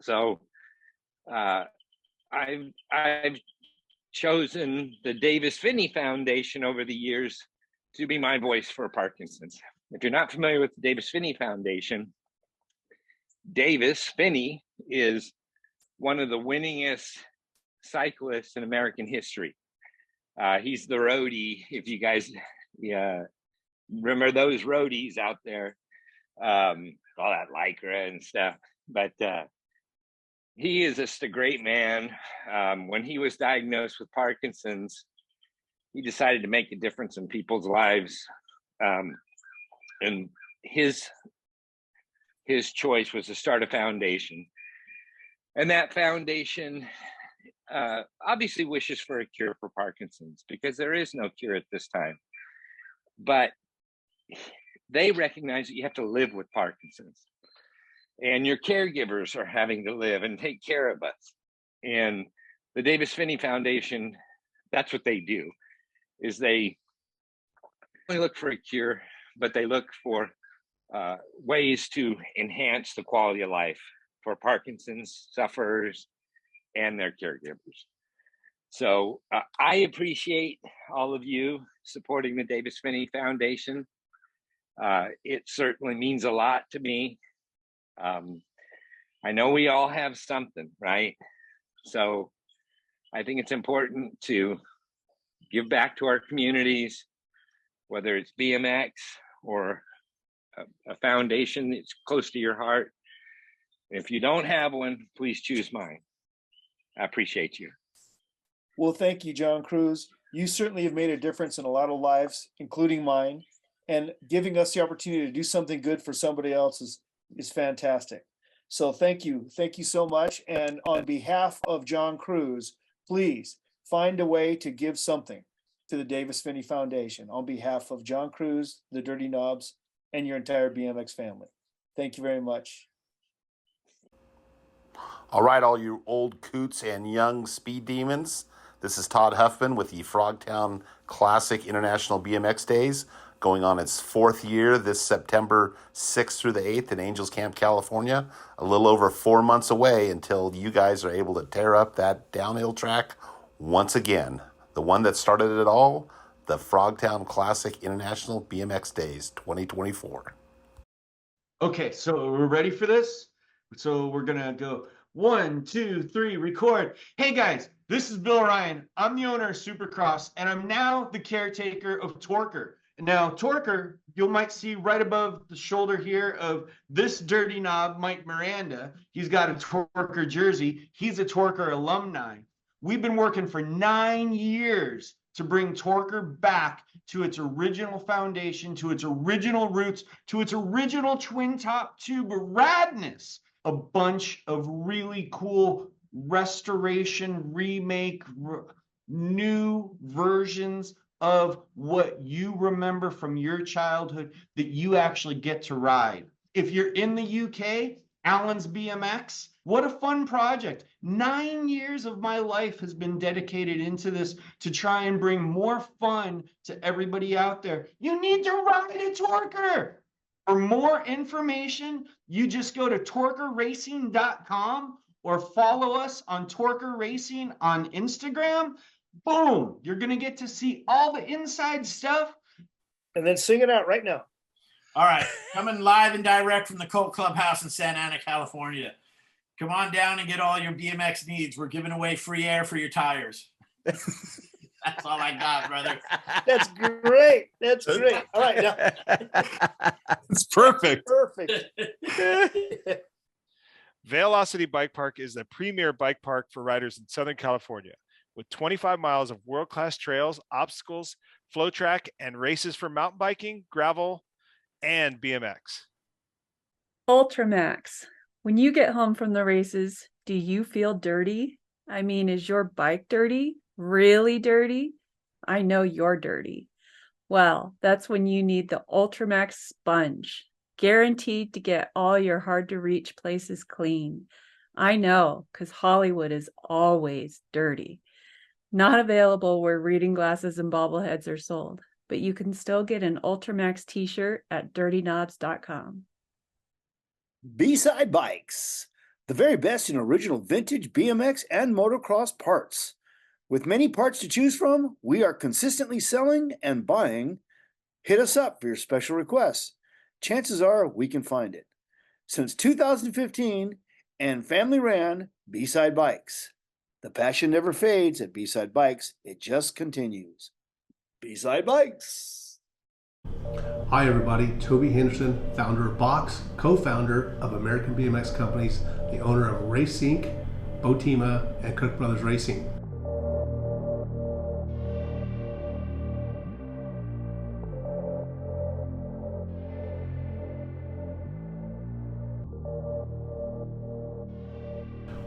[SPEAKER 7] So I've chosen the Davis Finney Foundation over the years to be my voice for Parkinson's. If you're not familiar with the Davis Finney Foundation, Davis Finney is one of the winningest cyclists in American history. He's the roadie, if you guys remember those roadies out there, all that Lycra and stuff. But he is just a great man. When he was diagnosed with Parkinson's, he decided to make a difference in people's lives. And his choice was to start a foundation. And that foundation obviously wishes for a cure for Parkinson's, because there is no cure at this time. But they recognize that you have to live with Parkinson's, and your caregivers are having to live and take care of us. And the Davis Finney Foundation, that's what they do, is they only look for a cure, but they look for ways to enhance the quality of life for Parkinson's sufferers and their caregivers. So I appreciate all of you supporting the Davis Finney Foundation. It certainly means a lot to me. I know we all have something, right? So I think it's important to give back to our communities, whether it's BMX or a foundation that's close to your heart. If you don't have one, please choose mine. I appreciate you.
[SPEAKER 2] Well, thank you, John Cruz. You certainly have made a difference in a lot of lives, including mine, and giving us the opportunity to do something good for somebody else is fantastic. So thank you so much. And on behalf of John Cruz, please find a way to give something to the Davis Finney Foundation on behalf of John Cruz, the Dirty Knobs, and your entire BMX family. Thank you very much.
[SPEAKER 8] All right, all you old coots and young speed demons. This is Todd Huffman with the Frogtown Classic International BMX Days, going on its 4th year this September 6th through the 8th in Angels Camp, California. A little over 4 months away until you guys are able to tear up that downhill track once again. The one that started it all, the Frogtown Classic International BMX Days 2024.
[SPEAKER 9] Okay, so we're ready for this? So we're gonna go 1, 2, 3, record. Hey guys, this is Bill Ryan. I'm the owner of Supercross, and I'm now the caretaker of Torker. Now, Torker, you might see right above the shoulder here of this dirty knob, Mike Miranda. He's got a Torker jersey. He's a Torker alumni. We've been working for 9 years to bring Torker back to its original foundation, to its original roots, to its original twin top tube radness. A bunch of really cool restoration, remake, new versions of what you remember from your childhood that you actually get to ride. If you're in the UK, Alan's BMX, what a fun project. 9 years of my life has been dedicated into this to try and bring more fun to everybody out there. You need to ride a Torker. For more information, you just go to torkerracing.com or follow us on Torker Racing on Instagram. Boom, you're going to get to see all the inside stuff.
[SPEAKER 2] And then sing it out right now.
[SPEAKER 10] All right, coming live and direct from the Colt Clubhouse in Santa Ana, California. Come on down and get all your BMX needs. We're giving away free air for your tires. That's all I got, brother.
[SPEAKER 2] That's great. That's great. All right. Now.
[SPEAKER 4] It's perfect.
[SPEAKER 2] Perfect.
[SPEAKER 4] Velocity Bike Park is the premier bike park for riders in Southern California, with 25 miles of world-class trails, obstacles, flow track, and races for mountain biking, gravel, and BMX.
[SPEAKER 11] Ultramax, when you get home from the races, do you feel dirty? I mean, is your bike dirty? Really dirty? I know you're dirty. Well, that's when you need the Ultramax sponge, guaranteed to get all your hard to reach places clean. I know, because Hollywood is always dirty. Not available where reading glasses and bobbleheads are sold, but you can still get an Ultramax t-shirt at dirtyknobs.com.
[SPEAKER 12] B-Side Bikes, the very best in original vintage BMX and motocross parts. With many parts to choose from, we are consistently selling and buying. Hit us up for your special requests. Chances are we can find it. Since 2015 and family ran B-Side Bikes. The passion never fades at B-Side Bikes. It just continues. B-Side Bikes.
[SPEAKER 13] Hi everybody, Toby Henderson, founder of Box, co-founder of American BMX Companies, the owner of Race Inc., Botima, and Cook Brothers Racing.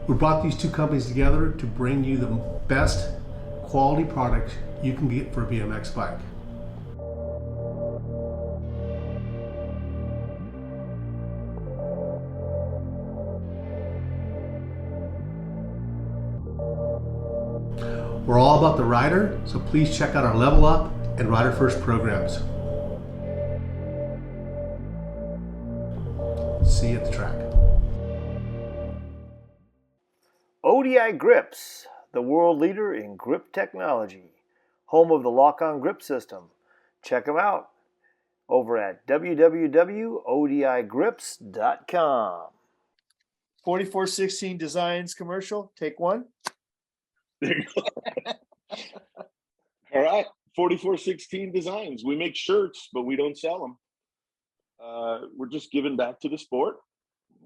[SPEAKER 13] We brought these two companies together to bring you the best quality product you can get for a BMX bike. We're all about the rider, so please check out our Level Up and Rider First programs. See you at the track.
[SPEAKER 12] Odie
[SPEAKER 14] ODI Grips, the world leader in grip technology, home of the lock-on grip system. Check them out over at www.odigrips.com.
[SPEAKER 2] 4416 Designs commercial. Take one.
[SPEAKER 15] All right. 4416 Designs. We make shirts, but we don't sell them. We're just giving back to the sport.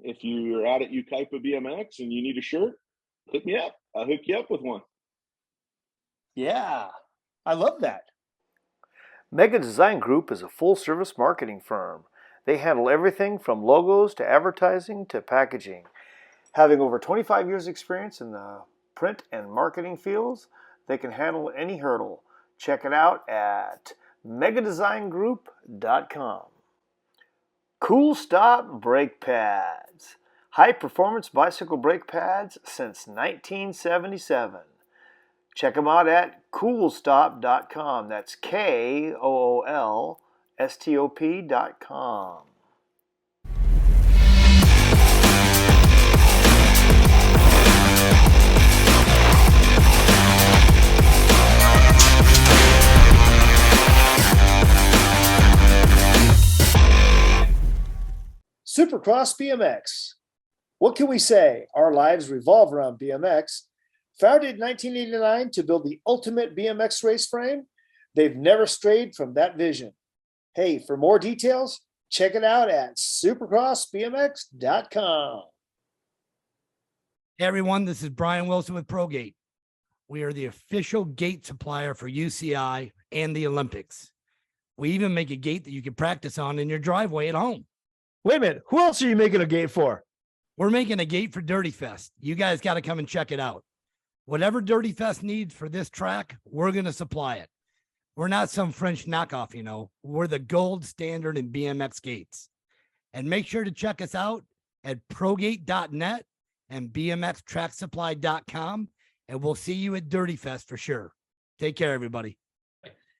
[SPEAKER 15] If you're out at Ukaipa BMX and you need a shirt, hit me up. I'll hook you up with one.
[SPEAKER 2] Yeah, I love that.
[SPEAKER 14] Mega Design Group is a full-service marketing firm. They handle everything from logos to advertising to packaging. Having over 25 years experience in the print and marketing fields, they can handle any hurdle. Check it out at megadesigngroup.com. Cool Stop Brake Pads. High-performance bicycle brake pads since 1977. Check them out at coolstop.com. That's KOOLSTOP.com.
[SPEAKER 12] Supercross BMX. What can we say? Our lives revolve around BMX. Founded in 1989 to build the ultimate BMX race frame, they've never strayed from that vision. Hey, for more details, check it out at supercrossbmx.com.
[SPEAKER 16] Hey everyone, this is Brian Wilson with ProGate. We are the official gate supplier for UCI and the Olympics. We even make a gate that you can practice on in your driveway at home.
[SPEAKER 2] Wait a minute, who else are you making a gate for?
[SPEAKER 16] We're making a gate for Dirty Fest. You guys got to come and check it out. Whatever Dirty Fest needs for this track, we're going to supply it. We're not some French knockoff, you know. We're the gold standard in BMX gates. And make sure to check us out at progate.net and bmxtracksupply.com, and we'll see you at Dirty Fest for sure. Take care, everybody.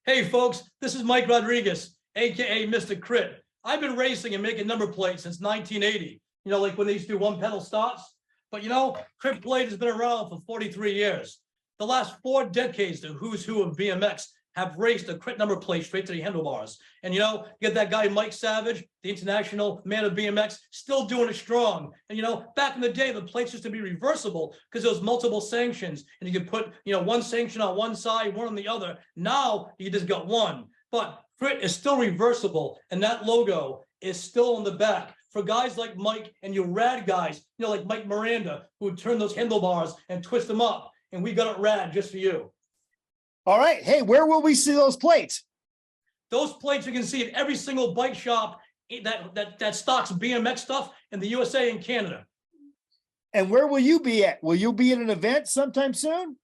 [SPEAKER 17] Hey, folks, this is Mike Rodriguez, a.k.a. Mr. Crit. I've been racing and making number plates since 1980. You know, like when they used to do one-pedal starts. But, you know, Crit Plate has been around for 43 years. The last 4 decades, the who's who of BMX have raced a Crit number plate straight to the handlebars. And, you know, you get that guy, Mike Savage, the international man of BMX, still doing it strong. And, you know, back in the day, the plates used to be reversible because there was multiple sanctions. And you could put, you know, one sanction on one side, one on the other. Now, you just got one. But Crit is still reversible. And that logo is still on the back for guys like Mike and you rad guys, you know, like Mike Miranda, who would turn those handlebars and twist them up. And we got it rad just for you.
[SPEAKER 12] All right. Hey, where will we see those plates?
[SPEAKER 17] Those plates you can see at every single bike shop that stocks BMX stuff in the USA and Canada.
[SPEAKER 12] And where will you be at? Will you be at an event sometime soon?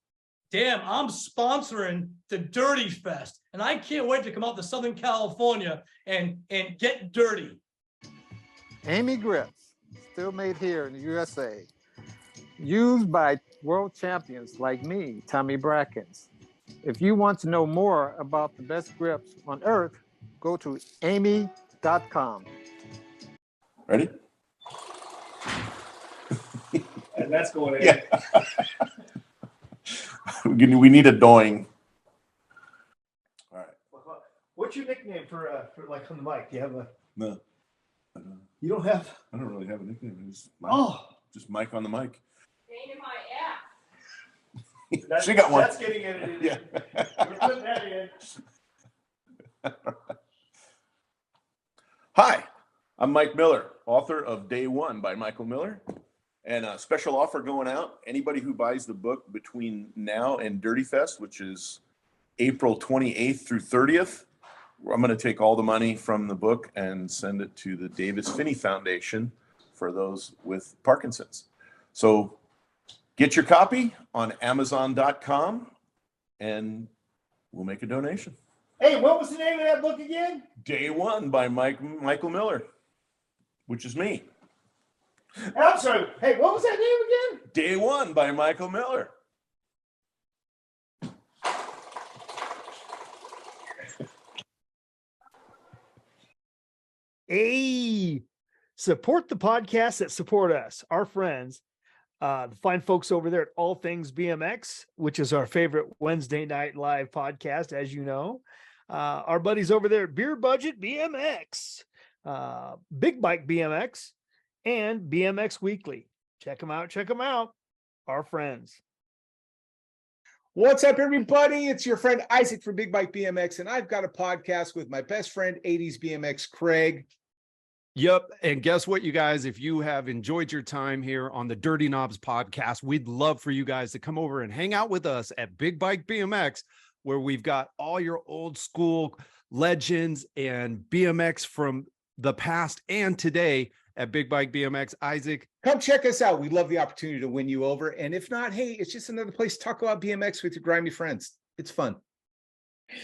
[SPEAKER 17] Damn, I'm sponsoring the Dirty Fest. And I can't wait to come out to Southern California and get dirty.
[SPEAKER 18] Amy grips, still made here in the USA. Used by world champions like me, Tommy Brackens. If you want to know more about the best grips on earth, go to amy.com.
[SPEAKER 8] Ready?
[SPEAKER 2] And that's going in.
[SPEAKER 8] Yeah. We need a doing. All right.
[SPEAKER 2] What's your nickname for like on the mic? Do you have a?
[SPEAKER 8] No.
[SPEAKER 2] You don't have?
[SPEAKER 8] I don't really have a nickname. It's Mike.
[SPEAKER 2] Oh.
[SPEAKER 8] Just Mike on the mic.
[SPEAKER 2] Pain in my ass.
[SPEAKER 8] She got one.
[SPEAKER 2] That's getting edited.
[SPEAKER 8] Yeah.
[SPEAKER 2] We're putting that in.
[SPEAKER 8] Hi, I'm Mike Miller, author of Day One by Michael Miller. And a special offer going out. Anybody who buys the book between now and Dirty Fest, which is April 28th through 30th, I'm going to take all the money from the book and send it to the Davis Finney Foundation for those with Parkinson's. So get your copy on Amazon.com and we'll make a donation.
[SPEAKER 2] Hey, what was the name of that book again?
[SPEAKER 8] Day One by Michael Miller, which is me.
[SPEAKER 2] I'm sorry. Hey, what was that name again?
[SPEAKER 8] Day One by Michael Miller.
[SPEAKER 2] Hey, support the podcasts that support us, our friends. The fine folks over there at All Things BMX, which is our favorite Wednesday night live podcast, as you know. Our buddies over there at Beer Budget BMX, Big Bike BMX, and BMX Weekly. Check them out. Check them out. Our friends.
[SPEAKER 19] What's up, everybody? It's your friend Isaac from Big Bike BMX, and I've got a podcast with my best friend, 80s BMX Craig.
[SPEAKER 20] Yep. And guess what, you guys? If you have enjoyed your time here on the Dirty Knobs podcast, we'd love for you guys to come over and hang out with us at Big Bike BMX, where we've got all your old school legends and BMX from the past and today at Big Bike BMX. Isaac,
[SPEAKER 19] come check us out. We'd love the opportunity to win you over. And if not, hey, it's just another place to talk about BMX with your grimy friends. It's fun.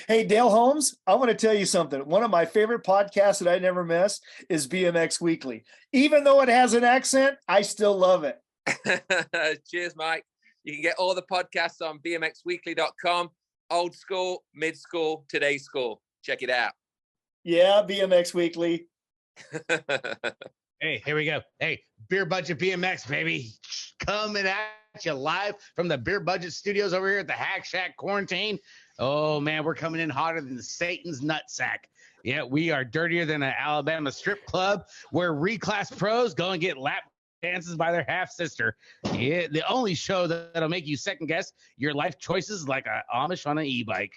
[SPEAKER 12] Hey, Dale Holmes, I want to tell you something. One of my favorite podcasts that I never miss is BMX Weekly. Even though it has an accent, I still love it.
[SPEAKER 21] Cheers, Mike. You can get all the podcasts on bmxweekly.com. Old school, mid school, today's school. Check it out.
[SPEAKER 12] Yeah, BMX Weekly.
[SPEAKER 22] Hey, here we go. Hey, Beer Budget BMX, baby. Coming at you live from the Beer Budget studios over here at the Hack Shack Quarantine. Oh, man, we're coming in hotter than Satan's nutsack. Yeah, we are dirtier than an Alabama strip club where reclass pros go and get lap dances by their half-sister. Yeah, the only show that'll make you second-guess your life choices like a Amish on an e-bike.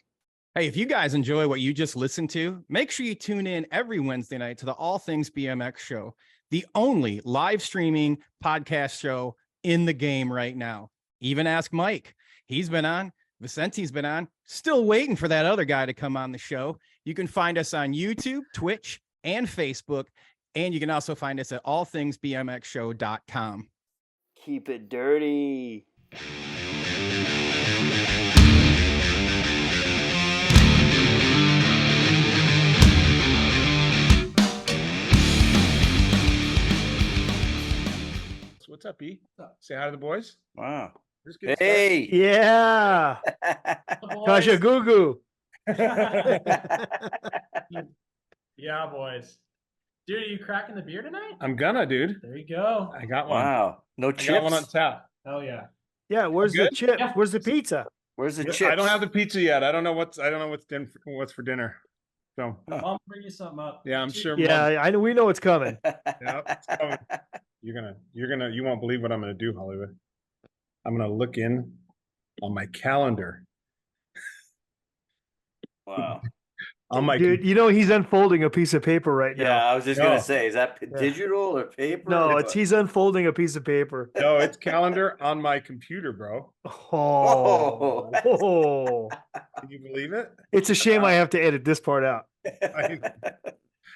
[SPEAKER 23] Hey, if you guys enjoy what you just listened to, make sure you tune in every Wednesday night to the All Things BMX show, the only live streaming podcast show in the game right now. Even ask Mike. He's been on. Vicente's been on. Still waiting for that other guy to come on the show. You can find us on YouTube, Twitch, and Facebook. And you can also find us at allthingsbmxshow.com.
[SPEAKER 14] Keep it dirty.
[SPEAKER 4] What's up, E? Say hi to the boys.
[SPEAKER 3] Wow.
[SPEAKER 2] Hey. Yeah. Kasha Gugu.
[SPEAKER 24] Yeah, boys. Dude, are you cracking the beer tonight?
[SPEAKER 4] I'm gonna, dude.
[SPEAKER 24] There you go.
[SPEAKER 4] I got one.
[SPEAKER 3] Wow. No
[SPEAKER 4] I got one on
[SPEAKER 3] chips?
[SPEAKER 4] tap.
[SPEAKER 24] Oh yeah.
[SPEAKER 2] Yeah, where's the
[SPEAKER 4] Good?
[SPEAKER 2] chip?
[SPEAKER 24] Yeah.
[SPEAKER 2] Where's the pizza?
[SPEAKER 3] Where's the
[SPEAKER 4] Yeah,
[SPEAKER 3] chips?
[SPEAKER 4] I don't have the pizza yet. I don't know what's for dinner. So
[SPEAKER 24] Mom, bring you something up.
[SPEAKER 4] yeah, I'm sure.
[SPEAKER 2] Yeah, I know. We know it's coming.
[SPEAKER 4] Yeah, it's coming. You won't believe what I'm gonna do, Hollywood. I'm gonna look in on my calendar.
[SPEAKER 3] Wow.
[SPEAKER 4] On my
[SPEAKER 2] Dude, you know he's unfolding a piece of paper right now.
[SPEAKER 3] Yeah, I was just gonna say, is that digital or paper?
[SPEAKER 2] No,
[SPEAKER 3] or
[SPEAKER 2] it's
[SPEAKER 3] what?
[SPEAKER 2] he's unfolding a piece of paper.
[SPEAKER 4] No, it's calendar on my computer, bro.
[SPEAKER 2] Oh,
[SPEAKER 3] Oh.
[SPEAKER 4] Can you believe it?
[SPEAKER 2] It's a shame I have to edit this part out.